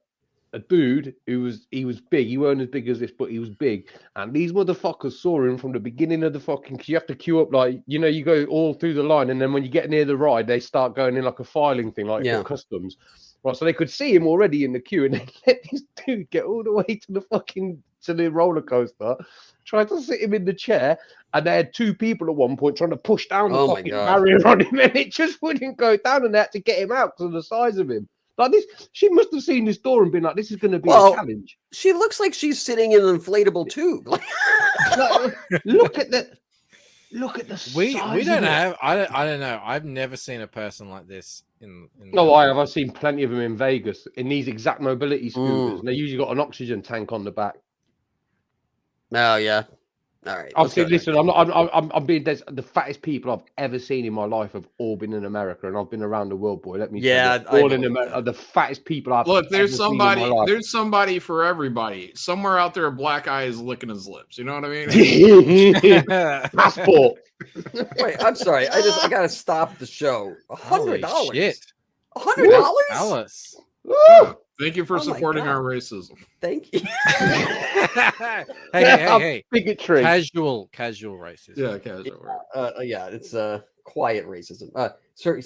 dude who was big. He weren't as big as this, but he was big. And these motherfuckers saw him from the beginning of the fucking. Cause you have to queue up, like, you know, you go all through the line, and then when you get near the ride, they start going in like a filing thing, like for customs. Right, so they could see him already in the queue, and they let this dude get all the way to the roller coaster, tried to sit him in the chair, and they had 2 people at one point trying to push down the fucking barrier on him, and it just wouldn't go down, and they had to get him out because of the size of him. Like this, she must have seen this door and been like, "This is going to be a challenge." She looks like she's sitting in an inflatable tube. Look at the We size don't of it. have. I don't know. I've never seen a person like this in No, I have. I've seen plenty of them in Vegas in these exact mobility scooters. And they usually got an oxygen tank on the back. Oh yeah. All right. I've seen. Listen, I'm being dead. The fattest people I've ever seen in my life have all been in America, and I've been around the world, boy. Let me tell you, all in America. The fattest people I've Look, there's ever somebody. seen in my life. There's somebody for everybody. Somewhere out there, a black eye is licking his lips. You know what I mean? Passport. Wait, I'm sorry. I gotta stop the show. $100. Alice. Thank you for supporting our racism. Thank you. Hey. Bigotry. Casual racism. Yeah, casual. Yeah, it's quiet racism. So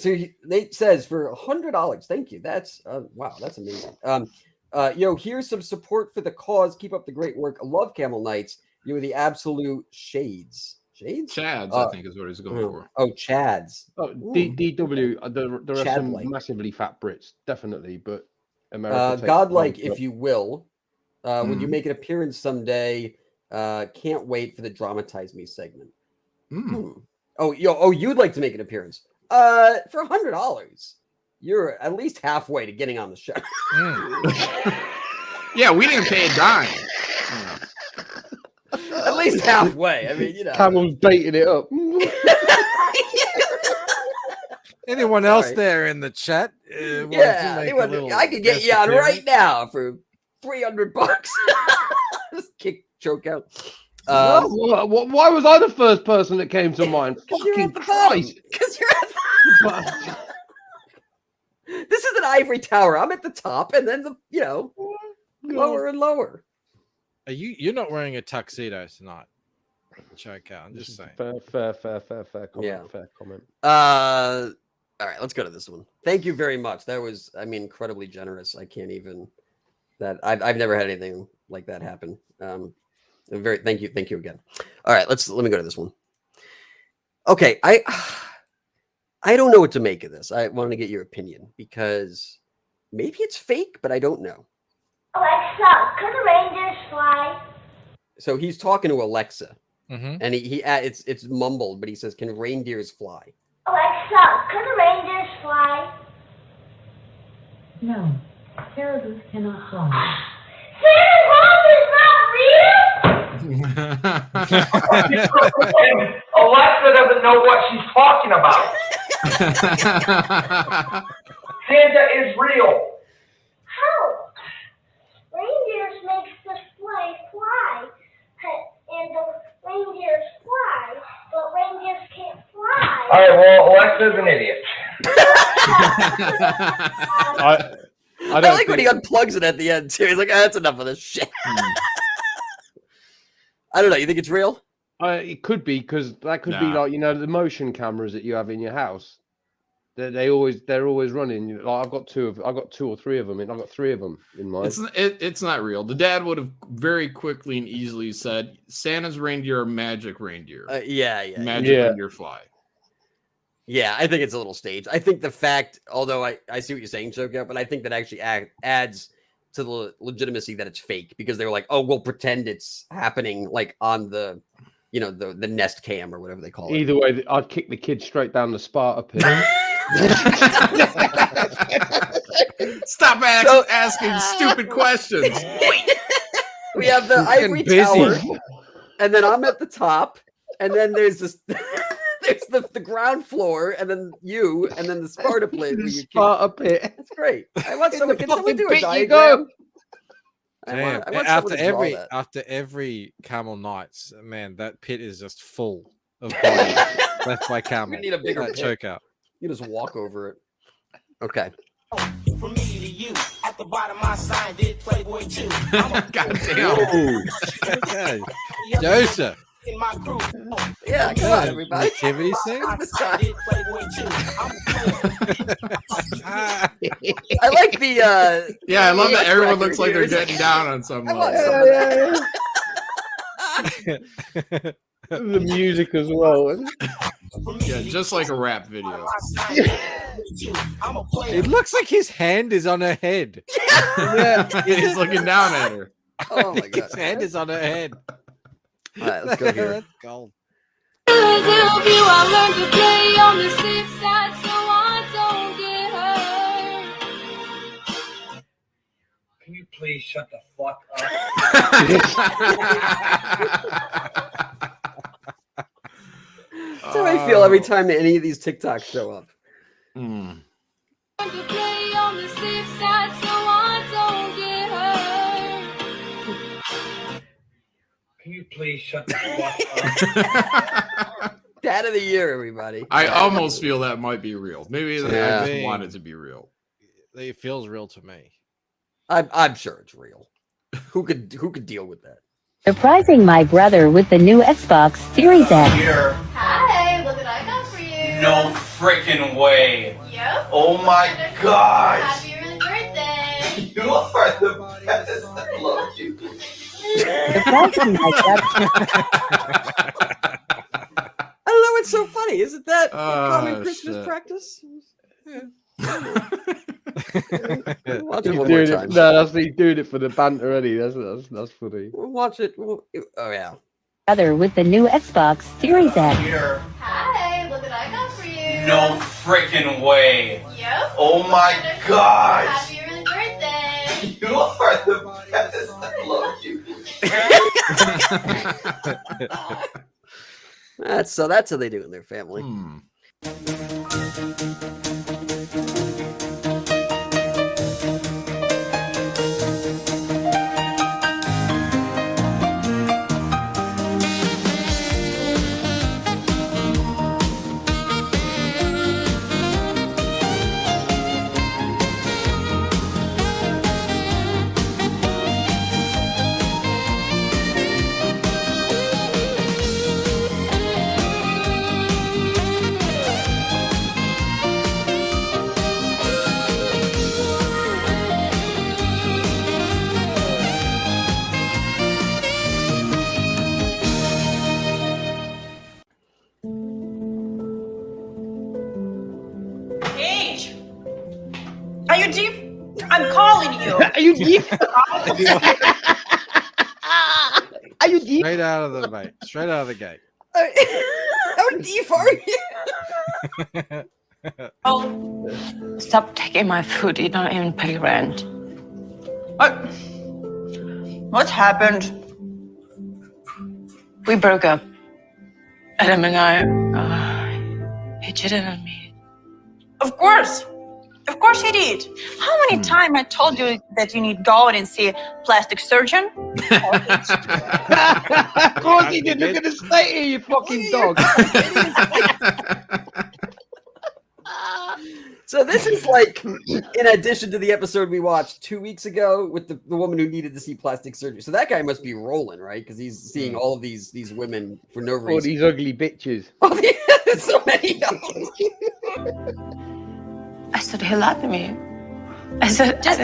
Nate says for $100. Thank you. That's wow, that's amazing. Here's some support for the cause. Keep up the great work. I love Camel Nights. You're the absolute shades. Shades? Chads, I think is what he's going for. Oh, Chads. Oh, DW. There are some Chad-like. massively fat Brits, definitely, but America. Godlike, if you will. Would you make an appearance someday? Can't wait for the Dramatize Me segment. Oh, you'd like to make an appearance? For $100, you're at least halfway to getting on the show. Yeah, we didn't pay a dime. At least halfway. I mean, Camel's baiting it up. Anyone else there in the chat? I could get you on right now for $300. Just kick choke out. Why was I the first person that came to mind? Fucking Christ! Because you're at the This is an ivory tower. I'm at the top, and then lower and lower. You're not wearing a tuxedo tonight. Choke out. I'm just saying. Fair comment. Yeah. Fair comment. All right, let's go to this one. Thank you very much. That was, incredibly generous. I can't even. I've never had anything like that happen. Thank you again. All right, let me go to this one. Okay, I don't know what to make of this. I want to get your opinion because maybe it's fake, but I don't know. Alexa, could the reindeers fly? So he's talking to Alexa, Mm-hmm. and it's mumbled, but he says, "Can reindeers fly?" Alexa, could the reindeers fly? No, caribou cannot fly. Santa Claus is not real? Alexa doesn't know what she's talking about. Santa is real. How? Reindeers makes the sleigh fly, and the reindeers fly, but reindeers can't fly. All right, well, Alexa's an idiot. I like when he unplugs it at the end too. He's like, "That's enough of this shit." I don't know. You think it's real? It could be because that could be like the motion cameras that you have in your house. They're always running. Like I've got two or three of them. I've got three of them in mine. It's not real. The dad would have very quickly and easily said, "Santa's reindeer are magic reindeer." Magic reindeer fly. Yeah, I think it's a little staged. I think the fact, although I see what you're saying, Joker, but I think that actually adds to the legitimacy that it's fake because they were like, "Oh, we'll pretend it's happening like on the, the Nest Cam or whatever they call it." Either way, I'd kick the kid straight down the Sparta pit. Stop asking stupid questions. We have the ivory tower, and then I'm at the top, and then there's this. There's the ground floor, and then you, and then the Sparta pit. Sparta pit. That's great. I want someone. Can someone do a pit you diagram? Damn. I want After every Camel Nights, man, that pit is just full of bodies left by Camel. We need a bigger pit. choke out. You just walk over it. Okay. From me to you, at the bottom my sign did Playboy too. Goddamn. Okay. Joseph. In my crew. Yeah, come on, everybody. Activity scene? I like the I love that everyone looks like they're getting down on some level. The music as well. Yeah, just like a rap video. It looks like his hand is on her head. Yeah, he's looking down at her. Oh my god. His hand is on her head. All right, let's go here. That's gold. I learned to play on the safe side so I don't get hurt. Can you please shut the fuck up? That's how I feel every time any of these TikToks show up. To play on the safe side so I don't get hurt. Can you please shut the fuck up? Dad of the year, everybody. I almost feel that might be real. Maybe Yeah. I just want it to be real. It feels real to me. I'm sure it's real. Who could deal with that? Surprising my brother with the new Xbox Series X. Here. Hi, look what I got for you. No. freaking way. Yep. Oh my gosh. Happy early birthday. You are the best. I love you. I don't know. It's so funny. Isn't that a common Oh, Christmas shit. practice? He's Watch it one more doing time. it. No, he's doing it for the banter already. That's funny. We'll watch it. Oh yeah. Other with the new Xbox Series X. Here. Hi, look what I got for you. No freaking way. Yep. Oh my gosh. Happy early birthday. You are the best. I love you. That's how they do in their family. Age! Are you deep? I'm calling you. Are you deep? Are you deep? Straight out of the gate. Straight out of the gate. How deep are you? Oh, stop taking my food. You don't even pay rent. What happened? We broke up. Adam and I. He cheated on me. Of course he did. How many times I told you that you need to go and see a plastic surgeon? Of course he did. Look at the state of you fucking dog. So this is like, in addition to the episode we watched 2 weeks ago with the woman who needed to see plastic surgery. So that guy must be rolling, right? Because he's seeing all of these women for no reason. All these ugly bitches. Oh, there's so many of them. I said he loved me. I said, just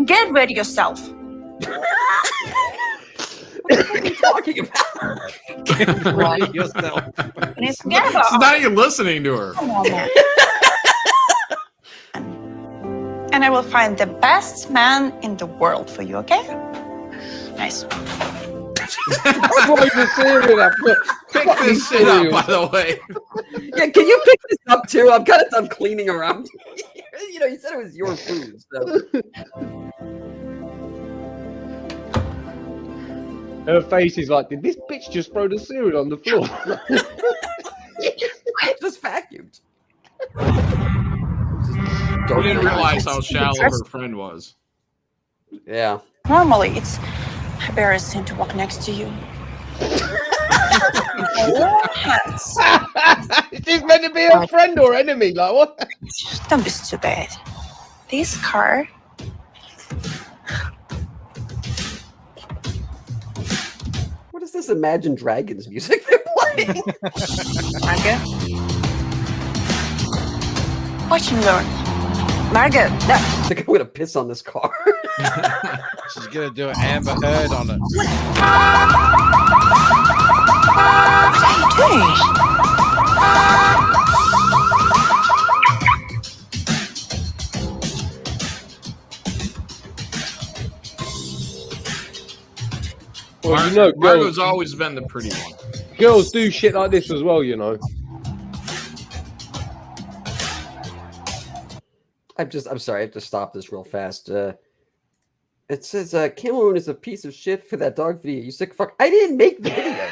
get ready yourself. What are you talking about? Right. Yourself. Forget about She's not even listening to her. Come on, man. And I will find the best man in the world for you, okay? Nice. Pick this shit up, by the way. Yeah, can you pick this up too? I'm kind of done cleaning around. You know, you said it was your food, so. Her face is like, did this bitch just throw the cereal on the floor? Just vacuumed. You didn't realize how shallow her friend was. Yeah. Normally, it's embarrassing to walk next to you. Hands. Is this meant to be a friend or enemy? Like what? Don't be stupid. This car. What is this Imagine Dragons music they're playing? Margot. Watch and learn. Margot. I think I'm gonna piss on this car. She's gonna do an Amber Heard on it. What are you doing? Well, you know, Margot's always been the pretty one. Girls do shit like this as well, you know. I'm sorry, I have to stop this real fast. It says Camel Moon is a piece of shit for that dog video. You sick fuck. I didn't make the video.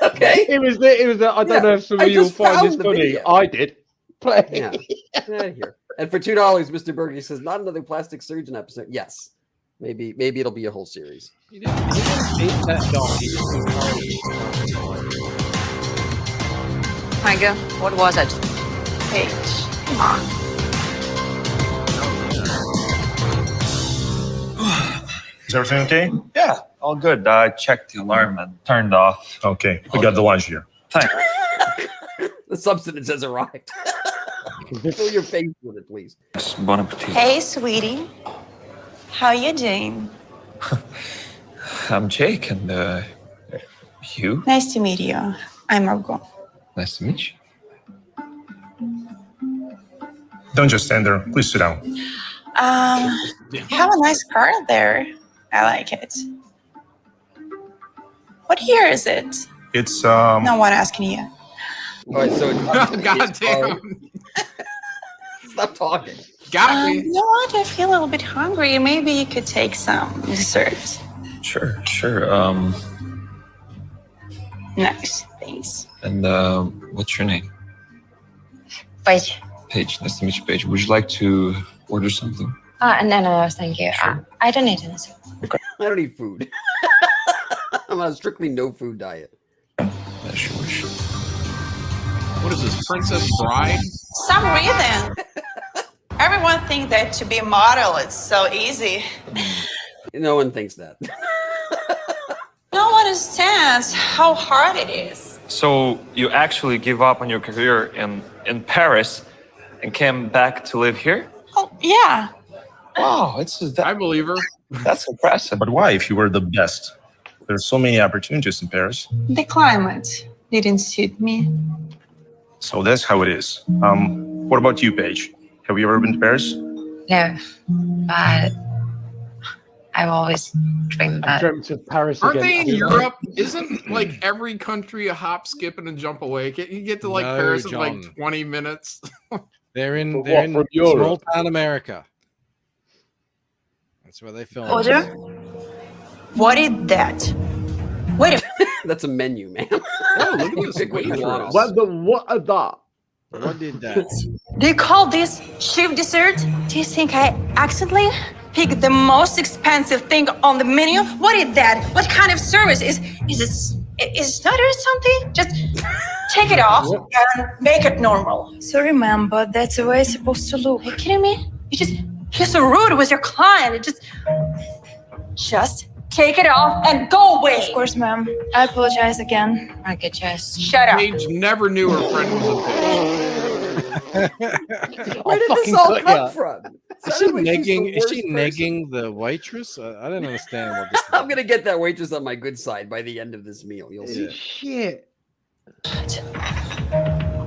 Okay. It was I don't know if some of you will find this funny. Video. I did. Yeah. Get out of here. And for $2, Mr. Berge says, not another plastic surgeon episode. Yes. Maybe it'll be a whole series. He didn't eat that dog. He just Margot, what was it? Hey, come on. Is everything okay? Yeah, all good. I checked the alarm and turned off. Okay, we got the lunch here. Thanks. The substance has arrived. Fill your face with it, please. Bon appetit. Hey, sweetie. How you doing? I'm Jake, and you? Nice to meet you. I'm Margot. Nice to meet you. Don't just stand there. Please sit down. You have a nice car there. I like it. What year is it? It's No one asking you. All right, so God damn. Stop talking. Got me. You know what? I feel a little bit hungry. Maybe you could take some dessert. Sure. Nice. Thanks. And what's your name? Paige. Paige. Nice to meet you, Paige. Would you like to order something? No, thank you. I don't need anything. I don't eat food. I'm on a strictly no food diet. As you wish. What is this, Princess Bride? Some reason. Everyone thinks that to be a model is so easy. No one thinks that. No one understands how hard it is. So you actually give up on your career in Paris and came back to live here? Oh, yeah. Wow, I believe her. That's impressive. But why, if you were the best? There's so many opportunities in Paris. The climate didn't suit me. So that's how it is. What about you, Paige? Have you ever been to Paris? No, but I've always dreamed I about dreamt of Paris Aren't again. they in Europe? Isn't like every country a hop, skip, and a jump away? You get to like No, Paris in John. like 20 minutes. They're in from Europe? small town America. That's where they film. Order? What is that? Wait a That's a menu, man. Oh, look at You this pick what you waitress. want. What are that? What did that? Do you call this cheap dessert? Do you think I accidentally picked the most expensive thing on the menu? What is that? What kind of service is not or something? Just take it off and make it normal. Sorry, ma'am, but that's the way it's supposed to look. Are you kidding me? You're so rude with your client. Just take it off and go away. Of course, ma'am. I apologize again. I could just shut up. Paige never knew her friend was a bitch. Where did this all come from? Is she negging the waitress? I don't understand what this is. I'm gonna get that waitress on my good side by the end of this meal. You'll see. Shit.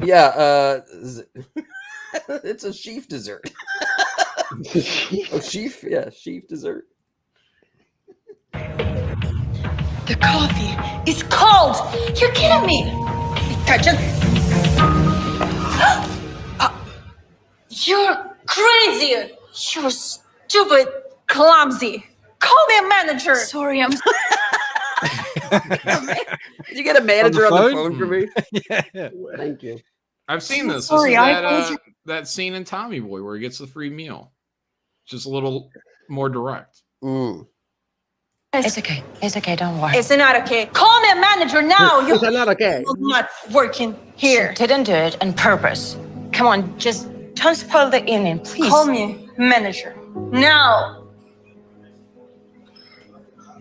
Yeah, it's a sheaf dessert. Sheaf? Yeah, sheaf dessert. The coffee is cold. You're kidding me. You're crazy. You're stupid, clumsy. Call me a manager. Sorry, I'm. Did you get a manager on the phone for me? Yeah. Thank you. I've seen this. Sorry, This I is told that scene in Tommy Boy where he gets the free meal. Just a little more direct. It's okay. It's okay. Don't worry. It's not okay. Call me a manager now. It's not okay. You're not working here. She didn't do it on purpose. Come on, just don't spoil the evening, please. Call me manager now.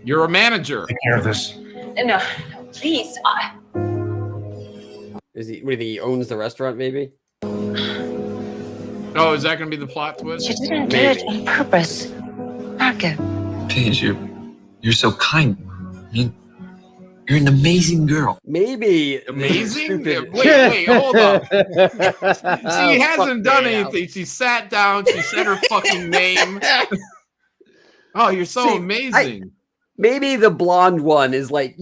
You're a manager. Take care of this. No, please. Is he? What do you think? He owns the restaurant, maybe? Oh, is that going to be the plot twist? She didn't do it on purpose. Marco. Paige, you're so kind. I mean, you're an amazing girl. Maybe Amazing? Wait, hold up. She hasn't done anything. She sat down. She said her fucking name. Oh, you're so amazing. Maybe the blonde one is like,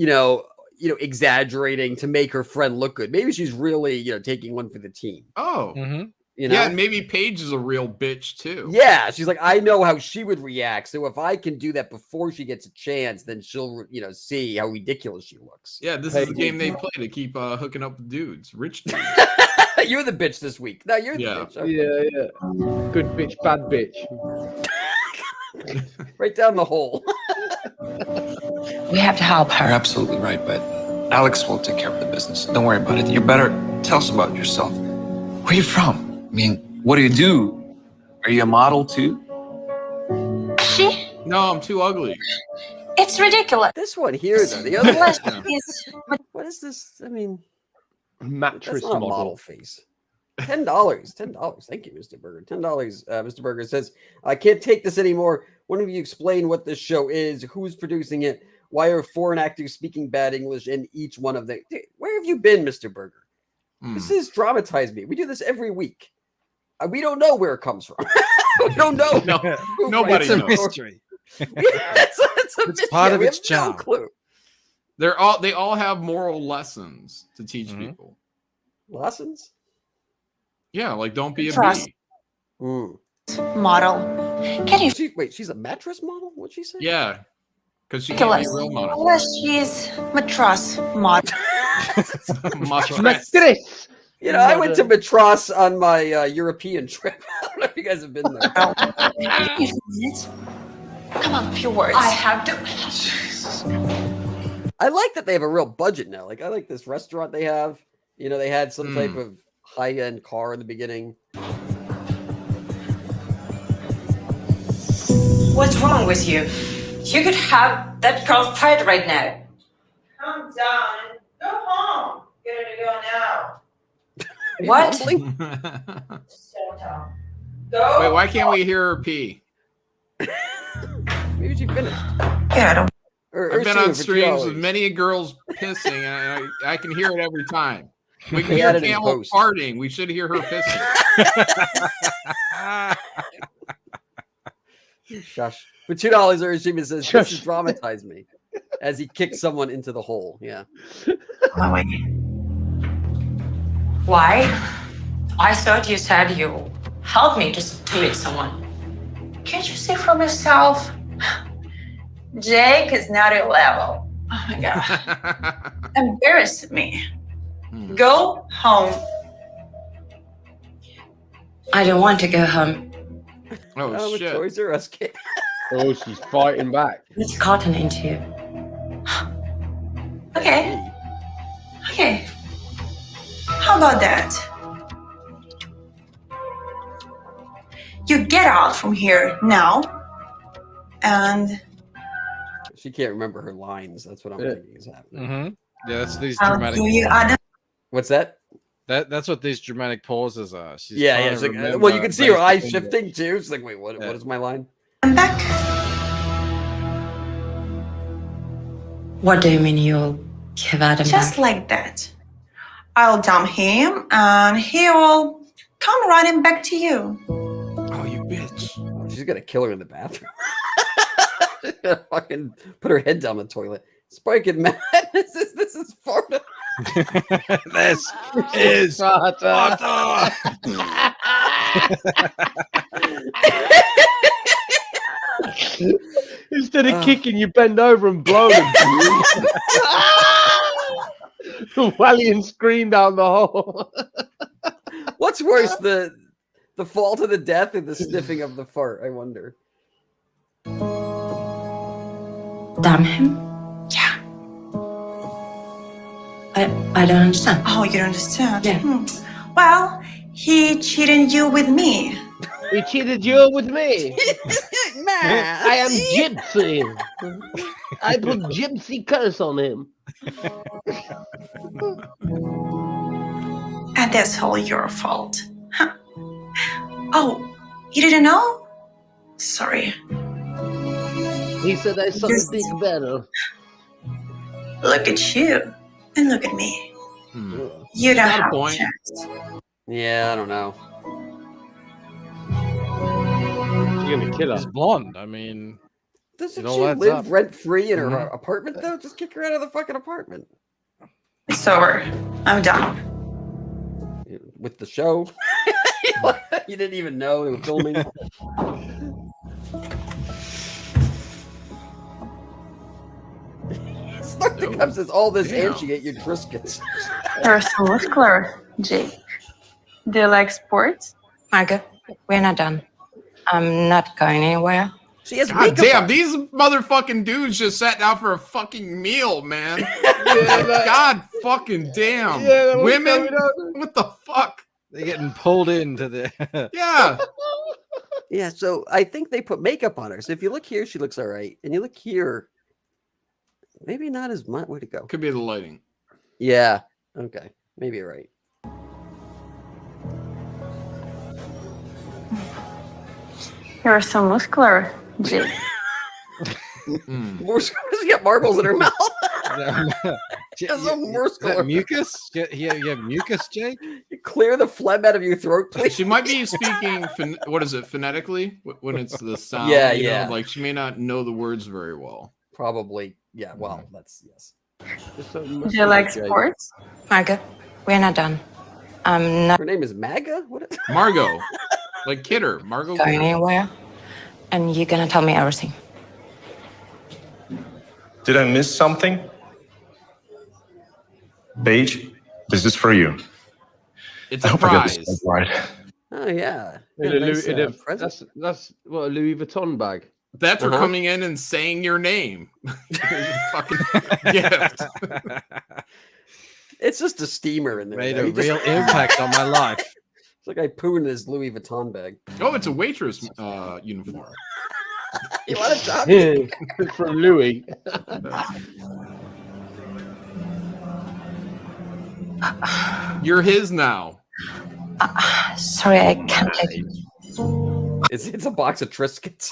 exaggerating to make her friend look good. Maybe she's really, taking one for the team. Oh. Mm-hmm. Yeah, and maybe Paige is a real bitch too. Yeah, she's like, I know how she would react. So if I can do that before she gets a chance, then she'll, see how ridiculous she looks. Yeah, this is the game they play to keep hooking up with dudes, rich dudes. You're the bitch this week. No, you're the bitch. Okay. Yeah. Good bitch, bad bitch. Right down the hole. We have to help her. You're absolutely right, but Alex will take care of the business. Don't worry about it. You better tell us about yourself. Where are you from? I mean, what do you do? Are you a model too? She? No, I'm too ugly. It's ridiculous. This one here, though. The other one. Is, What is this? I mean, Mattress That's not a model face. $10. $10. Thank you, Mr. Berger. $10. Mr. Berger says, I can't take this anymore. One of you explain what this show is, who's producing it, why are foreign actors speaking bad English in each one of them? Dude, where have you been, Mr. Berger? This is Dramatize Me. We do this every week. We don't know where it comes from. We don't know. Nobody It's a knows. mystery. It's a mystery. part of We its have no charm. clue. They all have moral lessons to teach people. Lessons? Yeah, like don't be a Trust. bee. Model. Can you Wait, she's a mattress model? What'd she say? Yeah, because she can't be a Nicholas? real model. Yes, she's mattress model. Mattress. You know, I went to Matras on my European trip. I don't know if you guys have been there. Come on, a few words. I have to. I like that they have a real budget now. Like, I like this restaurant they have. You know, they had some type of high-end car in the beginning. What's wrong with you? You could have that girl fight right now. Calm down. Go home. Get her to go now. What? Shut up. Go. Wait, why can't we hear her pee? Maybe she finished. Yeah, I've been on streams with many girls pissing, and I can hear it every time. We can We hear added in Camel post. farting. We should hear her pissing. Shush. For $2, Urashima says, this is Dramatize Me. As he kicks someone into the hole. Yeah. Why? I thought you said you helped me to steal someone. Can't you see for yourself? Jake is not your level. Oh my god. Embarrass me. Go home. I don't want to go home. Oh, shit. Toys R Us kid. Oh, she's fighting back. It's gotten into you. Okay. Okay. How about that? You get out from here now. And She can't remember her lines. That's what I'm thinking is happening. Yeah, that's these I'll dramatic. do you other. What's that? That's what these dramatic pauses are. She's Yeah, trying yeah. to It's like, remember well, you can see her eyes basic English. shifting too. She's like, wait, what is my line? I'm back. What do you mean you'll give Adam Just back? like that. I'll dump him and he will come running back to you. Oh, you bitch. Oh, she's gonna kill her in the bathroom. She's gonna fucking put her head down the toilet. Spike and Matt, this is Florida. This is Sparta. Instead of kicking, you bend over and blow him. Wallian scream down the hole. What's worse, the fall to the death or the sniffing of the fart? I wonder. Damn him? Yeah. I don't understand. Oh, you don't understand? Yeah. Well, he cheated you with me. He cheated you with me. I am gypsy. I put gypsy curse on him. And that's all your fault. Huh. Oh, you didn't know? Sorry. He said I suck a dick better. Look at you and look at me. You don't Got a have a point. chance. Yeah, I don't know. She's gonna kill She's her. blonde. I mean, Doesn't it all she adds live up. rent free in her apartment though? Just kick her out of the fucking apartment. It's over. I'm done. With the show. You didn't even know they were filming. Starting comes says all this and she ate your Triscuits. You're so muscular, Jake. Do you like sports? Margot, we're not done. I'm not going anywhere. She has God damn, these motherfucking dudes just sat down for a fucking meal, man. God fucking damn. Yeah, what's Women? going on? What the fuck? They're getting pulled into the. Yeah. Yeah, so I think they put makeup on her. So if you look here, she looks all right. And you look here, maybe not as much. Way to go. Could be the lighting. Yeah. Okay. Maybe you're right. You're so muscular, Jake. She's got marbles in her mouth. She's so Is that muscular. mucus? You have mucus, Jake? Clear the phlegm out of your throat, please. She might be speaking, what is it, phonetically? When it's the sound. Yeah, you know, yeah. like she may not know the words very well. Probably. Yeah, well, that's, yes. Do you like sports? Margaret, we're not done. I'm not Her name is Maga? What? Margot. Like Kidder. Margot going Kidder. anywhere, and you're gonna tell me everything. Did I miss something? Paige, this is for you. It's I a hope I got this prize. right. Oh, yeah. That's what, a Louis Vuitton bag? That's for coming in and saying your name. Fucking gift. It's just a steamer in there. Made though. a He just- real impact on my life. It's like I poo in his Louis Vuitton bag. Oh, it's a waitress uniform. You want a job? From Louis. You're his now. Sorry, I can't take it. It's a box of Triscuits.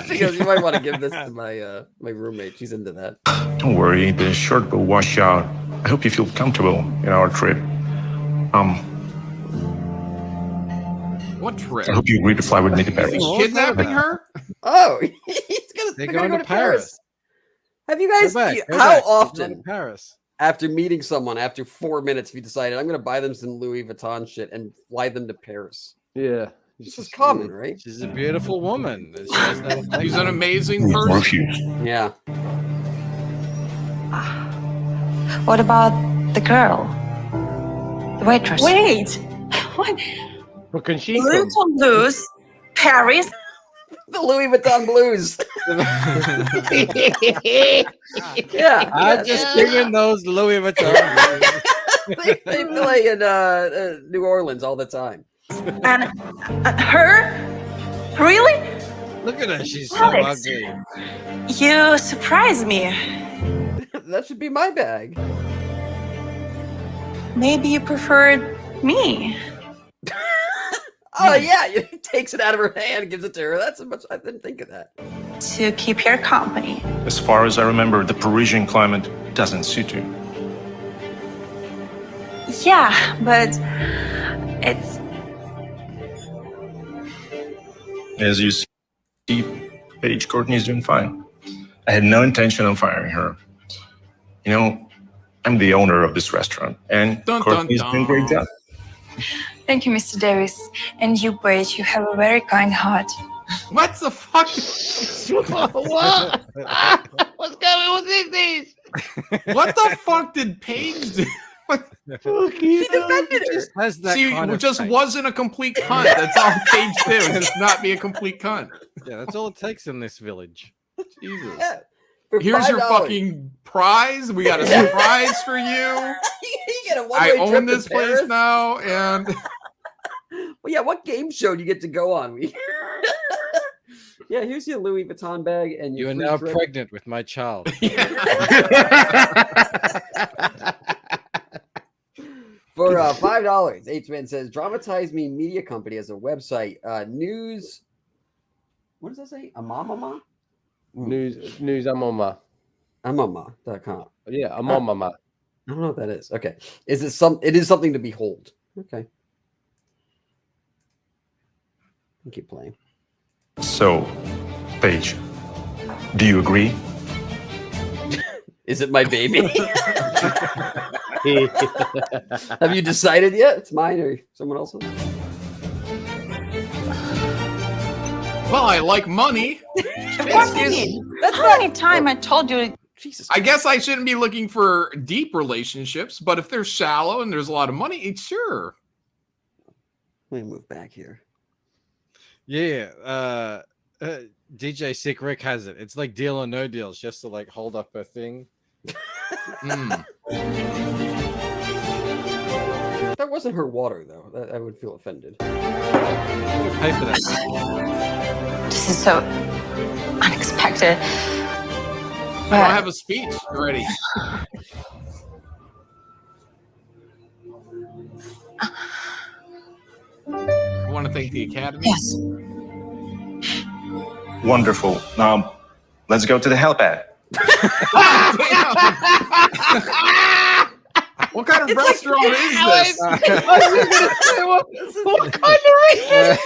She goes, you might want to give this to my my roommate. She's into that. Don't worry, the shirt will wash out. I hope you feel comfortable in our trip. What trip? I hope you agree to fly with me to Paris. Is he kidnapping her? Oh, They're gonna going go to Paris. Have you guys? Go back, go how back. They're going often? to Paris. After meeting someone, after 4 minutes, if you decided I'm going to buy them some Louis Vuitton shit and fly them to Paris. Yeah. This is common, right? She's a beautiful woman. She has no effect He's on an her. amazing person. Yeah. What about the girl? The waitress? Wait. What? But can she come? Little Blues, Paris. The Louis Vuitton Blues. Yeah. I'm just singing those Louis Vuitton. They play in New Orleans all the time. And her? Really? Look at her. She's so Alex. ugly. You surprised me. That should be my bag. Maybe you preferred me. Oh yeah, he takes it out of her hand and gives it to her. That's much. I didn't think of that. To keep your company. As far as I remember, the Parisian climate doesn't suit you. Yeah, but it's As you see, Paige Courtney is doing fine. I had no intention of firing her. You know, I'm the owner of this restaurant, and Courtney's doing a great job. Thank you, Mr. Davis. And you, Paige, you have a very kind heart. What the fuck? What? What's going on with these? What the fuck did Paige do? He defended her. Has that See, kind it of just face. wasn't a complete cunt. That's all Paige did. Was not be a complete cunt. Yeah, that's all it takes in this village. Jesus. Yeah. For Here's your $5. fucking prize. We got a surprise for you. You get a I one-way own trip to this place Paris. now, and Well, yeah. What game show do you get to go on? Yeah, here's your Louis Vuitton bag, and You your are free now trip. pregnant with my child. For $5, H-Man says, Dramatize Me Media Company has a website. News. What does that say? Amamama? News Amama. Amama.com. Yeah, Amama. I don't know what that is. Okay. Is it some? It is something to behold. Okay. I'll keep playing. So, Paige, do you agree? Is it my baby? Have you decided yet? It's mine or someone else's? well, I like money. Excuse me. That's how many time I told you. Jesus. I guess I shouldn't be looking for deep relationships, but if they're shallow and there's a lot of money, it's sure. Let me move back here. Yeah, DJ Sick Rick has it. It's like Deal or No Deal. She has to like hold up her thing. That wasn't her water, though. I would feel offended. Pay for that. This is so unexpected. I don't have a speech ready. I want to thank the Academy. Yes. Wonderful. Now, let's go to the helipad. What kind of restaurant is this? What kind of restaurant?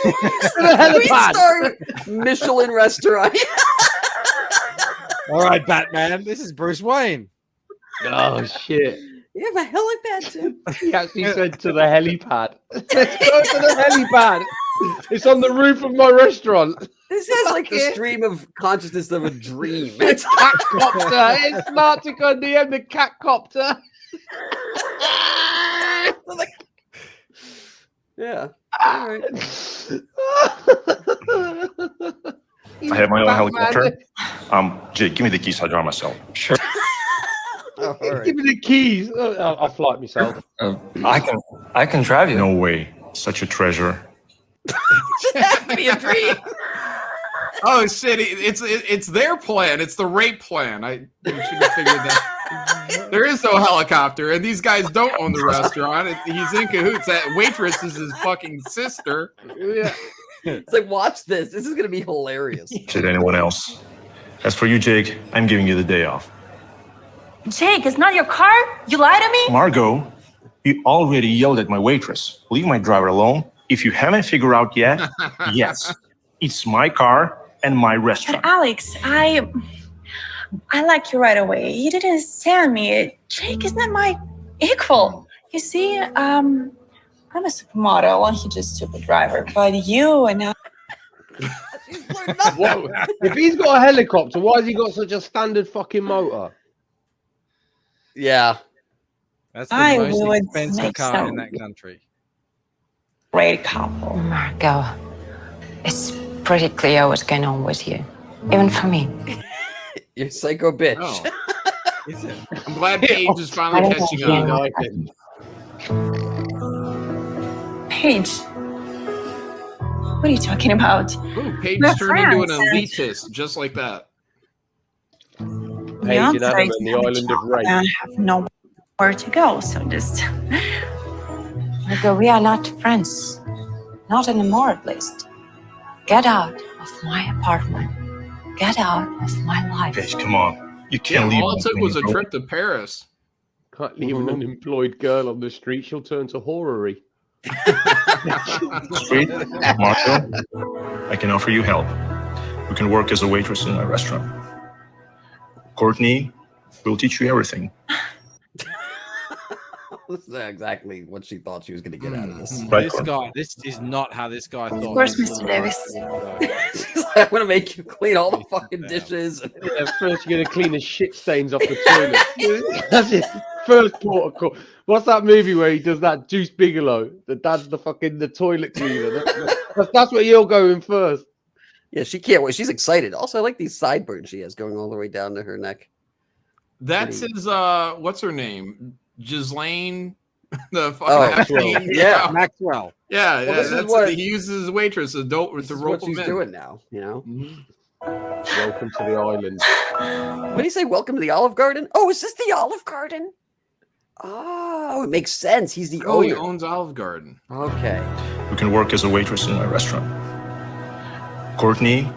Three-star Michelin restaurant. All right, Batman. This is Bruce Wayne. Oh shit! You have a helipad too. He actually said to the helipad. Let's go to the helipad. It's on the roof of my restaurant. This is like the stream of consciousness of a dream. It's cat copter. It's Martica DM the cat copter. Yeah. All right. I have my own helicopter. Jake, give me the keys. I'll drive myself. Sure. Oh, all right. Give me the keys. I'll fly it myself. I can drive you. No way. Such a treasure. That'd be a dream. Oh shit! It's their plan. It's the rape plan. I should have figured that. There is no helicopter, and these guys don't own the restaurant. He's in cahoots. That waitress is his fucking sister. Yeah. It's like, watch this. This is gonna be hilarious. Should anyone else? As for you, Jake, I'm giving you the day off. Jake, it's not your car? You lied to me? Margot, you already yelled at my waitress. Leave my driver alone. If you haven't figured out yet, yes, it's my car and my restaurant. But Alex, I like you right away. You didn't understand me. Jake is not my equal. You see, I'm a supermodel and he's just a stupid driver. But you and I. What? If he's got a helicopter, why has he got such a standard fucking motor? Yeah. That's the I most would expensive make car some in that country. great couple. Margot, it's pretty clear what's going on with you. Even for me. You're a psycho bitch. Oh. Is it? I'm glad Paige is finally catching on. Paige, what are you talking about? Ooh, Paige We're turned into an friends, and- elitist, just like that. Paige and Adam and the island of rape. I have nowhere to go, so just. Margot, we are not friends. Not anymore, at least. Get out of my apartment. Get out of my life. Paige, come on. You can't leave. All it took was a trip to Paris. Can't leave an unemployed girl on the street. She'll turn to horror-y. Sweet. Marco, I can offer you help. You can work as a waitress in my restaurant. Courtney will teach you everything. This is exactly what she thought she was going to get out of this. Right. This is not how this guy thought. Of course, this Mr. was Davis. I'm going to make you clean all the fucking dishes. Yeah, first you're going to clean the shit stains off the toilet. That's his first port of call. What's that movie where he does that Juice Bigelow? The dad's the toilet cleaner. That's what you're going first. Yeah, she can't wait. She's excited. Also, I like these sideburns she has going all the way down to her neck. That's his, what's her name? Ghislaine, the fucking Maxwell. Yeah, Maxwell. Yeah, Well, this is that's what- he uses his waitress to rope What them she's in. doing now, you know? Welcome to the island. What do you say? Welcome to the Olive Garden? Oh, is this the Olive Garden? Oh, it makes sense. He's the Oh, he owner. owns Olive Garden. Okay. You can work as a waitress in my restaurant. Courtney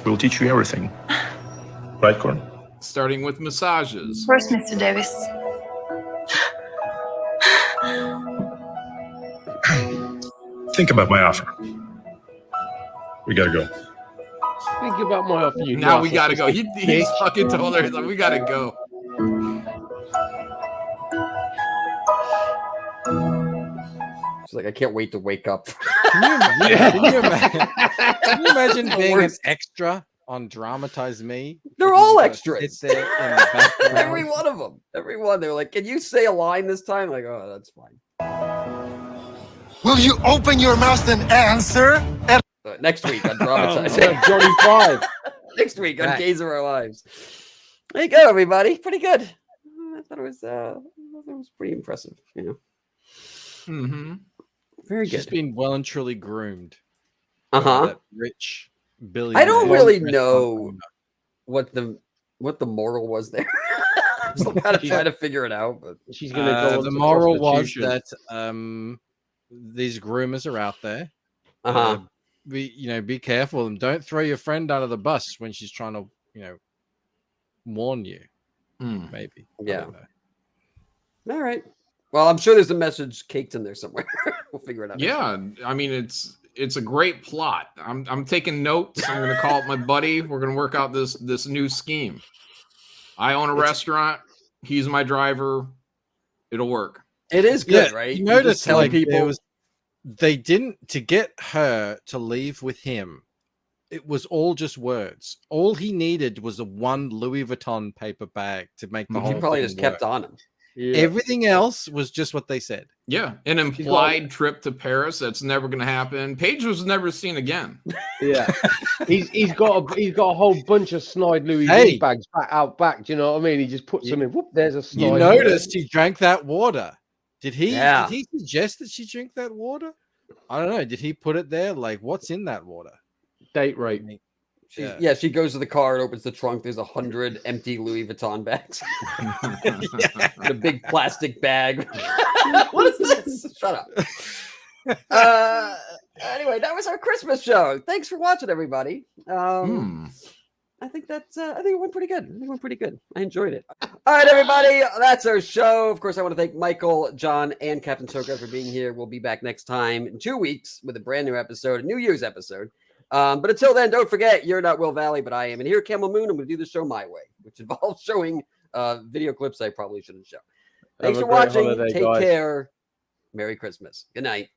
will teach you everything. Right, Courtney? Starting with massages. Of course, Mr. Davis. Think about my offer. We gotta go. Think about my offer. You Now we gotta go. narcissistic He's bitch. fucking told her, like, we gotta go. She's like, I can't wait to wake up. Can you imagine The being an worst. extra on Dramatize Me? They're all Sit extras. there in the background. Every one of them. Every one. They're like, can you say a line this time? Like, oh, that's fine. Will you open your mouth and answer? Next week on Dramatize. Johnny Five. Next week on Right. Gays of Our Lives. There you go, everybody. Pretty good. I thought it was pretty impressive, you know. Mm-hmm. Very She's good. been well and truly groomed. Uh-huh. That rich billionaire. I don't really restaurant know owner. what the moral was there. I'm still kind of trying to figure it out, but she's gonna go. The moral was that these groomers are out there. Be careful and don't throw your friend under the bus when she's trying to, warn you. Maybe. Yeah. All right. Well, I'm sure there's a message caked in there somewhere. We'll figure it out. Yeah, I mean it's a great plot. I'm taking notes. I'm gonna call up my buddy. We're gonna work out this new scheme. I own a restaurant. He's my driver. It'll work. It is good, right? You notice tell people they didn't to get her to leave with him. It was all just words. All he needed was a one Louis Vuitton paper bag to make the whole. He probably thing just kept work. on him. Yeah. Everything else was just what they said. Yeah, an implied trip to Paris that's never going to happen. Paige was never seen again. Yeah, he's got a whole bunch of snide Louis V bags out back. Do you know what I mean? He just puts them in. Whoop! There's a snide. You noticed he drank that water. Did he? Yeah. Did he suggest that she drink that water? I don't know. Did he put it there? Like, what's in that water? Date rape. She goes to the car and opens the trunk. There's 100 empty Louis Vuitton bags. A big plastic bag. What is this? Shut up. Anyway, that was our Christmas show. Thanks for watching, everybody. I think it went pretty good. I enjoyed it. All right, everybody. That's our show. Of course, I want to thank Michael, John, and Captain Toka for being here. We'll be back next time in 2 weeks with a brand new episode, a New Year's episode. But until then, don't forget, you're not Will Valley, but I am. And here at Camel Moon, I'm going to do the show my way, which involves showing video clips I probably shouldn't show. Thanks for watching. Take care. Merry Christmas. Good night.